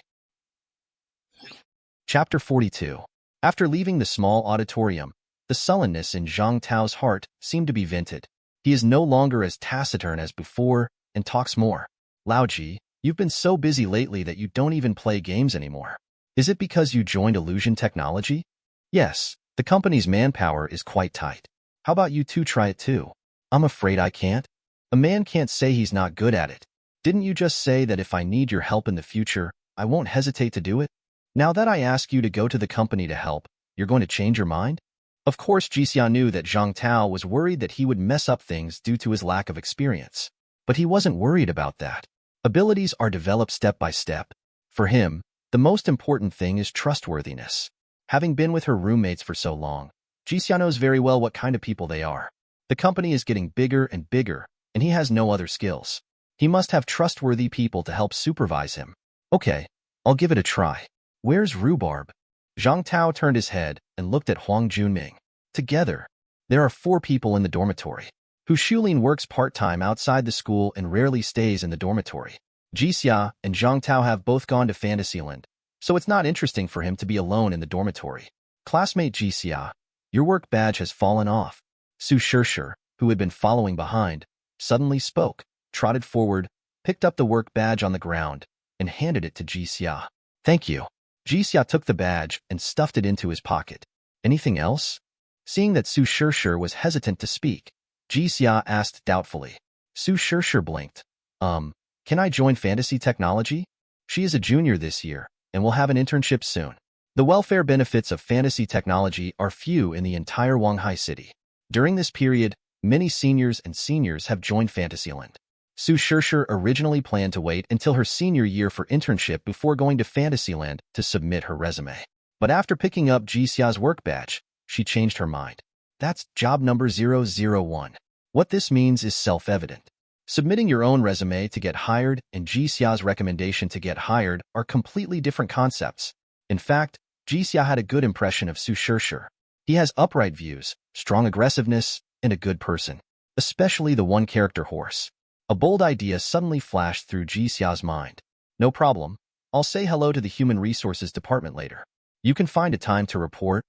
Chapter 42. After leaving the small auditorium, the sullenness in Zhang Tao's heart seemed to be vented. He is no longer as taciturn as before and talks more. Lao Ji, you've been so busy lately that you don't even play games anymore. Is it because you joined Illusion Technology? Yes, the company's manpower is quite tight. How about you two try it too? I'm afraid I can't. A man can't say he's not good at it. Didn't you just say that if I need your help in the future, I won't hesitate to do it? Now that I ask you to go to the company to help, you're going to change your mind? Of course, Ji Xia knew that Zhang Tao was worried that he would mess up things due to his lack of experience. But he wasn't worried about that. Abilities are developed step by step. For him, the most important thing is trustworthiness. Having been with her roommates for so long, Ji Xia knows very well what kind of people they are. The company is getting bigger and bigger, and he has no other skills. He must have trustworthy people to help supervise him. Okay, I'll give it a try. Where's Rhubarb? Zhang Tao turned his head and looked at Huang Junming. Together, there are 4 people in the dormitory. Hu Shulin works part-time outside the school and rarely stays in the dormitory. Ji Xia and Zhang Tao have both gone to Fantasyland, so it's not interesting for him to be alone in the dormitory. Classmate Ji Xia, your work badge has fallen off. Su Shirshir, who had been following behind, suddenly spoke, trotted forward, picked up the work badge on the ground, and handed it to Ji Xia. Thank you. Ji Xia took the badge and stuffed it into his pocket. Anything else? Seeing that Su Shirshir was hesitant to speak, Ji Xia asked doubtfully. Su Shirshir blinked. Can I join Fantasy Technology? She is a junior this year and will have an internship soon. The welfare benefits of Fantasy Technology are few in the entire Wanghai city. During this period, many seniors and seniors have joined Fantasyland. Su Shirshir originally planned to wait until her senior year for internship before going to Fantasyland to submit her resume. But after picking up Ji Xia's work badge, she changed her mind. That's job number 001. What this means is self-evident. Submitting your own resume to get hired and Ji Xia's recommendation to get hired are completely different concepts. In fact, Ji Xia had a good impression of Su Shirshir. He has upright views, strong aggressiveness, and a good person, especially the one-character horse. A bold idea suddenly flashed through Ji Xia's mind. No problem. I'll say hello to the Human Resources Department later. You can find a time to report.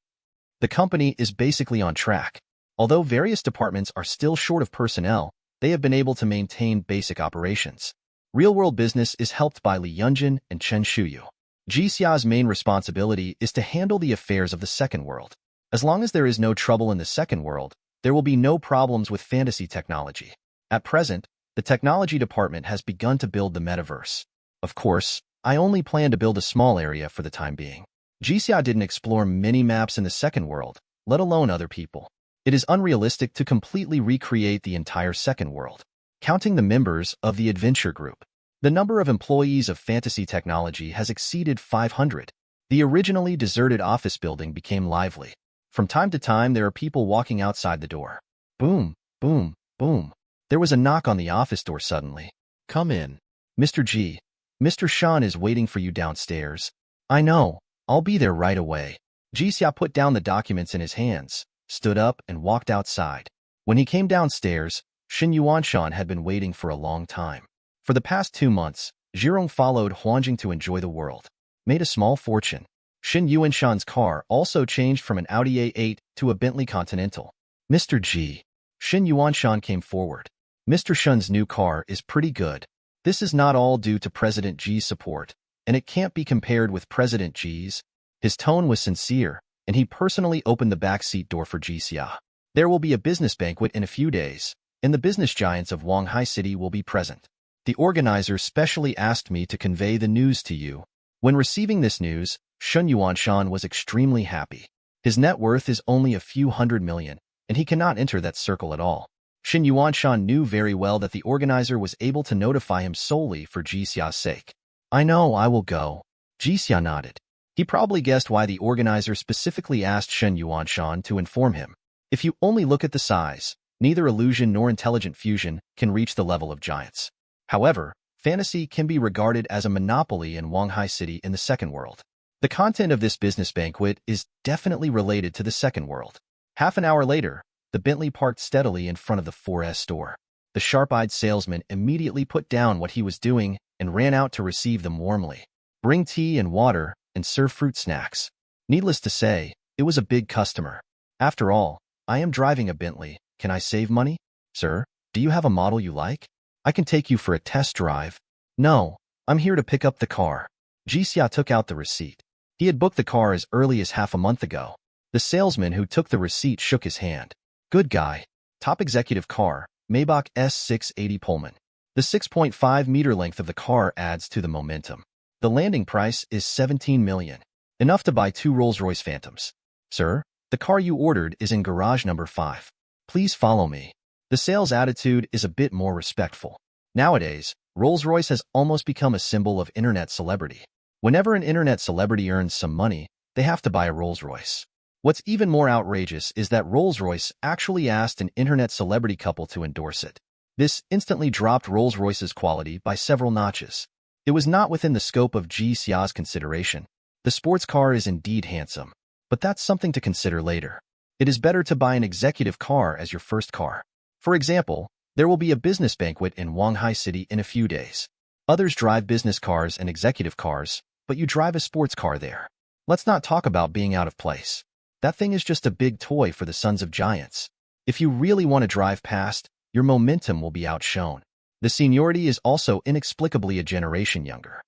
The company is basically on track. Although various departments are still short of personnel, they have been able to maintain basic operations. Real-world business is helped by Li Yunjin and Chen Shuyu. Ji Xia's main responsibility is to handle the affairs of the second world. As long as there is no trouble in the second world, there will be no problems with fantasy technology. At present, the technology department has begun to build the metaverse. Of course, I only plan to build a small area for the time being. Ji Xia didn't explore many maps in the second world, let alone other people. It is unrealistic to completely recreate the entire second world. Counting the members of the adventure group, the number of employees of fantasy technology has exceeded 500. The originally deserted office building became lively. From time to time, there are people walking outside the door. Boom, boom, boom. There was a knock on the office door suddenly. Come in. Mr. G. Mr. Shan is waiting for you downstairs. I know. I'll be there right away. Ji Xia put down the documents in his hands, stood up, and walked outside. When he came downstairs, Xin Yuanshan had been waiting for a long time. For the past 2 months, Zhirong followed Huanjing to enjoy the world. Made a small fortune. Xin Yuanshan's car also changed from an Audi A8 to a Bentley Continental. Mr. G. Xin Yuanshan came forward. Mr. Shun's new car is pretty good. This is not all due to President Ji's support, and it can't be compared with President Ji's. His tone was sincere, and he personally opened the back seat door for Ji Xia. There will be a business banquet in a few days, and the business giants of Wanghai City will be present. The organizer specially asked me to convey the news to you. When receiving this news, Shun Yuanshan was extremely happy. His net worth is only a few hundred million, and he cannot enter that circle at all. Xin Yuanshan knew very well that the organizer was able to notify him solely for Ji Xia's sake. I know, I will go. Ji Xia nodded. He probably guessed why the organizer specifically asked Shen Yuanshan to inform him. If you only look at the size, neither illusion nor intelligent fusion can reach the level of giants. However, fantasy can be regarded as a monopoly in Wanghai City in the second world. The content of this business banquet is definitely related to the second world. Half an hour later, the Bentley parked steadily in front of the 4S store. The sharp-eyed salesman immediately put down what he was doing and ran out to receive them warmly. Bring tea and water and serve fruit snacks. Needless to say, it was a big customer. After all, I am driving a Bentley. Can I save money? Sir, do you have a model you like? I can take you for a test drive. No, I'm here to pick up the car. Ji Xia took out the receipt. He had booked the car as early as half a month ago. The salesman who took the receipt shook his hand. Good guy. Top executive car, Maybach S680 Pullman. The 6.5-meter length of the car adds to the momentum. The landing price is 17 million. Enough to buy 2 Rolls-Royce Phantoms. Sir, the car you ordered is in garage number 5. Please follow me. The sales attitude is a bit more respectful. Nowadays, Rolls-Royce has almost become a symbol of internet celebrity. Whenever an internet celebrity earns some money, they have to buy a Rolls-Royce. What's even more outrageous is that Rolls-Royce actually asked an internet celebrity couple to endorse it. This instantly dropped Rolls-Royce's quality by several notches. It was not within the scope of Ji Xia's consideration. The sports car is indeed handsome, but that's something to consider later. It is better to buy an executive car as your first car. For example, there will be a business banquet in Wanghai City in a few days. Others drive business cars and executive cars, but you drive a sports car there. Let's not talk about being out of place. That thing is just a big toy for the sons of giants. If you really want to drive past, your momentum will be outshone. The seniority is also inexplicably a generation younger.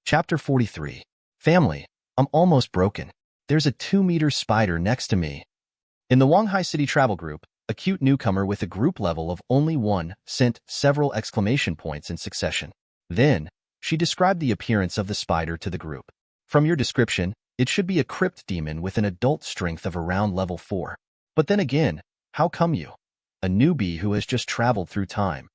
Chapter 43. Family, I'm almost broken. There's a 2-meter spider next to me. In the Wanghai City Travel Group, a cute newcomer with a group level of only 1 sent several exclamation points in succession. Then, she described the appearance of the spider to the group. From your description, it should be a crypt demon with an adult strength of around level 4. But then again, how come you, a newbie who has just traveled through time,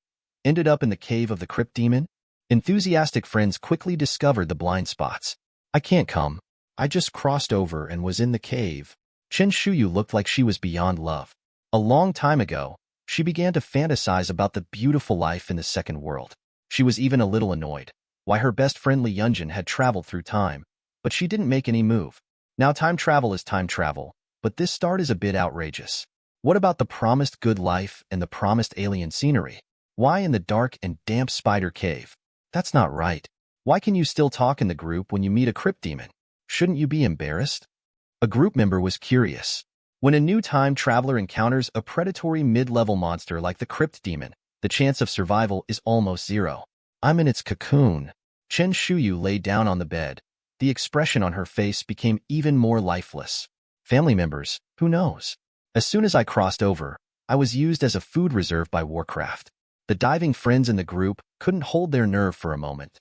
ended up in the cave of the crypt demon? Enthusiastic friends quickly discovered the blind spots. I can't come. I just crossed over and was in the cave. Chen Shuyu looked like she was beyond love. A long time ago, she began to fantasize about the beautiful life in the second world. She was even a little annoyed why her best friend Li Yunjin had traveled through time, but she didn't make any move. Now time travel is time travel, but this start is a bit outrageous. What about the promised good life and the promised alien scenery? Why in the dark and damp spider cave? That's not right. Why can you still talk in the group when you meet a crypt demon? Shouldn't you be embarrassed? A group member was curious. When a new time traveler encounters a predatory mid-level monster like the crypt demon, the chance of survival is almost 0. I'm in its cocoon. Chen Shuyu lay down on the bed. The expression on her face became even more lifeless. Family members, who knows? As soon as I crossed over, I was used as a food reserve by Warcraft. The diving friends in the group couldn't hold their nerve for a moment.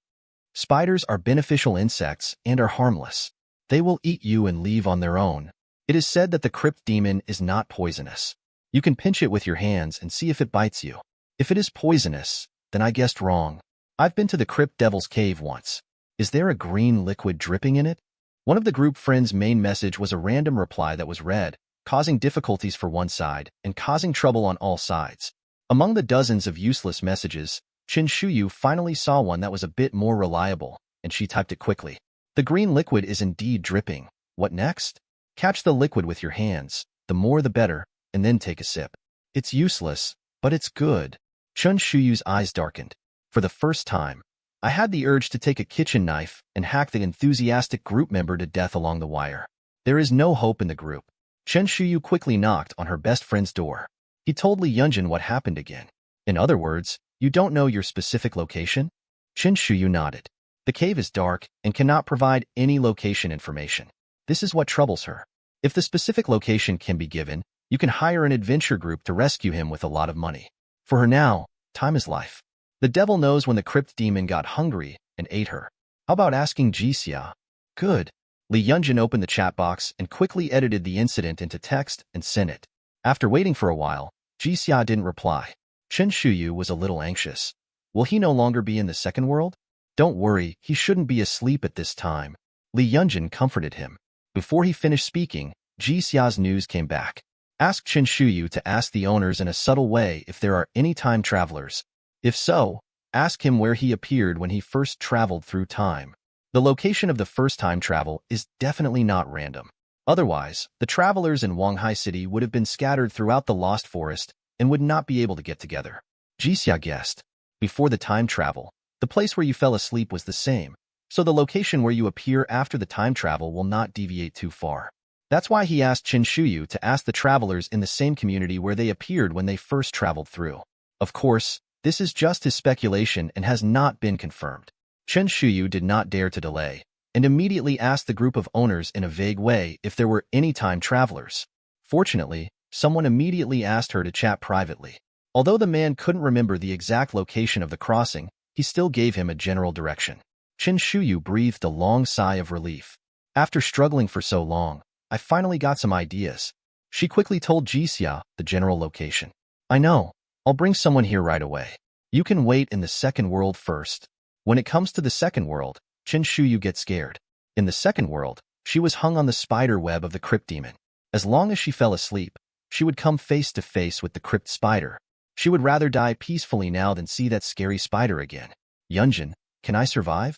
Spiders are beneficial insects and are harmless. They will eat you and leave on their own. It is said that the crypt demon is not poisonous. You can pinch it with your hands and see if it bites you. If it is poisonous, then I guessed wrong. I've been to the crypt devil's cave once. Is there a green liquid dripping in it? One of the group friends' main message was a random reply that was read, causing difficulties for one side and causing trouble on all sides. Among the dozens of useless messages, Qin Shuyu finally saw one that was a bit more reliable, and she typed it quickly. The green liquid is indeed dripping. What next? Catch the liquid with your hands, the more the better, and then take a sip. It's useless, but it's good. Qin Shuyu's eyes darkened. For the first time, I had the urge to take a kitchen knife and hack the enthusiastic group member to death along the wire. There is no hope in the group. Qin Shuyu quickly knocked on her best friend's door. He told Li Yunjin what happened again. In other words, you don't know your specific location? Qin Shuyu nodded. The cave is dark and cannot provide any location information. This is what troubles her. If the specific location can be given, you can hire an adventure group to rescue him with a lot of money. For her now, time is life. The devil knows when the crypt demon got hungry and ate her. How about asking Ji Xia? Good. Li Yunjin opened the chat box and quickly edited the incident into text and sent it. After waiting for a while, Ji Xia didn't reply. Qin Shuyu was a little anxious. Will he no longer be in the second world? Don't worry, he shouldn't be asleep at this time. Li Yunjin comforted him. Before he finished speaking, Ji Xia's news came back. Ask Qin Shuyu to ask the owners in a subtle way if there are any time travelers. If so, ask him where he appeared when he first traveled through time. The location of the first time travel is definitely not random. Otherwise, the travelers in Wanghai City would have been scattered throughout the Lost Forest and would not be able to get together. Ji Xia guessed. Before the time travel, the place where you fell asleep was the same, so the location where you appear after the time travel will not deviate too far. That's why he asked Qin Shuyu to ask the travelers in the same community where they appeared when they first traveled through. Of course, this is just his speculation and has not been confirmed. Qin Shuyu did not dare to delay, and immediately asked the group of owners in a vague way if there were any time travelers. Fortunately, someone immediately asked her to chat privately. Although the man couldn't remember the exact location of the crossing, he still gave him a general direction. Qin Shuyu breathed a long sigh of relief. After struggling for so long, I finally got some ideas. She quickly told Ji Xia the general location. I know. I'll bring someone here right away. You can wait in the second world first. When it comes to the second world, Qin Shuyu gets scared. In the second world, she was hung on the spider web of the crypt demon. As long as she fell asleep, she would come face to face with the crypt spider. She would rather die peacefully now than see that scary spider again. Yunjin, can I survive?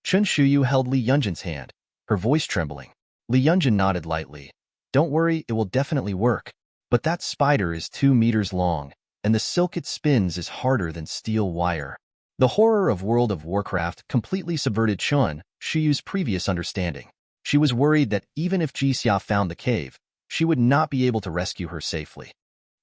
Qin Shuyu held Li Yunjin's hand, her voice trembling. Li Yunjin nodded lightly. Don't worry, it will definitely work. But that spider is 2 meters long, and the silk it spins is harder than steel wire. The horror of World of Warcraft completely subverted Qin Shuyu's previous understanding. She was worried that even if Ji Xia found the cave, she would not be able to rescue her safely.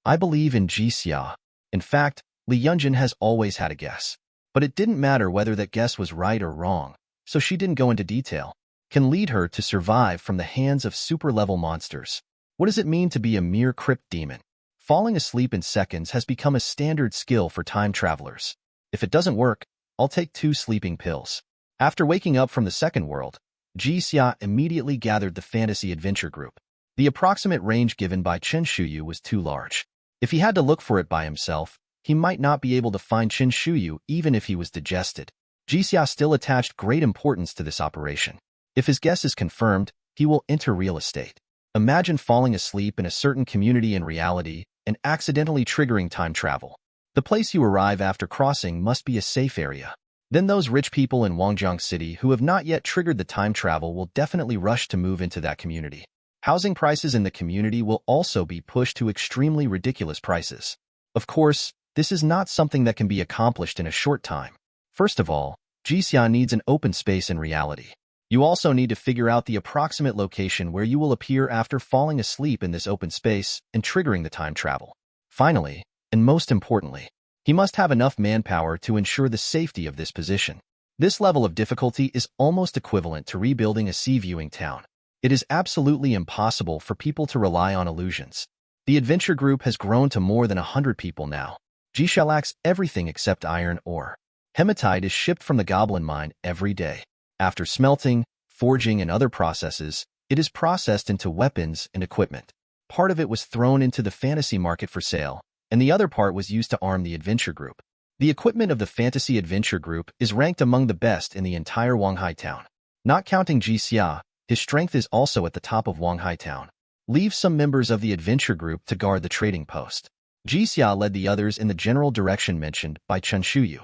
I believe in Ji Xia. In fact, Li Yunjin has always had a guess. But it didn't matter whether that guess was right or wrong, so she didn't go into detail. Can lead her to survive from the hands of super-level monsters. What does it mean to be a mere crypt demon? Falling asleep in seconds has become a standard skill for time travelers. If it doesn't work, I'll take 2 sleeping pills. After waking up from the second world, Ji Xia immediately gathered the fantasy adventure group. The approximate range given by Qin Shuyu was too large. If he had to look for it by himself, he might not be able to find Qin Shuyu even if he was digested. Ji Xia still attached great importance to this operation. If his guess is confirmed, he will enter real estate. Imagine falling asleep in a certain community in reality and accidentally triggering time travel. The place you arrive after crossing must be a safe area. Then those rich people in Wangjiang City who have not yet triggered the time travel will definitely rush to move into that community. Housing prices in the community will also be pushed to extremely ridiculous prices. Of course, this is not something that can be accomplished in a short time. First of all, Ji Xia needs an open space in reality. You also need to figure out the approximate location where you will appear after falling asleep in this open space and triggering the time travel. Finally, and most importantly, he must have enough manpower to ensure the safety of this position. This level of difficulty is almost equivalent to rebuilding a sea-viewing town. It is absolutely impossible for people to rely on illusions. The adventure group has grown to more than 100 people now. Ji Xia lacks everything except iron ore. Hematite is shipped from the goblin mine every day. After smelting, forging, and other processes, it is processed into weapons and equipment. Part of it was thrown into the fantasy market for sale, and the other part was used to arm the adventure group. The equipment of the fantasy adventure group is ranked among the best in the entire Wanghai town. Not counting Ji Xia, his strength is also at the top of Wanghai town. Leave some members of the adventure group to guard the trading post. Ji Xia led the others in the general direction mentioned by Chen Shuyu.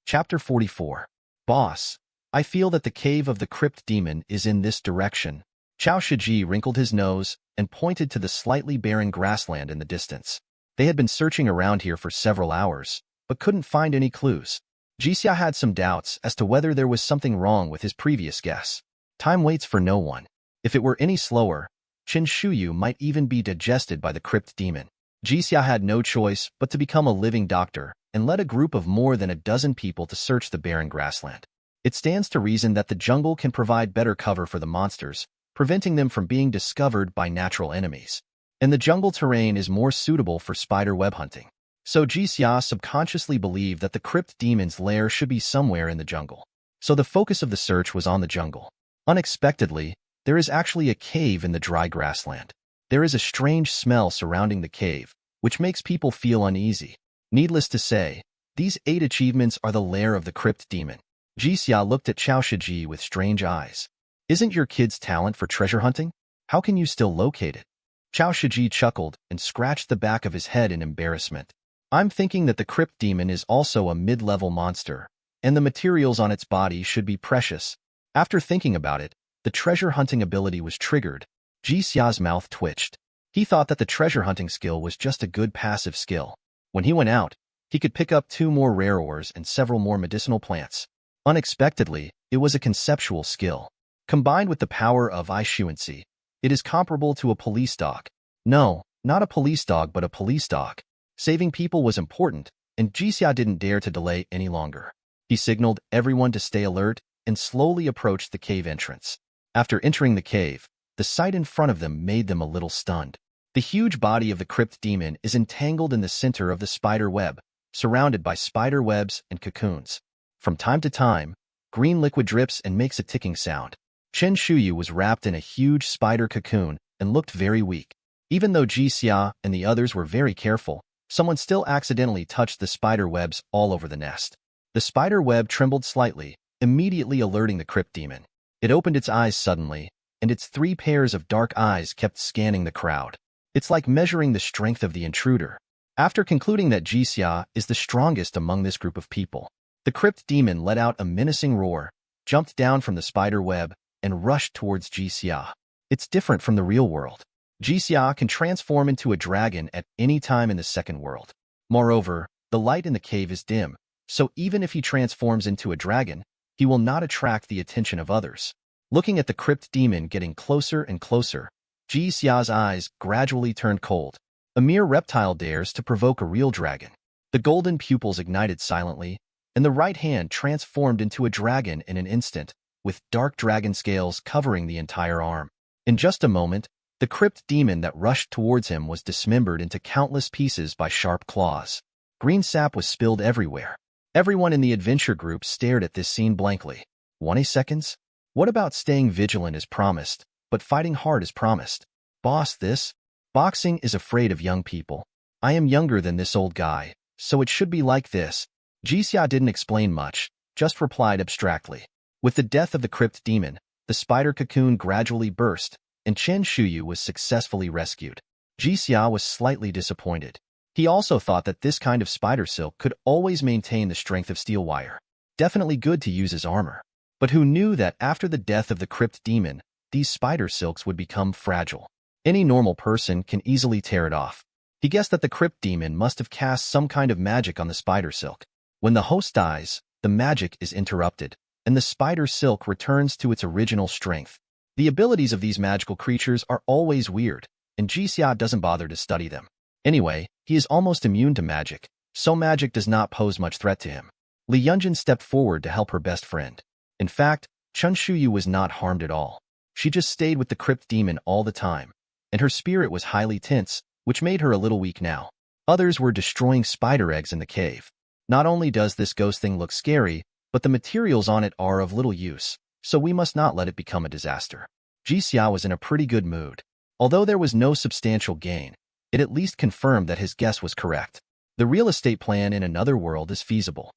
Chapter 44. Boss, I feel that the cave of the crypt demon is in this direction. Qiao Shiji wrinkled his nose and pointed to the slightly barren grassland in the distance. They had been searching around here for several hours, but couldn't find any clues. Ji Xia had some doubts as to whether there was something wrong with his previous guess. Time waits for no one. If it were any slower, Chen Shuyu might even be digested by the crypt demon. Ji Xia had no choice but to become a living doctor and led a group of more than a dozen people to search the barren grassland. It stands to reason that the jungle can provide better cover for the monsters, preventing them from being discovered by natural enemies. And the jungle terrain is more suitable for spider web hunting. So Ji Xia subconsciously believed that the crypt demon's lair should be somewhere in the jungle. So the focus of the search was on the jungle. Unexpectedly, there is actually a cave in the dry grassland. There is a strange smell surrounding the cave, which makes people feel uneasy. Needless to say, these 8 achievements are the lair of the crypt demon. Ji Xia looked at Qiao Shiji with strange eyes. Isn't your kid's talent for treasure hunting? How can you still locate it? Qiao Shiji chuckled and scratched the back of his head in embarrassment. I'm thinking that the crypt demon is also a mid-level monster, and the materials on its body should be precious. After thinking about it, the treasure hunting ability was triggered. Ji Xia's mouth twitched. He thought that the treasure hunting skill was just a good passive skill. When he went out, he could pick up 2 more rare ores and several more medicinal plants. Unexpectedly, it was a conceptual skill. Combined with the power of ishuancy, it is comparable to a police dog. No, not a police dog but a police dog. Saving people was important, and Ji Xia didn't dare to delay any longer. He signaled everyone to stay alert and slowly approached the cave entrance. After entering the cave, the sight in front of them made them a little stunned. The huge body of the crypt demon is entangled in the center of the spider web, surrounded by spider webs and cocoons. From time to time, green liquid drips and makes a ticking sound. Chen Shuyu was wrapped in a huge spider cocoon and looked very weak. Even though Ji Xia and the others were very careful, someone still accidentally touched the spider webs all over the nest. The spider web trembled slightly, immediately alerting the crypt demon. It opened its eyes suddenly, and its 3 pairs of dark eyes kept scanning the crowd. It's like measuring the strength of the intruder. After concluding that Ji Xia is the strongest among this group of people, the crypt demon let out a menacing roar, jumped down from the spider web, and rushed towards Ji Xia. It's different from the real world. Ji Xia can transform into a dragon at any time in the second world. Moreover, the light in the cave is dim, so even if he transforms into a dragon, he will not attract the attention of others. Looking at the crypt demon getting closer and closer, Ji Xia's eyes gradually turned cold. A mere reptile dares to provoke a real dragon. The golden pupils ignited silently, and the right hand transformed into a dragon in an instant, with dark dragon scales covering the entire arm. In just a moment, the crypt demon that rushed towards him was dismembered into countless pieces by sharp claws. Green sap was spilled everywhere. Everyone in the adventure group stared at this scene blankly. 20 seconds? What about staying vigilant as promised, but fighting hard as promised? Boss, this boxing is afraid of young people. I am younger than this old guy, so it should be like this. Ji Xia didn't explain much, just replied abstractly. With the death of the crypt demon, the spider cocoon gradually burst, and Chen Shuyu was successfully rescued. Ji Xia was slightly disappointed. He also thought that this kind of spider silk could always maintain the strength of steel wire. Definitely good to use as armor. But who knew that after the death of the crypt demon, these spider silks would become fragile? Any normal person can easily tear it off. He guessed that the crypt demon must have cast some kind of magic on the spider silk. When the host dies, the magic is interrupted, and the spider silk returns to its original strength. The abilities of these magical creatures are always weird, and Ji Xia doesn't bother to study them. Anyway, he is almost immune to magic, so magic does not pose much threat to him. Li Yunjin stepped forward to help her best friend. In fact, Chen Shuyu was not harmed at all. She just stayed with the crypt demon all the time, and her spirit was highly tense, which made her a little weak now. Others were destroying spider eggs in the cave. Not only does this ghost thing look scary, but the materials on it are of little use, so we must not let it become a disaster. Ji Xia was in a pretty good mood. Although there was no substantial gain, it at least confirmed that his guess was correct. The real estate plan in another world is feasible.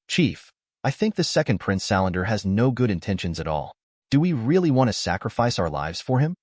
Chief, I think the second Prince Salander has no good intentions at all. Do we really want to sacrifice our lives for him?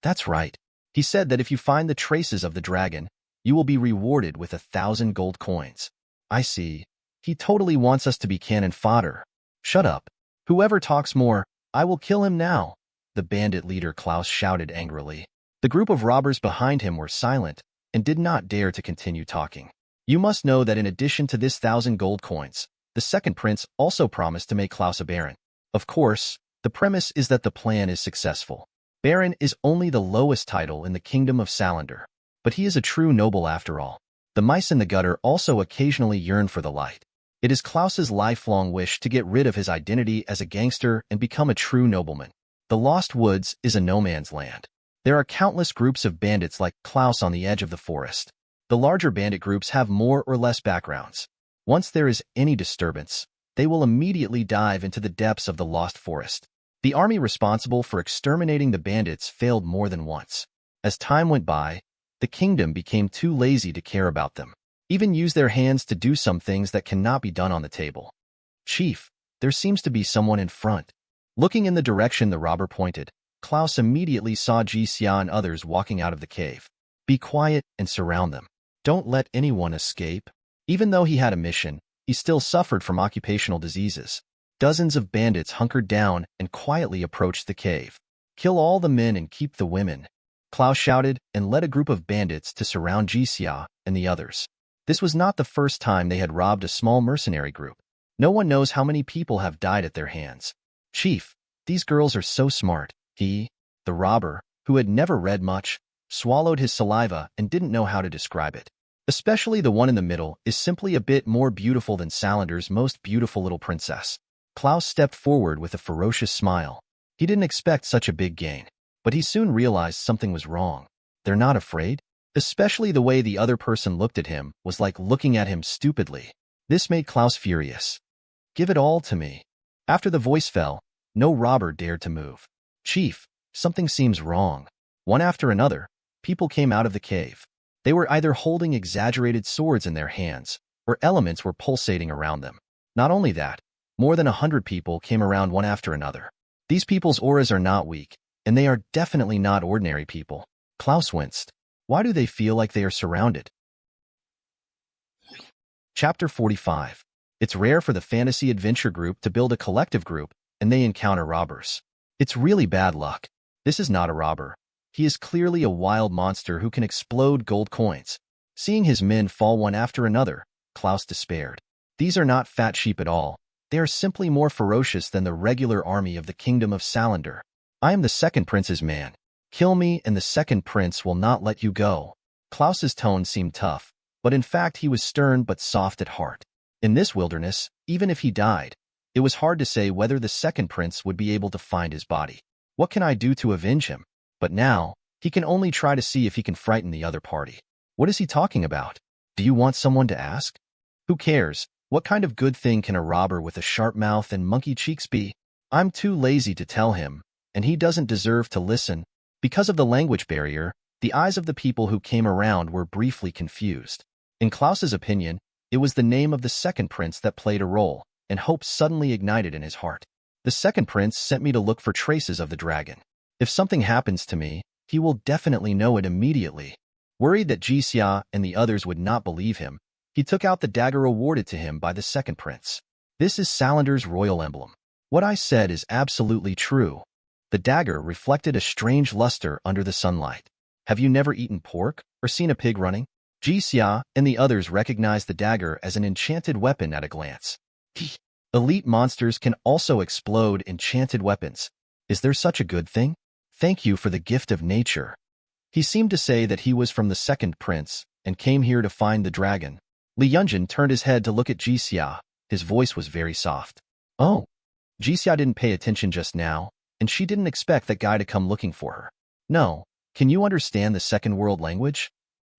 That's right. He said that if you find the traces of the dragon, you will be rewarded with 1,000 gold coins. I see. He totally wants us to be cannon fodder. Shut up. Whoever talks more, I will kill him now, the bandit leader Klaus shouted angrily. The group of robbers behind him were silent and did not dare to continue talking. You must know that in addition to this 1,000 gold coins, the second prince also promised to make Klaus a baron. Of course, the premise is that the plan is successful. Baron is only the lowest title in the kingdom of Salander, but he is a true noble after all. The mice in the gutter also occasionally yearn for the light. It is Klaus's lifelong wish to get rid of his identity as a gangster and become a true nobleman. The Lost Woods is a no man's land. There are countless groups of bandits like Klaus on the edge of the forest. The larger bandit groups have more or less backgrounds. Once there is any disturbance, they will immediately dive into the depths of the lost forest. The army responsible for exterminating the bandits failed more than once. As time went by, the kingdom became too lazy to care about them. Even use their hands to do some things that cannot be done on the table. Chief, there seems to be someone in front. Looking in the direction the robber pointed, Klaus immediately saw Ji Xia and others walking out of the cave. Be quiet and surround them. Don't let anyone escape. Even though he had a mission, he still suffered from occupational diseases. Dozens of bandits hunkered down and quietly approached the cave. Kill all the men and keep the women, Klaus shouted and led a group of bandits to surround Ji Xia and the others. This was not the first time they had robbed a small mercenary group. No one knows how many people have died at their hands. Chief, these girls are so smart. He, the robber, who had never read much, swallowed his saliva and didn't know how to describe it. Especially the one in the middle is simply a bit more beautiful than Salander's most beautiful little princess. Klaus stepped forward with a ferocious smile. He didn't expect such a big gain, but he soon realized something was wrong. They're not afraid? Especially the way the other person looked at him was like looking at him stupidly. This made Klaus furious. Give it all to me. After the voice fell, no robber dared to move. Chief, something seems wrong. One after another, people came out of the cave. They were either holding exaggerated swords in their hands, or elements were pulsating around them. Not only that, more than 100 people came around one after another. These people's auras are not weak, and they are definitely not ordinary people. Klaus winced. Why do they feel like they are surrounded? Chapter 45. It's rare for the fantasy adventure group to build a collective group, and they encounter robbers. It's really bad luck. This is not a robber. He is clearly a wild monster who can explode gold coins. Seeing his men fall one after another, Klaus despaired. These are not fat sheep at all. They are simply more ferocious than the regular army of the kingdom of Salander. I am the second prince's man. Kill me and the second prince will not let you go. Klaus's tone seemed tough, but in fact he was stern but soft at heart. In this wilderness, even if he died, it was hard to say whether the second prince would be able to find his body. What can I do to avenge him? But now, he can only try to see if he can frighten the other party. What is he talking about? Do you want someone to ask? Who cares? What kind of good thing can a robber with a sharp mouth and monkey cheeks be? I'm too lazy to tell him, and he doesn't deserve to listen. Because of the language barrier, the eyes of the people who came around were briefly confused. In Klaus's opinion, it was the name of the second prince that played a role, and hope suddenly ignited in his heart. The second prince sent me to look for traces of the dragon. If something happens to me, he will definitely know it immediately. Worried that Ji Xia and the others would not believe him, he took out the dagger awarded to him by the second prince. This is Salander's royal emblem. What I said is absolutely true. The dagger reflected a strange luster under the sunlight. Have you never eaten pork or seen a pig running? Ji Xia and the others recognized the dagger as an enchanted weapon at a glance. Elite monsters can also explode enchanted weapons. Is there such a good thing? Thank you for the gift of nature. He seemed to say that he was from the second prince and came here to find the dragon. Li Yunjin turned his head to look at Ji Xia. His voice was very soft. Oh. Ji Xia didn't pay attention just now, and she didn't expect that guy to come looking for her. No. Can you understand the second world language?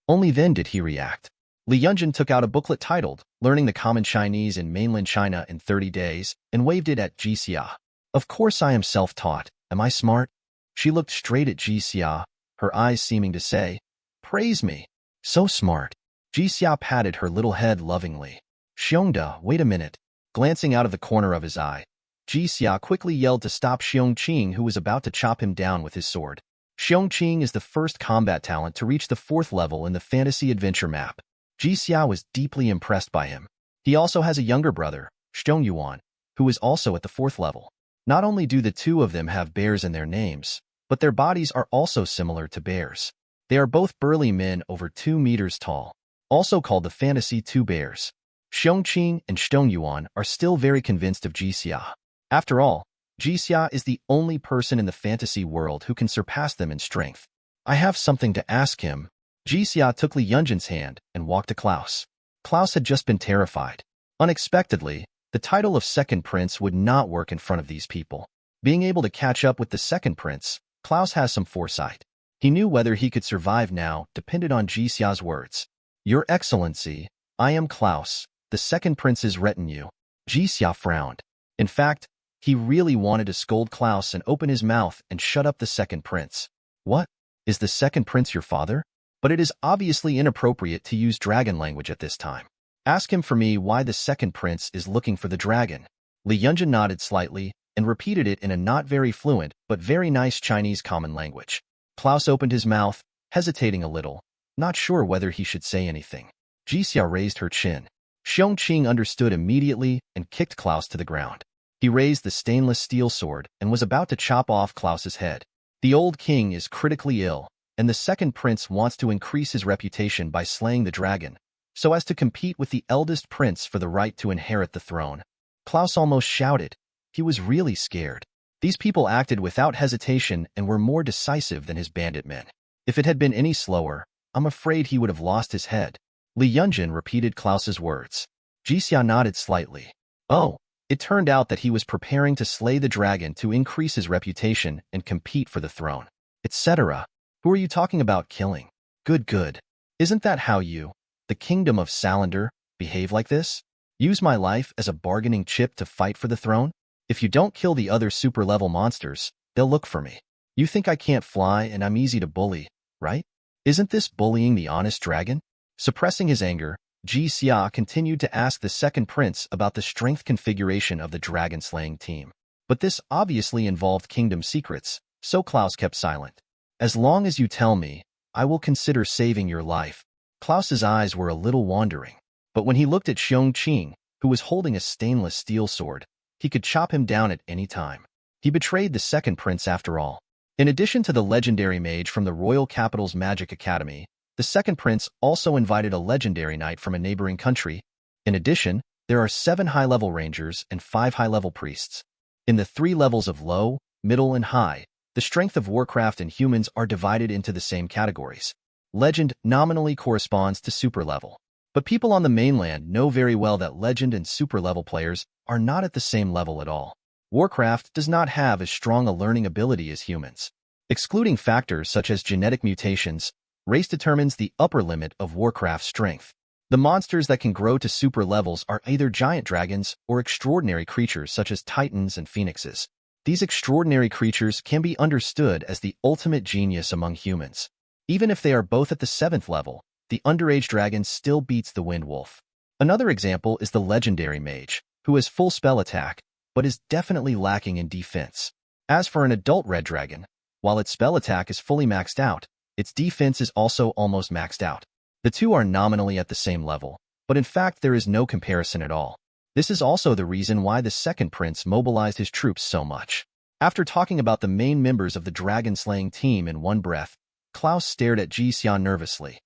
Only then did he react. Li Yunjin took out a booklet titled Learning the Common Chinese in Mainland China in 30 Days and waved it at Ji Xia. Of course I am self-taught. Am I smart? She looked straight at Ji Xia, her eyes seeming to say, praise me. So smart. Ji Xia patted her little head lovingly. Xiongda, wait a minute. Glancing out of the corner of his eye, Ji Xia quickly yelled to stop Xiongqing, who was about to chop him down with his sword. Xiongqing is the first combat talent to reach the 4th level in the fantasy adventure map. Ji Xia was deeply impressed by him. He also has a younger brother, Yuan, who is also at the 4th level. Not only do the two of them have bears in their names, but their bodies are also similar to bears. They are both burly men over 2 meters tall, also called the Fantasy Two Bears. Xiongqing and Yuan are still very convinced of Ji Xia. After all, Ji Xia is the only person in the fantasy world who can surpass them in strength. I have something to ask him. Ji Xia took Li Yunjin's hand and walked to Klaus. Klaus had just been terrified. Unexpectedly, the title of second prince would not work in front of these people. Being able to catch up with the second prince, Klaus has some foresight. He knew whether he could survive now depended on Ji Xia's words. Your Excellency, I am Klaus, the second prince's retinue. Ji Xia frowned. In fact, he really wanted to scold Klaus and open his mouth and shut up the second prince. What? Is the second prince your father? But it is obviously inappropriate to use dragon language at this time. Ask him for me why the second prince is looking for the dragon. Li Yunjin nodded slightly and repeated it in a not very fluent but very nice Chinese common language. Klaus opened his mouth, hesitating a little, not sure whether he should say anything. Ji Xia raised her chin. Xiongqing understood immediately and kicked Klaus to the ground. He raised the stainless steel sword and was about to chop off Klaus's head. The old king is critically ill, and the second prince wants to increase his reputation by slaying the dragon, so as to compete with the eldest prince for the right to inherit the throne. Klaus almost shouted. He was really scared. These people acted without hesitation and were more decisive than his bandit men. If it had been any slower, I'm afraid he would have lost his head. Li Yunjin repeated Klaus's words. Ji Xia nodded slightly. Oh, it turned out that he was preparing to slay the dragon to increase his reputation and compete for the throne, etc. Who are you talking about killing? Good. Isn't that how you, the kingdom of Salander, behave like this? Use my life as a bargaining chip to fight for the throne? If you don't kill the other super-level monsters, they'll look for me. You think I can't fly and I'm easy to bully, right? Isn't this bullying the honest dragon? Suppressing his anger, Ji Xia continued to ask the second prince about the strength configuration of the dragon-slaying team. But this obviously involved kingdom secrets, so Klaus kept silent. As long as you tell me, I will consider saving your life. Klaus's eyes were a little wandering, but when he looked at Xiongqing, who was holding a stainless steel sword, he could chop him down at any time. He betrayed the second prince after all. In addition to the legendary mage from the royal capital's magic academy, the second prince also invited a legendary knight from a neighboring country. In addition, there are 7 high-level rangers and 5 high-level priests. In the 3 levels of low, middle, and high, the strength of Warcraft and humans are divided into the same categories. Legend nominally corresponds to super level. But people on the mainland know very well that legend and super level players are not at the same level at all. Warcraft does not have as strong a learning ability as humans. Excluding factors such as genetic mutations, race determines the upper limit of Warcraft's strength. The monsters that can grow to super levels are either giant dragons or extraordinary creatures such as titans and phoenixes. These extraordinary creatures can be understood as the ultimate genius among humans. Even if they are both at the 7th level, the underage dragon still beats the Wind Wolf. Another example is the legendary mage, who has full spell attack, but is definitely lacking in defense. As for an adult red dragon, while its spell attack is fully maxed out, its defense is also almost maxed out. The two are nominally at the same level, but in fact there is no comparison at all. This is also the reason why the second prince mobilized his troops so much. After talking about the main members of the dragon-slaying team in one breath, Klaus stared at Ji Xia nervously.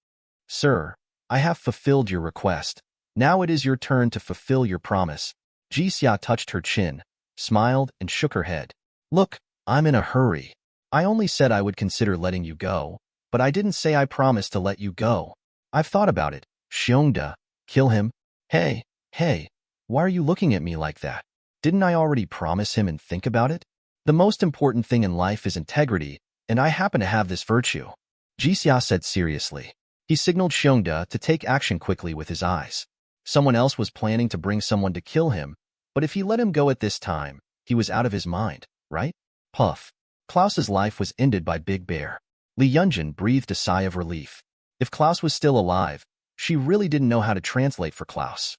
Sir, I have fulfilled your request. Now it is your turn to fulfill your promise. Ji Xia touched her chin, smiled, and shook her head. Look, I'm in a hurry. I only said I would consider letting you go, but I didn't say I promised to let you go. I've thought about it. Xiongda, kill him. Hey, why are you looking at me like that? Didn't I already promise him and think about it? The most important thing in life is integrity, and I happen to have this virtue. Ji Xia said seriously. He signaled Xiongda to take action quickly with his eyes. Someone else was planning to bring someone to kill him, but if he let him go at this time, he was out of his mind, right? Puff. Klaus's life was ended by Big Bear. Li Yunjin breathed a sigh of relief. If Klaus was still alive, she really didn't know how to translate for Klaus.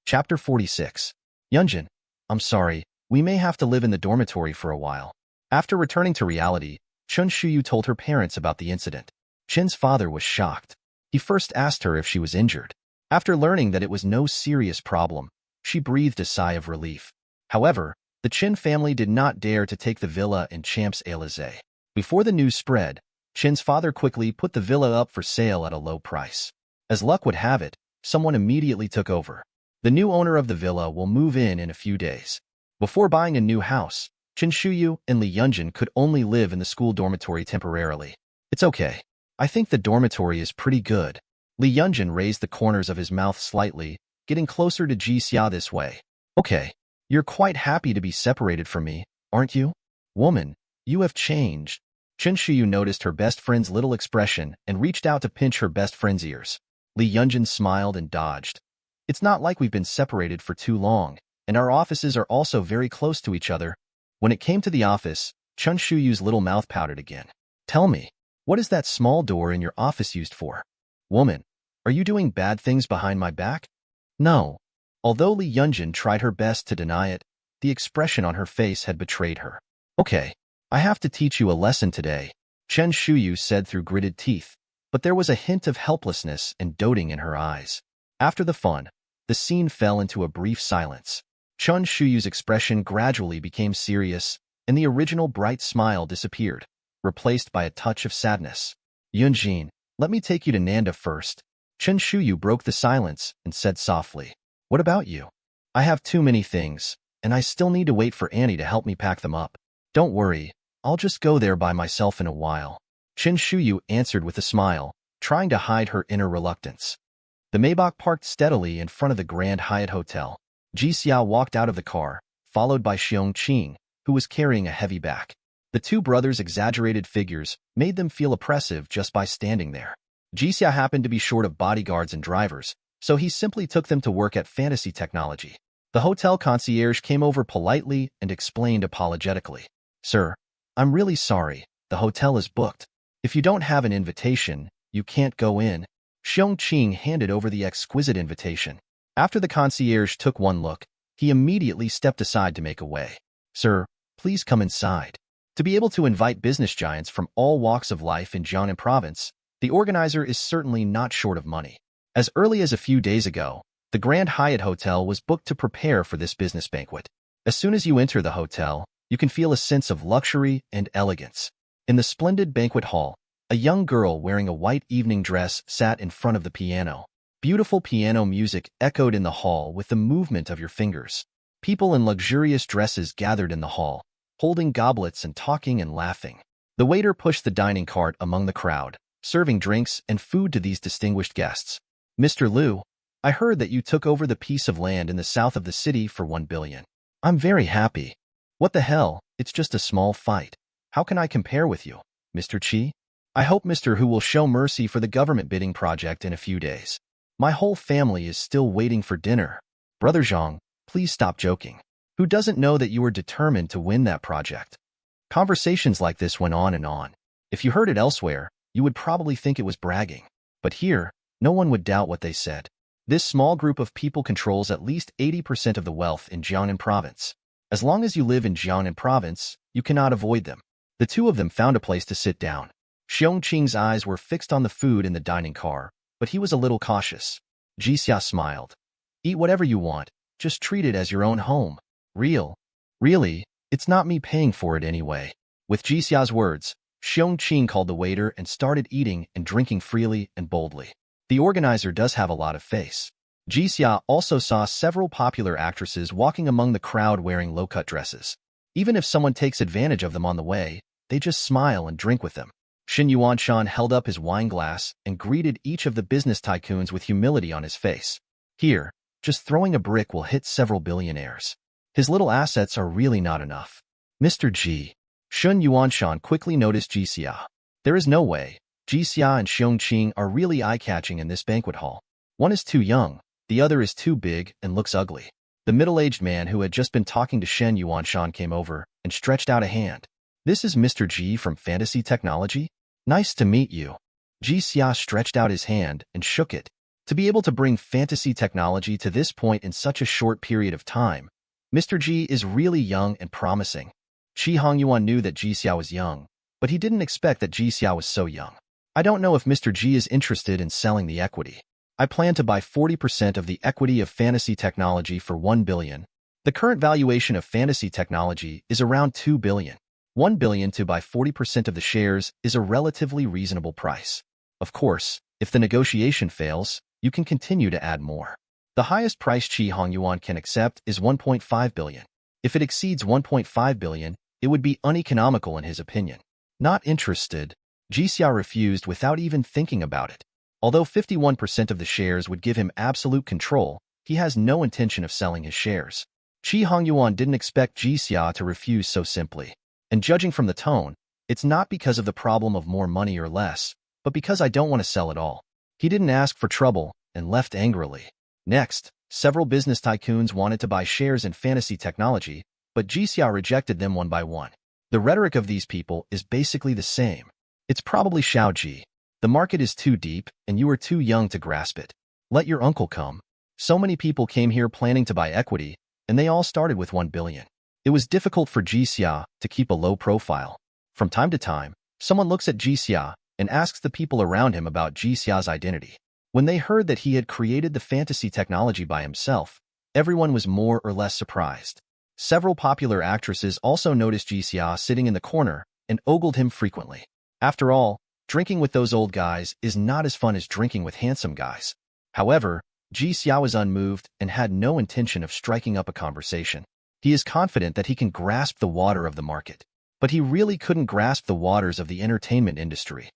Chapter 46. Yunjin, I'm sorry, we may have to live in the dormitory for a while. After returning to reality, Chun Shuyu told her parents about the incident. Chin's father was shocked. He first asked her if she was injured. After learning that it was no serious problem, she breathed a sigh of relief. However, the Chin family did not dare to take the villa in Champs-Élysées. Before the news spread, Chin's father quickly put the villa up for sale at a low price. As luck would have it, someone immediately took over. The new owner of the villa will move in a few days. Before buying a new house, Chin Shuyu and Li Yunjin could only live in the school dormitory temporarily. It's okay. I think the dormitory is pretty good. Li Yunjin raised the corners of his mouth slightly, getting closer to Ji Xia this way. Okay, you're quite happy to be separated from me, aren't you? Woman, you have changed. Chin Shuyu noticed her best friend's little expression and reached out to pinch her best friend's ears. Li Yunjin smiled and dodged. It's not like we've been separated for too long, and our offices are also very close to each other. When it came to the office, Chun Shuyu's little mouth pouted again. Tell me, what is that small door in your office used for? Woman, are you doing bad things behind my back? No. Although Li Yunjin tried her best to deny it, the expression on her face had betrayed her. Okay, I have to teach you a lesson today, Chen Shuyu said through gritted teeth, but there was a hint of helplessness and doting in her eyes. After the fun, the scene fell into a brief silence. Chun Shuyu's expression gradually became serious, and the original bright smile disappeared, replaced by a touch of sadness. Yunjin, let me take you to Nanda first. Chen Shuyu broke the silence and said softly, What about you? I have too many things, and I still need to wait for Annie to help me pack them up. Don't worry, I'll just go there by myself in a while. Chen Shuyu answered with a smile, trying to hide her inner reluctance. The Maybach parked steadily in front of the Grand Hyatt Hotel. Ji Xia walked out of the car, followed by Xiong Qing, who was carrying a heavy back. The two brothers' exaggerated figures made them feel oppressive just by standing there. Ji Xia happened to be short of bodyguards and drivers, so he simply took them to work at Fantasy Technology. The hotel concierge came over politely and explained apologetically. Sir, I'm really sorry, the hotel is booked. If you don't have an invitation, you can't go in. Xiong Qing handed over the exquisite invitation. After the concierge took one look, he immediately stepped aside to make a way. Sir, please come inside. To be able to invite business giants from all walks of life in Jiangnan Province, the organizer is certainly not short of money. As early as a few days ago, the Grand Hyatt Hotel was booked to prepare for this business banquet. As soon as you enter the hotel, you can feel a sense of luxury and elegance. In the splendid banquet hall, a young girl wearing a white evening dress sat in front of the piano. Beautiful piano music echoed in the hall with the movement of your fingers. People in luxurious dresses gathered in the hall, holding goblets and talking and laughing. The waiter pushed the dining cart among the crowd, serving drinks and food to these distinguished guests. Mr. Liu, I heard that you took over the piece of land in the south of the city for 1 billion. I'm very happy. What the hell, it's just a small fight. How can I compare with you, Mr. Qi? I hope Mr. Hu will show mercy for the government bidding project in a few days. My whole family is still waiting for dinner. Brother Zhang, please stop joking. Who doesn't know that you are determined to win that project? Conversations like this went on and on. If you heard it elsewhere, you would probably think it was bragging. But here, no one would doubt what they said. This small group of people controls at least 80% of the wealth in Jiangnan Province. As long as you live in Jiangnan Province, you cannot avoid them. The two of them found a place to sit down. Xiong Qing's eyes were fixed on the food in the dining car, but he was a little cautious. Ji Xia smiled. Eat whatever you want, just treat it as your own home. Really, it's not me paying for it anyway. With Ji Xia's words, Xiong Qing called the waiter and started eating and drinking freely and boldly. The organizer does have a lot of face. Ji Xia also saw several popular actresses walking among the crowd wearing low-cut dresses. Even if someone takes advantage of them on the way, they just smile and drink with them. Xin Yuanshan held up his wine glass and greeted each of the business tycoons with humility on his face. Here, just throwing a brick will hit several billionaires. His little assets are really not enough. Mr. Ji. Shun Yuanshan quickly noticed Ji Xia. There is no way. Ji Xia and Xiong Qing are really eye-catching in this banquet hall. One is too young, the other is too big and looks ugly. The middle-aged man who had just been talking to Shen Yuanshan came over and stretched out a hand. This is Mr. Ji from Fantasy Technology? Nice to meet you. Ji Xia stretched out his hand and shook it. To be able to bring fantasy technology to this point in such a short period of time, Mr. Ji is really young and promising. Ji Hongyuan knew that Ji Xia was young, but he didn't expect that Ji Xia was so young. I don't know if Mr. Ji is interested in selling the equity. I plan to buy 40% of the equity of fantasy technology for 1 billion. The current valuation of fantasy technology is around 2 billion. 1 billion to buy 40% of the shares is a relatively reasonable price. Of course, if the negotiation fails, you can continue to add more. The highest price Ji Hongyuan can accept is 1.5 billion. If it exceeds 1.5 billion, it would be uneconomical in his opinion. Not interested, Ji Xia refused without even thinking about it. Although 51% of the shares would give him absolute control, he has no intention of selling his shares. Ji Hongyuan didn't expect Ji Xia to refuse so simply. And judging from the tone, it's not because of the problem of more money or less, but because I don't want to sell at all. He didn't ask for trouble and left angrily. Next, several business tycoons wanted to buy shares in fantasy technology, but Ji Xia rejected them one by one. The rhetoric of these people is basically the same. It's probably Xiaoji. The market is too deep, and you are too young to grasp it. Let your uncle come. So many people came here planning to buy equity, and they all started with 1 billion. It was difficult for Ji Xia to keep a low profile. From time to time, someone looks at Ji Xia and asks the people around him about Ji Xia's identity. When they heard that he had created the fantasy technology by himself, everyone was more or less surprised. Several popular actresses also noticed Ji Xia sitting in the corner and ogled him frequently. After all, drinking with those old guys is not as fun as drinking with handsome guys. However, Ji Xia was unmoved and had no intention of striking up a conversation. He is confident that he can grasp the water of the market, but he really couldn't grasp the waters of the entertainment industry.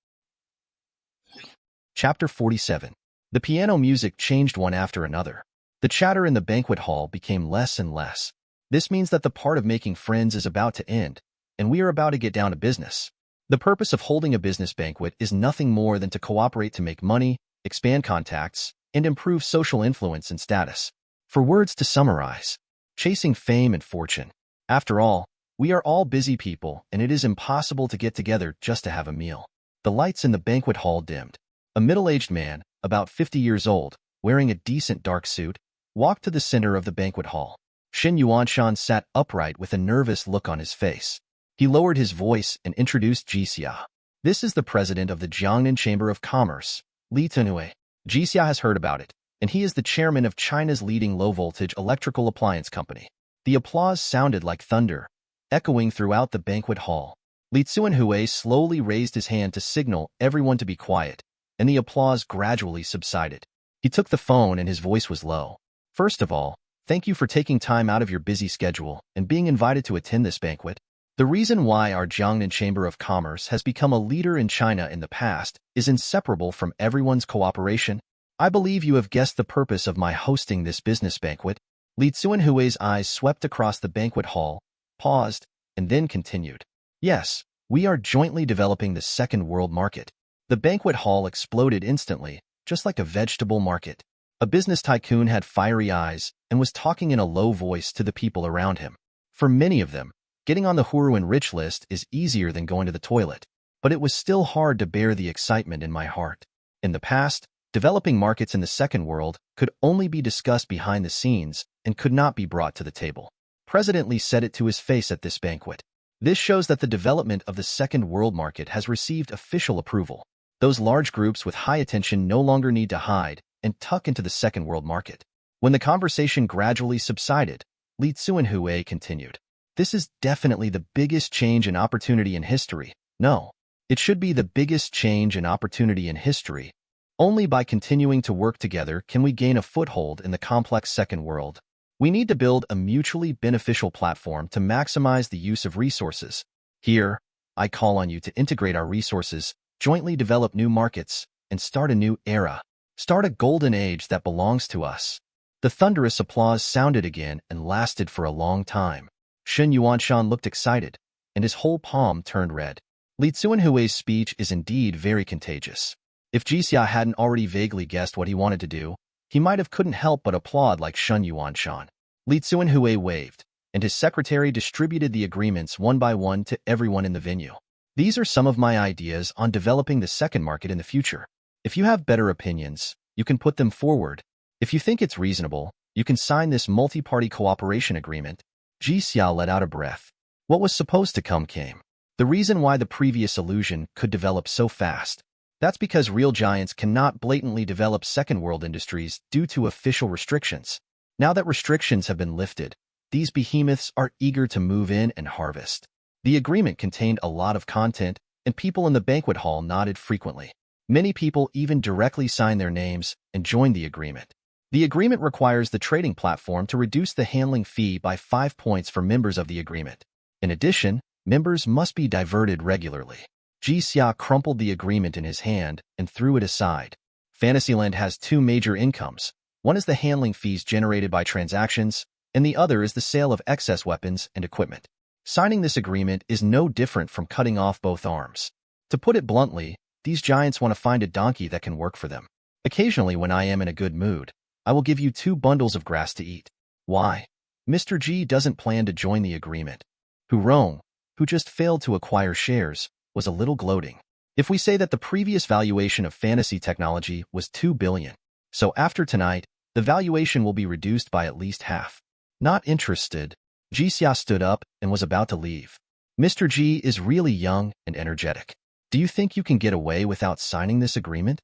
Chapter 47. The piano music changed one after another. The chatter in the banquet hall became less and less. This means that the part of making friends is about to end, and we are about to get down to business. The purpose of holding a business banquet is nothing more than to cooperate to make money, expand contacts, and improve social influence and status. For words to summarize, chasing fame and fortune. After all, we are all busy people, and it is impossible to get together just to have a meal. The lights in the banquet hall dimmed. A middle-aged man, about 50 years old, wearing a decent dark suit, walked to the center of the banquet hall. Shen Yuanshan sat upright with a nervous look on his face. He lowered his voice and introduced Ji Xia. This is the president of the Jiangnan Chamber of Commerce, Li Tenue. Ji Xia has heard about it, and he is the chairman of China's leading low-voltage electrical appliance company. The applause sounded like thunder, echoing throughout the banquet hall. Li Tenue slowly raised his hand to signal everyone to be quiet, and the applause gradually subsided. He took the phone and his voice was low. First of all, thank you for taking time out of your busy schedule and being invited to attend this banquet. The reason why our Jiangnan Chamber of Commerce has become a leader in China in the past is inseparable from everyone's cooperation. I believe you have guessed the purpose of my hosting this business banquet. Li Tsuenhui's eyes swept across the banquet hall, paused, and then continued. Yes, we are jointly developing the second world market. The banquet hall exploded instantly, just like a vegetable market. A business tycoon had fiery eyes and was talking in a low voice to the people around him. For many of them, getting on the Huruan rich list is easier than going to the toilet, but it was still hard to bear the excitement in my heart. In the past, developing markets in the second world could only be discussed behind the scenes and could not be brought to the table. President Li said it to his face at this banquet. This shows that the development of the second world market has received official approval. Those large groups with high attention no longer need to hide and tuck into the second world market. When the conversation gradually subsided, Li Tsuenhui continued. This is definitely the biggest change and opportunity in history. No, it should be the biggest change and opportunity in history. Only by continuing to work together can we gain a foothold in the complex second world. We need to build a mutually beneficial platform to maximize the use of resources. Here, I call on you to integrate our resources, jointly develop new markets, and start a new era. Start a golden age that belongs to us. The thunderous applause sounded again and lasted for a long time. Shen Yuanshan looked excited, and his whole palm turned red. Li Tsuenhui's speech is indeed very contagious. If Ji Xia hadn't already vaguely guessed what he wanted to do, he might have couldn't help but applaud like Shen Yuanshan. Li Tsuenhui waved, and his secretary distributed the agreements one by one to everyone in the venue. These are some of my ideas on developing the second market in the future. If you have better opinions, you can put them forward. If you think it's reasonable, you can sign this multi-party cooperation agreement. Ji Xia let out a breath. What was supposed to come came. The reason why the previous illusion could develop so fast, that's because real giants cannot blatantly develop second-world industries due to official restrictions. Now that restrictions have been lifted, these behemoths are eager to move in and harvest. The agreement contained a lot of content, and people in the banquet hall nodded frequently. Many people even directly signed their names and joined the agreement. The agreement requires the trading platform to reduce the handling fee by 5 points for members of the agreement. In addition, members must be diverted regularly. Ji Xia crumpled the agreement in his hand and threw it aside. Fantasyland has two major incomes. One is the handling fees generated by transactions, and the other is the sale of excess weapons and equipment. Signing this agreement is no different from cutting off both arms. To put it bluntly, these giants want to find a donkey that can work for them. Occasionally, when I am in a good mood, I will give you 2 bundles of grass to eat. Why? Mr. Ji doesn't plan to join the agreement. Hurong, who just failed to acquire shares, was a little gloating. If we say that the previous valuation of fantasy technology was 2 billion, so after tonight, the valuation will be reduced by at least half. Not interested, Ji Xia stood up and was about to leave. Mr. Ji is really young and energetic. Do you think you can get away without signing this agreement?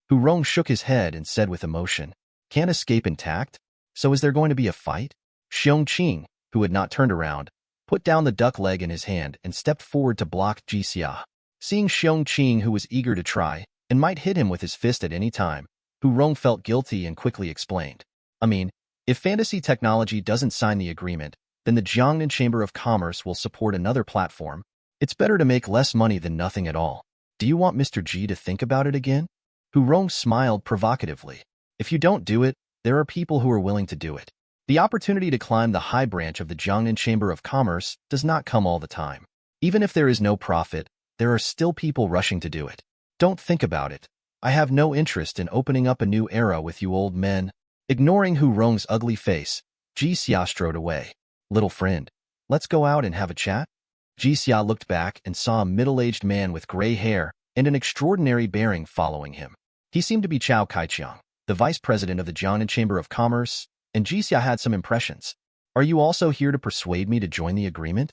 Hurong shook his head and said with emotion, can't escape intact? So is there going to be a fight? Xiong Qing, who had not turned around, put down the duck leg in his hand and stepped forward to block Ji Xia. Seeing Xiong Qing, who was eager to try and might hit him with his fist at any time, Hurong felt guilty and quickly explained. If fantasy technology doesn't sign the agreement, then the Jiangnan Chamber of Commerce will support another platform. It's better to make less money than nothing at all. Do you want Mr. Ji to think about it again? Hurong smiled provocatively. If you don't do it, there are people who are willing to do it. The opportunity to climb the high branch of the Jiangnan Chamber of Commerce does not come all the time. Even if there is no profit, there are still people rushing to do it. Don't think about it. I have no interest in opening up a new era with you old men. Ignoring Hurong's ugly face, Ji Xia strode away. Little friend, let's go out and have a chat? Ji Xia looked back and saw a middle-aged man with gray hair and an extraordinary bearing following him. He seemed to be Cao Kaiqiang, the vice president of the Jiangnan Chamber of Commerce, and Ji Xia had some impressions. Are you also here to persuade me to join the agreement?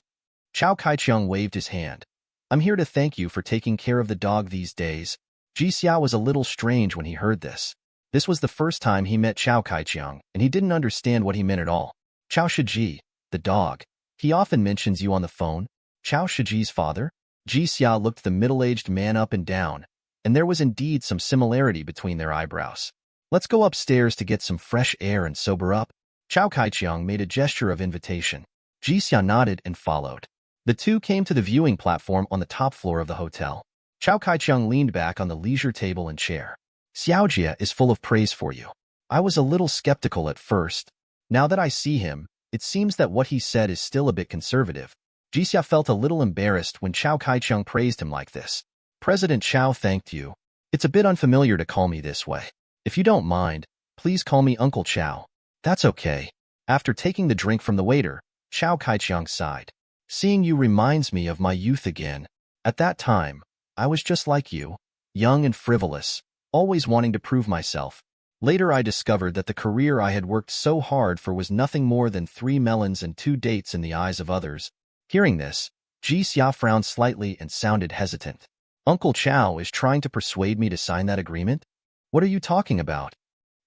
Cao Kaiqiang waved his hand. I'm here to thank you for taking care of the dog these days. Ji Xia was a little strange when he heard this. This was the first time he met Cao Kaiqiang, and he didn't understand what he meant at all. Cao Shiji, the dog. He often mentions you on the phone. Cao Shiji's father? Ji Xia looked the middle-aged man up and down, and there was indeed some similarity between their eyebrows. Let's go upstairs to get some fresh air and sober up. Cao Kaiqiang made a gesture of invitation. Ji Xia nodded and followed. The two came to the viewing platform on the top floor of the hotel. Cao Kaiqiang leaned back on the leisure table and chair. Xiaojia is full of praise for you. I was a little skeptical at first. Now that I see him, it seems that what he said is still a bit conservative. Ji Xia felt a little embarrassed when Cao Kaiqiang praised him like this. President Cao thanked you. It's a bit unfamiliar to call me this way. If you don't mind, please call me Uncle Cao. That's okay. After taking the drink from the waiter, Cao Kaiqiang sighed. Seeing you reminds me of my youth again. At that time, I was just like you, young and frivolous, always wanting to prove myself. Later I discovered that the career I had worked so hard for was nothing more than 3 melons and 2 dates in the eyes of others. Hearing this, Ji Xia frowned slightly and sounded hesitant. Uncle Cao is trying to persuade me to sign that agreement? What are you talking about?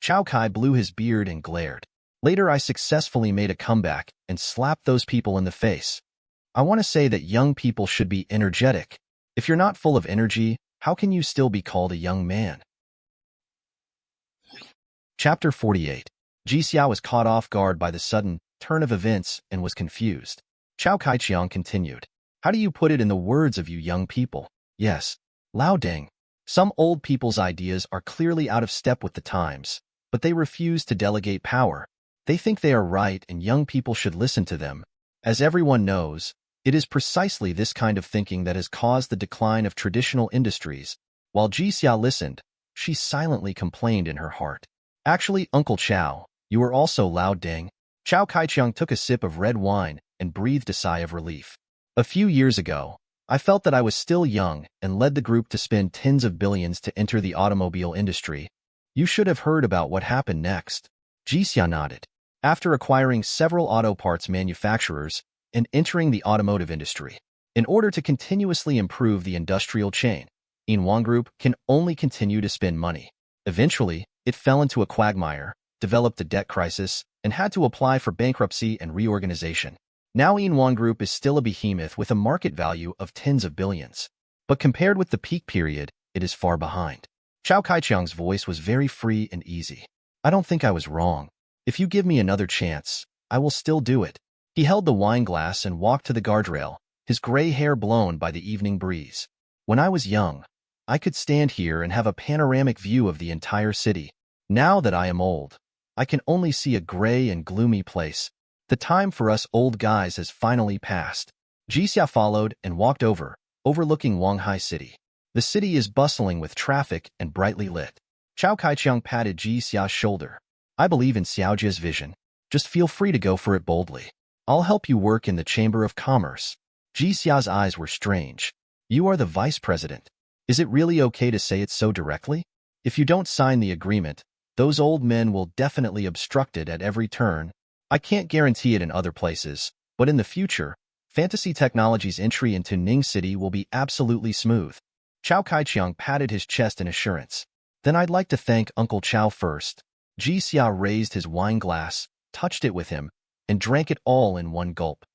Cao Kai blew his beard and glared. Later I successfully made a comeback and slapped those people in the face. I want to say that young people should be energetic. If you're not full of energy, how can you still be called a young man? Chapter 48. Ji Xia was caught off guard by the sudden turn of events and was confused. Cao Kaiqiang continued. How do you put it in the words of you young people? Yes, Lao Deng. Some old people's ideas are clearly out of step with the times, but they refuse to delegate power. They think they are right and young people should listen to them. As everyone knows, it is precisely this kind of thinking that has caused the decline of traditional industries. While Ji Xia listened, she silently complained in her heart. Actually, Uncle Cao, you are also Lao Deng. Cao Kaiqiang took a sip of red wine and breathed a sigh of relief. A few years ago, I felt that I was still young and led the group to spend tens of billions to enter the automobile industry. You should have heard about what happened next. Ji Xia nodded. After acquiring several auto parts manufacturers, and entering the automotive industry. In order to continuously improve the industrial chain, Inwan Group can only continue to spend money. Eventually, it fell into a quagmire, developed a debt crisis, and had to apply for bankruptcy and reorganization. Now Inwan Group is still a behemoth with a market value of tens of billions. But compared with the peak period, it is far behind. Chao Kaichang's voice was very free and easy. I don't think I was wrong. If you give me another chance, I will still do it. He held the wine glass and walked to the guardrail, his gray hair blown by the evening breeze. When I was young, I could stand here and have a panoramic view of the entire city. Now that I am old, I can only see a gray and gloomy place. The time for us old guys has finally passed. Ji Xia followed and walked over, overlooking Wanghai City. The city is bustling with traffic and brightly lit. Chao Kaichang patted Ji Xia's shoulder. I believe in Xiaojia's vision. Just feel free to go for it boldly. I'll help you work in the Chamber of Commerce. Ji Xia's eyes were strange. You are the vice president. Is it really okay to say it so directly? If you don't sign the agreement, those old men will definitely obstruct it at every turn. I can't guarantee it in other places, but in the future, Fantasy Technology's entry into Ning City will be absolutely smooth. Chao Kaichang patted his chest in assurance. Then I'd like to thank Uncle Chao first. Ji Xia raised his wine glass, touched it with him, and drank it all in one gulp.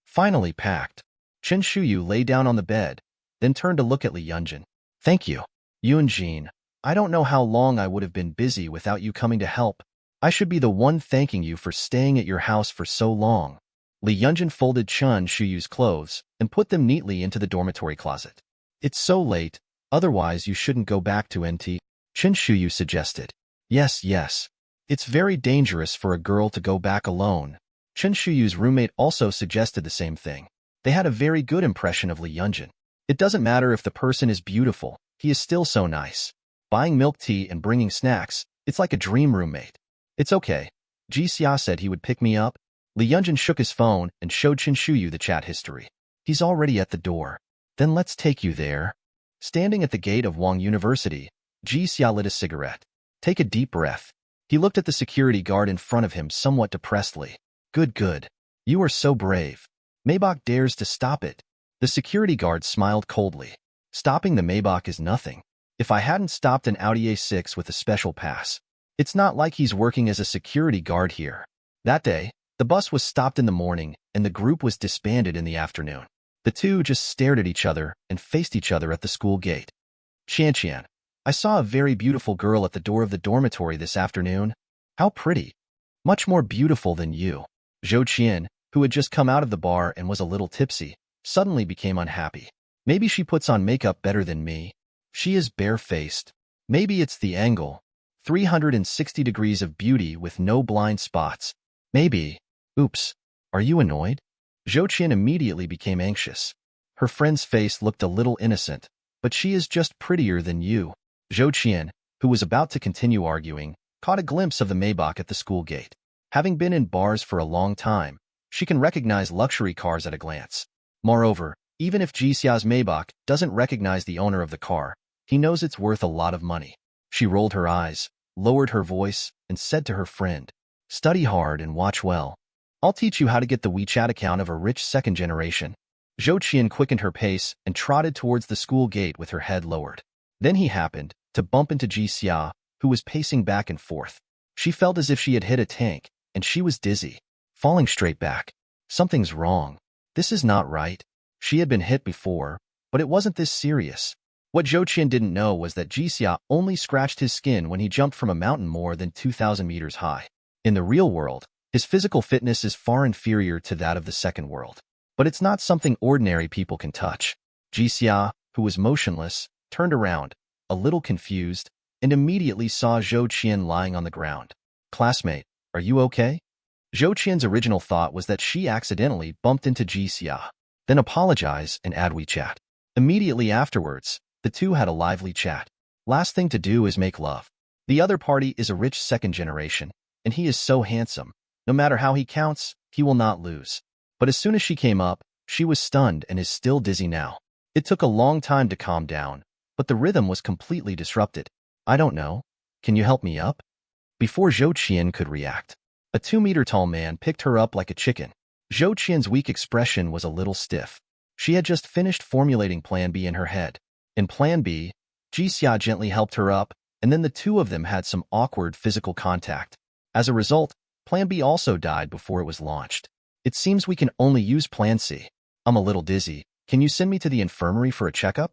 Finally packed, Chen Shuyu lay down on the bed, then turned to look at Li Yunjin. Thank you, Yunjin. I don't know how long I would have been busy without you coming to help. I should be the one thanking you for staying at your house for so long. Li Yunjin folded Chen Shuyu's clothes and put them neatly into the dormitory closet. It's so late, otherwise you shouldn't go back to NT, Chen Shuyu suggested. Yes. It's very dangerous for a girl to go back alone. Chen Shuyu's roommate also suggested the same thing. They had a very good impression of Li Yunjin. It doesn't matter if the person is beautiful, he is still so nice. Buying milk tea and bringing snacks, it's like a dream roommate. It's okay. Ji Xia said he would pick me up. Li Yunjin shook his phone and showed Chen Shuyu the chat history. He's already at the door. Then let's take you there. Standing at the gate of Wang University, Ji Xia lit a cigarette. Take a deep breath. He looked at the security guard in front of him somewhat depressedly. Good. You are so brave. Maybach dares to stop it. The security guard smiled coldly. Stopping the Maybach is nothing. If I hadn't stopped an Audi A6 with a special pass, it's not like he's working as a security guard here. That day, the bus was stopped in the morning and the group was disbanded in the afternoon. The two just stared at each other and faced each other at the school gate. Qian, I saw a very beautiful girl at the door of the dormitory this afternoon. How pretty. Much more beautiful than you. Zhou Qian, who had just come out of the bar and was a little tipsy, suddenly became unhappy. Maybe she puts on makeup better than me. She is barefaced. Maybe it's the angle. 360 degrees of beauty with no blind spots. Maybe. Oops. Are you annoyed? Zhou Qian immediately became anxious. Her friend's face looked a little innocent, but she is just prettier than you. Zhou Qian, who was about to continue arguing, caught a glimpse of the Maybach at the school gate. Having been in bars for a long time, she can recognize luxury cars at a glance. Moreover, even if Ji Xia's Maybach doesn't recognize the owner of the car, he knows it's worth a lot of money. She rolled her eyes, lowered her voice, and said to her friend, "Study hard and watch well. I'll teach you how to get the WeChat account of a rich second generation." Zhou Qian quickened her pace and trotted towards the school gate with her head lowered. Then he happened to bump into Ji Xia, who was pacing back and forth. She felt as if she had hit a tank, and she was dizzy, falling straight back. Something's wrong. This is not right. She had been hit before, but it wasn't this serious. What Zhou Qian didn't know was that Ji Xia only scratched his skin when he jumped from a mountain more than 2,000 meters high. In the real world, his physical fitness is far inferior to that of the second world. But it's not something ordinary people can touch. Ji Xia, who was motionless, turned around, a little confused, and immediately saw Zhou Qian lying on the ground. "Classmate, are you okay?" Zhou Qian's original thought was that she accidentally bumped into Ji Xia, then apologize and add WeChat. Immediately afterwards, the two had a lively chat. Last thing to do is make love. The other party is a rich second generation, and he is so handsome. No matter how he counts, he will not lose. But as soon as she came up, she was stunned and is still dizzy now. It took a long time to calm down, but the rhythm was completely disrupted. "I don't know. Can you help me up?" Before Zhou Qian could react, a 2-meter tall man picked her up like a chicken. Zhou Qian's weak expression was a little stiff. She had just finished formulating Plan B in her head. In Plan B, Ji Xia gently helped her up, and then the two of them had some awkward physical contact. As a result, Plan B also died before it was launched. It seems we can only use Plan C. I'm a little dizzy. Can you send me to the infirmary for a checkup?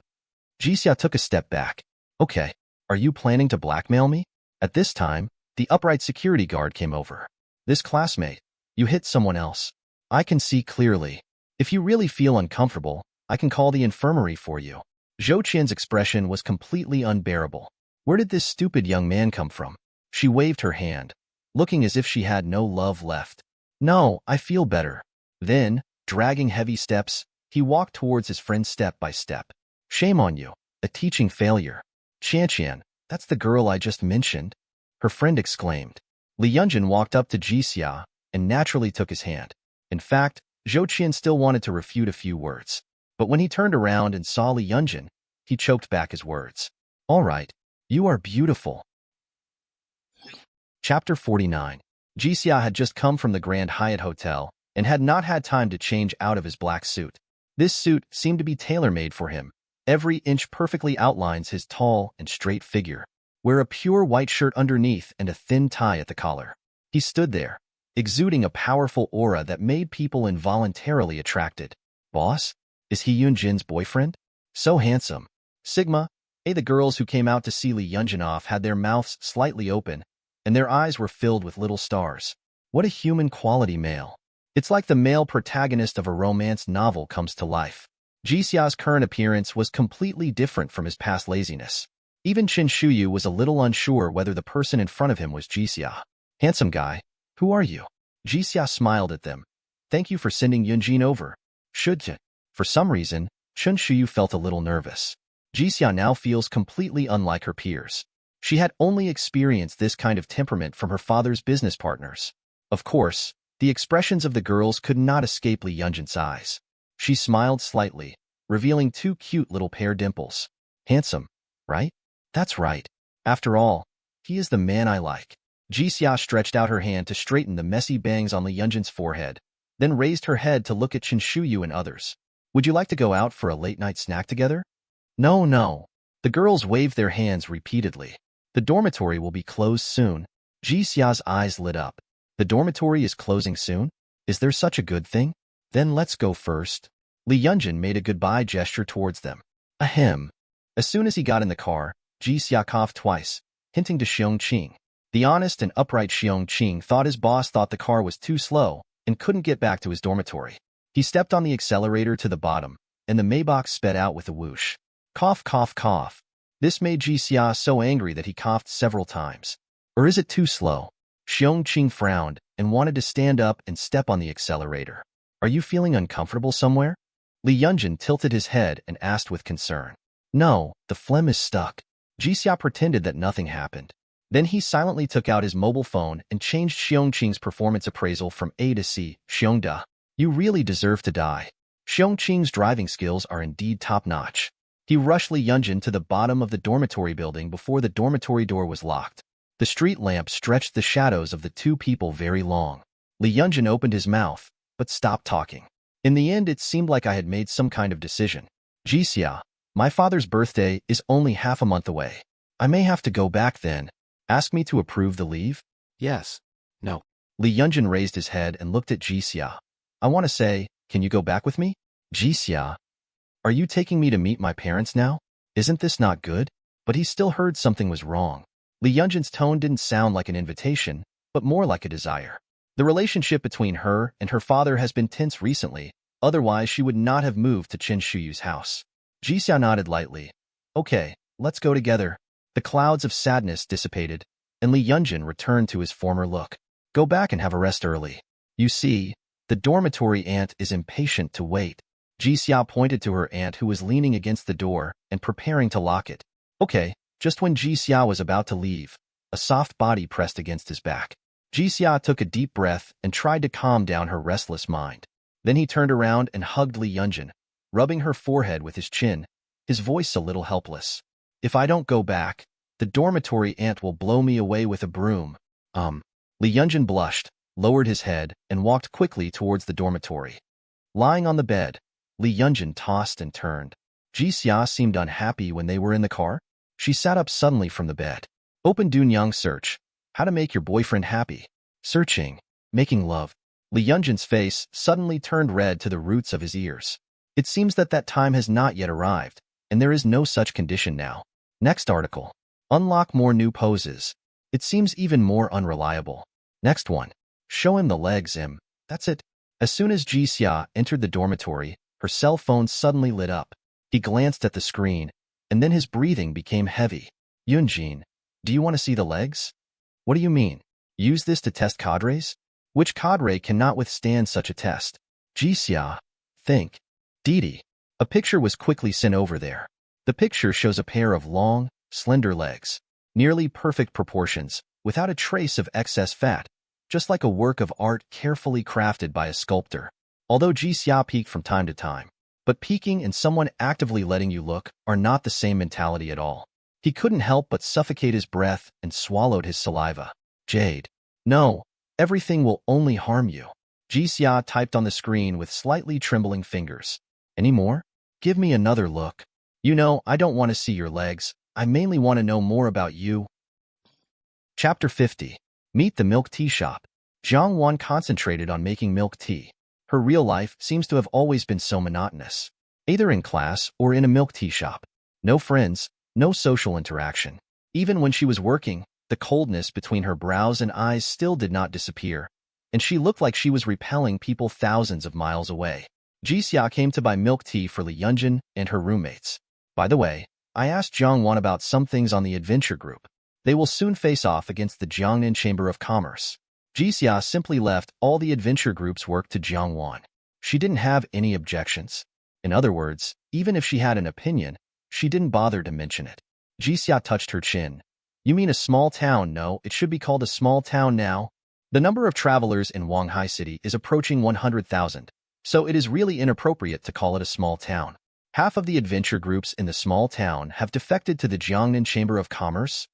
Ji Xia took a step back. Okay, are you planning to blackmail me? At this time, the upright security guard came over. This classmate, you hit someone else. I can see clearly. If you really feel uncomfortable, I can call the infirmary for you. Zhou Qian's expression was completely unbearable. Where did this stupid young man come from? She waved her hand, looking as if she had no love left. No, I feel better. Then, dragging heavy steps, he walked towards his friend step by step. Shame on you, a teaching failure. Qian, that's the girl I just mentioned, her friend exclaimed. Li Yunjin walked up to Ji Xia and naturally took his hand. In fact, Zhou Qian still wanted to refute a few words. But when he turned around and saw Li Yunjin, he choked back his words. All right, you are beautiful. Chapter 49. Ji Xia had just come from the Grand Hyatt Hotel and had not had time to change out of his black suit. This suit seemed to be tailor-made for him. Every inch perfectly outlines his tall and straight figure. Wear a pure white shirt underneath and a thin tie at the collar. He stood there, exuding a powerful aura that made people involuntarily attracted. Boss? Is he Yunjin's boyfriend? So handsome. Sigma, the girls who came out to see Li Yunjin off had their mouths slightly open, and their eyes were filled with little stars. What a human quality male. It's like the male protagonist of a romance novel comes to life. Ji Xia's current appearance was completely different from his past laziness. Even Qin Shuyu was a little unsure whether the person in front of him was Ji Xia. Handsome guy, who are you? Ji Xia smiled at them. Thank you for sending Yunjin over. Should you? For some reason, Qin Shuyu felt a little nervous. Ji Xia now feels completely unlike her peers. She had only experienced this kind of temperament from her father's business partners. Of course, the expressions of the girls could not escape Li Yunjin's eyes. She smiled slightly, revealing two cute little pear dimples. Handsome, right? That's right. After all, he is the man I like. Ji Xia stretched out her hand to straighten the messy bangs on Li Yunjin's forehead, then raised her head to look at Qin Shuyu and others. Would you like to go out for a late-night snack together? No. The girls waved their hands repeatedly. The dormitory will be closed soon. Ji Xia's eyes lit up. The dormitory is closing soon? Is there such a good thing? Then let's go first. Li Yunjin made a goodbye gesture towards them. Ahem. As soon as he got in the car, Ji Xia coughed twice, hinting to Xiong Qing. The honest and upright Xiong Qing thought his boss thought the car was too slow and couldn't get back to his dormitory. He stepped on the accelerator to the bottom, and the Maybach sped out with a whoosh. Cough, cough, cough. This made Ji Xia so angry that he coughed several times. Or is it too slow? Xiong Qing frowned and wanted to stand up and step on the accelerator. Are you feeling uncomfortable somewhere? Li Yunjin tilted his head and asked with concern. No, the phlegm is stuck. Ji Xia pretended that nothing happened. Then he silently took out his mobile phone and changed Xiong Qing's performance appraisal from A to C. Xiongda, you really deserve to die. Xiong Qing's driving skills are indeed top-notch. He rushed Li Yunjin to the bottom of the dormitory building before the dormitory door was locked. The street lamp stretched the shadows of the two people very long. Li Yunjin opened his mouth, but stopped talking. In the end, it seemed like I had made some kind of decision. Ji Xia, my father's birthday is only half a month away. I may have to go back then. Ask me to approve the leave? Yes. No. Li Yunjin raised his head and looked at Ji Xia. I want to say, can you go back with me? Ji Xia, are you taking me to meet my parents now? Isn't this not good? But he still heard something was wrong. Li Yunjin's tone didn't sound like an invitation, but more like a desire. The relationship between her and her father has been tense recently, otherwise she would not have moved to Qin Shuyu's house. Ji Xia nodded lightly. Okay, let's go together. The clouds of sadness dissipated, and Li Yunjin returned to his former look. Go back and have a rest early. You see, the dormitory aunt is impatient to wait. Ji Xia pointed to her aunt who was leaning against the door and preparing to lock it. Okay, just when Ji Xia was about to leave, a soft body pressed against his back. Ji Xia took a deep breath and tried to calm down her restless mind. Then he turned around and hugged Li Yunjin, rubbing her forehead with his chin, his voice a little helpless. If I don't go back, the dormitory aunt will blow me away with a broom. Li Yunjin blushed, lowered his head, and walked quickly towards the dormitory. Lying on the bed, Li Yunjin tossed and turned. Ji Xia seemed unhappy when they were in the car. She sat up suddenly from the bed. Open Dunyang search. How to make your boyfriend happy. Searching. Making love. Li Yunjin's face suddenly turned red to the roots of his ears. It seems that time has not yet arrived, and there is no such condition now. Next article. Unlock more new poses. It seems even more unreliable. Next one. Show him the legs, Im. That's it. As soon as Ji Xia entered the dormitory, her cell phone suddenly lit up. He glanced at the screen, and then his breathing became heavy. Yunjin, do you want to see the legs? What do you mean? Use this to test cadres? Which cadre cannot withstand such a test? Ji Xia, think. Didi. A picture was quickly sent over there. The picture shows a pair of long, slender legs. Nearly perfect proportions, without a trace of excess fat, just like a work of art carefully crafted by a sculptor. Although Ji Xia peeked from time to time, but peeking and someone actively letting you look are not the same mentality at all. He couldn't help but suffocate his breath and swallowed his saliva. Jade. No, everything will only harm you. Ji Xia typed on the screen with slightly trembling fingers. Any more? Give me another look. You know, I don't want to see your legs. I mainly want to know more about you. Chapter 50. Meet the milk tea shop. Jiang Wan concentrated on making milk tea. Her real life seems to have always been so monotonous. Either in class or in a milk tea shop. No friends, no social interaction. Even when she was working, the coldness between her brows and eyes still did not disappear, and she looked like she was repelling people thousands of miles away. Ji Xia came to buy milk tea for Li Yunjin and her roommates. By the way, I asked Jiang Wan about some things on the adventure group. They will soon face off against the Jiangnan Chamber of Commerce. Ji Xia simply left all the adventure group's work to Jiang Wan. She didn't have any objections. In other words, even if she had an opinion, she didn't bother to mention it. Ji Xia touched her chin. You mean a small town? No, it should be called a small town now. The number of travelers in Wanghai City is approaching 100,000, so it is really inappropriate to call it a small town. Half of the adventure groups in the small town have defected to the Jiangnan Chamber of Commerce.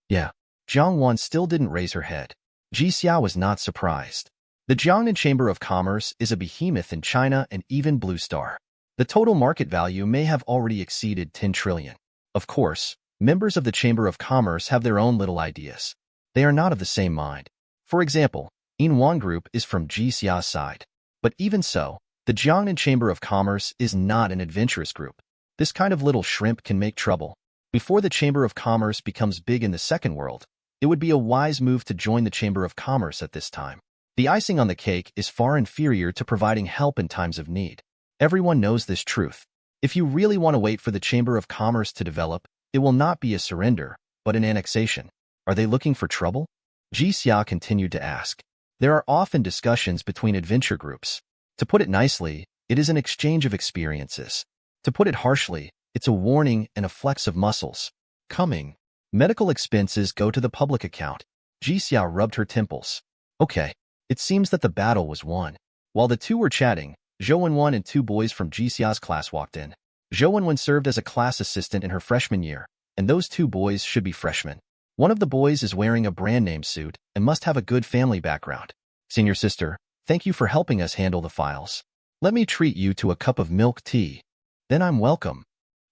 Yeah. Jiang Wan still didn't raise her head. Ji Xia was not surprised. The Jiangnan Chamber of Commerce is a behemoth in China and even Blue Star. The total market value may have already exceeded 10 trillion. Of course, members of the Chamber of Commerce have their own little ideas. They are not of the same mind. For example, In Wan Group is from Ji Xia's side. But even so, the Jiangnan Chamber of Commerce is not an adventurous group. This kind of little shrimp can make trouble. Before the Chamber of Commerce becomes big in the second world, it would be a wise move to join the Chamber of Commerce at this time. The icing on the cake is far inferior to providing help in times of need. Everyone knows this truth. If you really want to wait for the Chamber of Commerce to develop, it will not be a surrender, but an annexation. Are they looking for trouble? Ji Xia continued to ask. There are often discussions between adventure groups. To put it nicely, it is an exchange of experiences. To put it harshly, it's a warning and a flex of muscles. Coming. Medical expenses go to the public account. Ji Xia rubbed her temples. Okay. It seems that the battle was won. While the two were chatting, Zhou Wenwen and two boys from Ji Xia's class walked in. Zhou Wenwen served as a class assistant in her freshman year, and those two boys should be freshmen. One of the boys is wearing a brand name suit and must have a good family background. Senior sister, thank you for helping us handle the files. Let me treat you to a cup of milk tea. Then I'm welcome.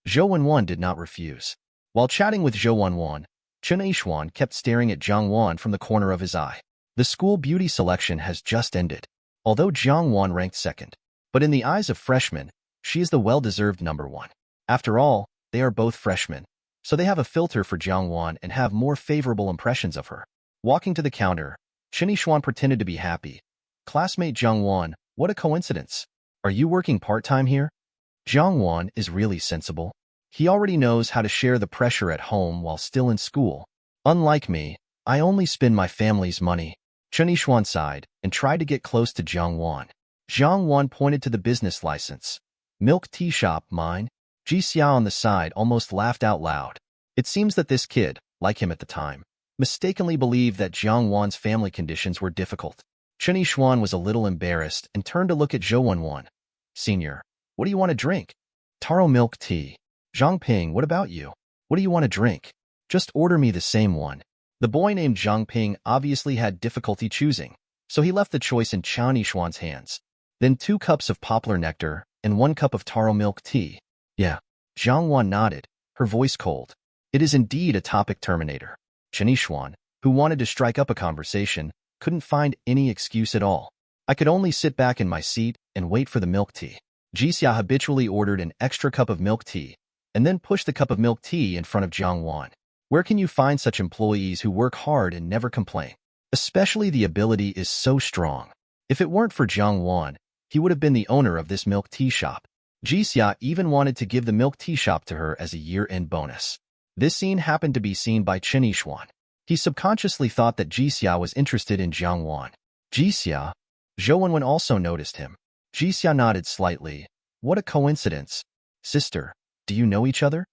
Zhou Wenwen did not refuse. While chatting with Zhou Wenwen, Chen Yishuan kept staring at Jiang Wan from the corner of his eye. The school beauty selection has just ended. Although Jiang Wan ranked second, but in the eyes of freshmen, she is the well-deserved number one. After all, they are both freshmen, so they have a filter for Jiang Wan and have more favorable impressions of her. Walking to the counter, Chen Yishuan pretended to be happy. Classmate Jiang Wan, what a coincidence. Are you working part-time here? Jiang Wan is really sensible. He already knows how to share the pressure at home while still in school. Unlike me, I only spend my family's money. Chen Yishuan sighed and tried to get close to Jiang Wan. Jiang Wan pointed to the business license. Milk tea shop, mine. Ji Xia on the side almost laughed out loud. It seems that this kid, like him at the time, mistakenly believed that Jiang Wan's family conditions were difficult. Chen Yishuan was a little embarrassed and turned to look at Zhou Wenwen. Senior, what do you want to drink? Taro milk tea. Zhang Ping, what about you? What do you want to drink? Just order me the same one. The boy named Zhang Ping obviously had difficulty choosing. so he left the choice in Qiao Nixuan's hands. Then 2 cups of poplar nectar and 1 cup of taro milk tea. Yeah. Zhang Wan nodded, her voice cold. It is indeed a topic terminator. Qiao Nixuan, who wanted to strike up a conversation, couldn't find any excuse at all. I could only sit back in my seat and wait for the milk tea. Ji Xia habitually ordered an extra cup of milk tea, and then pushed the cup of milk tea in front of Zhang Wan. Where can you find such employees who work hard and never complain? Especially the ability is so strong. If it weren't for Zhang Wan, he would have been the owner of this milk tea shop. Ji Xia even wanted to give the milk tea shop to her as a year-end bonus. This scene happened to be seen by Qiao Nixuan. He subconsciously thought that Ji Xia was interested in Zhang Wan. Ji Xia? Zhou Wenwen also noticed him. Ji Xia nodded slightly. What a coincidence. Sister, do you know each other?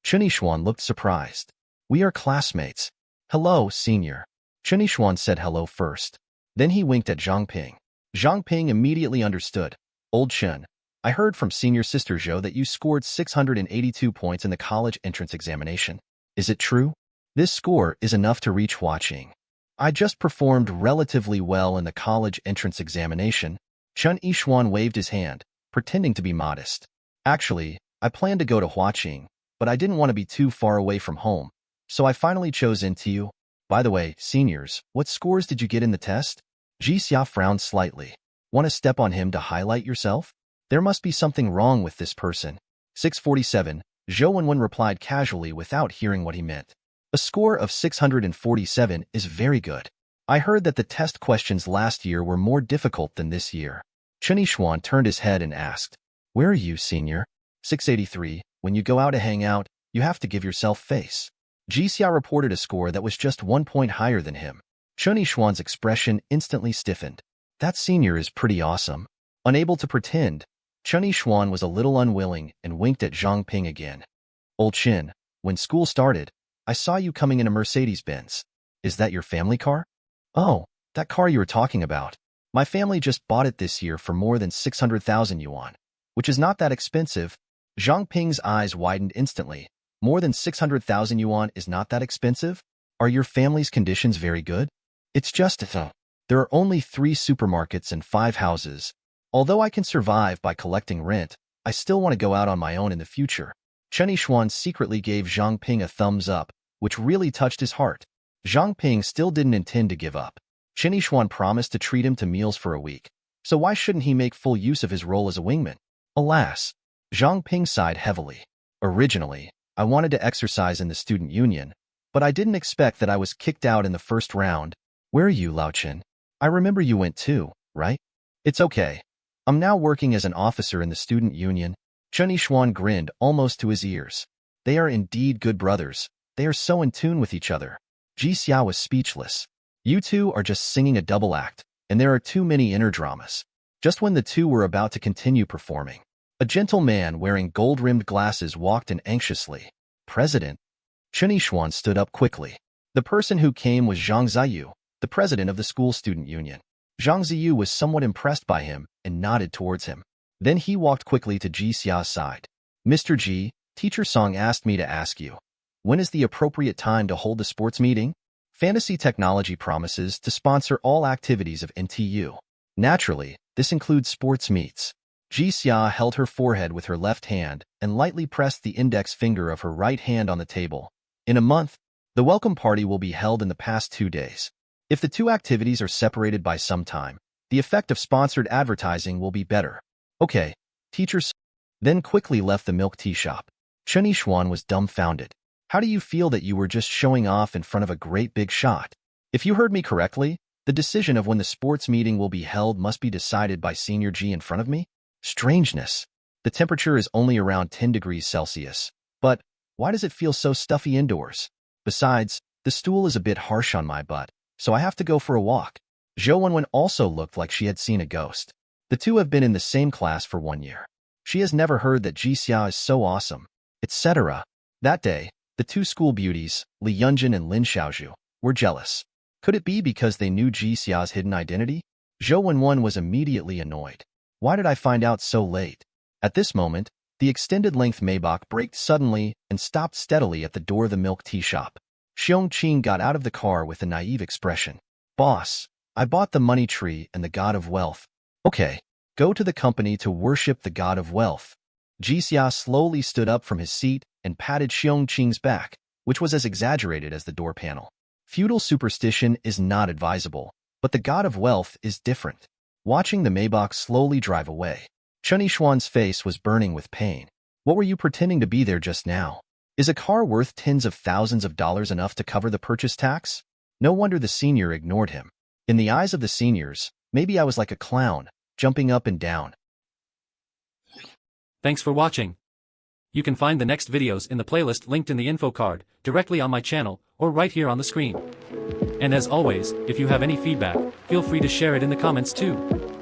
Qiao Nixuan looked surprised. We are classmates. Hello, senior. Qiao Nixuan said hello first. Then he winked at Zhang Ping. Zhang Ping immediately understood. Old Chen, I heard from senior sister Zhou that you scored 682 points in the college entrance examination. Is it true? This score is enough to reach Huaqing. I just performed relatively well in the college entrance examination. Chen Yixuan waved his hand, pretending to be modest. Actually, I planned to go to Huaqing, but I didn't want to be too far away from home, so I finally chose NTU. By the way, seniors, what scores did you get in the test? Ji Xia frowned slightly. Want to step on him to highlight yourself? There must be something wrong with this person. 647, Zhou Wenwen replied casually without hearing what he meant. A score of 647 is very good. I heard that the test questions last year were more difficult than this year. Qiao Nixuan turned his head and asked, Where are you, senior? 683, when you go out to hang out, you have to give yourself face. Ji Xia reported a score that was just 1 point higher than him. Qiao Nixuan's expression instantly stiffened. That senior is pretty awesome. Unable to pretend, Qiao Nixuan was a little unwilling and winked at Zhang Ping again. Old Qin, when school started, I saw you coming in a Mercedes-Benz. Is that your family car? Oh, that car you were talking about. My family just bought it this year for more than 600,000 yuan, which is not that expensive. Zhang Ping's eyes widened instantly. More than 600,000 yuan is not that expensive? Are your family's conditions very good? It's just there are only 3 supermarkets and 5 houses. Although I can survive by collecting rent, I still want to go out on my own in the future. Qiao Nixuan secretly gave Zhang Ping a thumbs up, which really touched his heart. Zhang Ping still didn't intend to give up. Qiao Nixuan promised to treat him to meals for a week, so why shouldn't he make full use of his role as a wingman? Alas, Zhang Ping sighed heavily. Originally, I wanted to exercise in the student union, but I didn't expect that I was kicked out in the first round. Where are you, Lao Chen? I remember you went too, right? It's okay. I'm now working as an officer in the student union. Qiao Nixuan grinned almost to his ears. They are indeed good brothers. They are so in tune with each other. Ji Xia was speechless. You two are just singing a double act, and there are too many inner dramas. Just when the two were about to continue performing, a gentle man wearing gold-rimmed glasses walked in anxiously. President? Qiao Nixuan stood up quickly. The person who came was Zhang Ziyu, the president of the school student union. Zhang Ziyu was somewhat impressed by him and nodded towards him. Then he walked quickly to Ji Xia's side. Mr. Ji, Teacher Song asked me to ask you, when is the appropriate time to hold the sports meeting? Fantasy Technology promises to sponsor all activities of NTU. Naturally, this includes sports meets. Ji Xia held her forehead with her left hand and lightly pressed the index finger of her right hand on the table. In a month, the welcome party will be held in the past 2 days. If the 2 activities are separated by some time, the effect of sponsored advertising will be better. Okay, teachers then quickly left the milk tea shop. Qiao Nixuan was dumbfounded. How do you feel that you were just showing off in front of a great big shot? If you heard me correctly, the decision of when the sports meeting will be held must be decided by Senior Ji in front of me? Strangeness. The temperature is only around 10 degrees Celsius. But why does it feel so stuffy indoors? Besides, the stool is a bit harsh on my butt, so I have to go for a walk. Zhou Wenwen also looked like she had seen a ghost. The two have been in the same class for 1 year. She has never heard that Ji Xia is so awesome, etc. That day, the 2 school beauties, Li Yunjin and Lin Xiaozhu, were jealous. Could it be because they knew Ji Xia's hidden identity? Zhou Wenwen was immediately annoyed. Why did I find out so late? At this moment, the extended-length Maybach braked suddenly and stopped steadily at the door of the milk tea shop. Xiong Qing got out of the car with a naive expression. Boss, I bought the money tree and the god of wealth. Okay, go to the company to worship the god of wealth. Ji Xia slowly stood up from his seat and patted Xiong Qing's back, which was as exaggerated as the door panel. Feudal superstition is not advisable, but the god of wealth is different. Watching the Maybach slowly drive away, Chen Yishuan's face was burning with pain. What were you pretending to be there just now? Is a car worth tens of thousands of dollars enough to cover the purchase tax? No wonder the senior ignored him. In the eyes of the seniors, maybe I was like a clown, jumping up and down. Thanks for watching. You can find the next videos in the playlist linked in the info card, directly on my channel, or right here on the screen. And as always, if you have any feedback, feel free to share it in the comments too.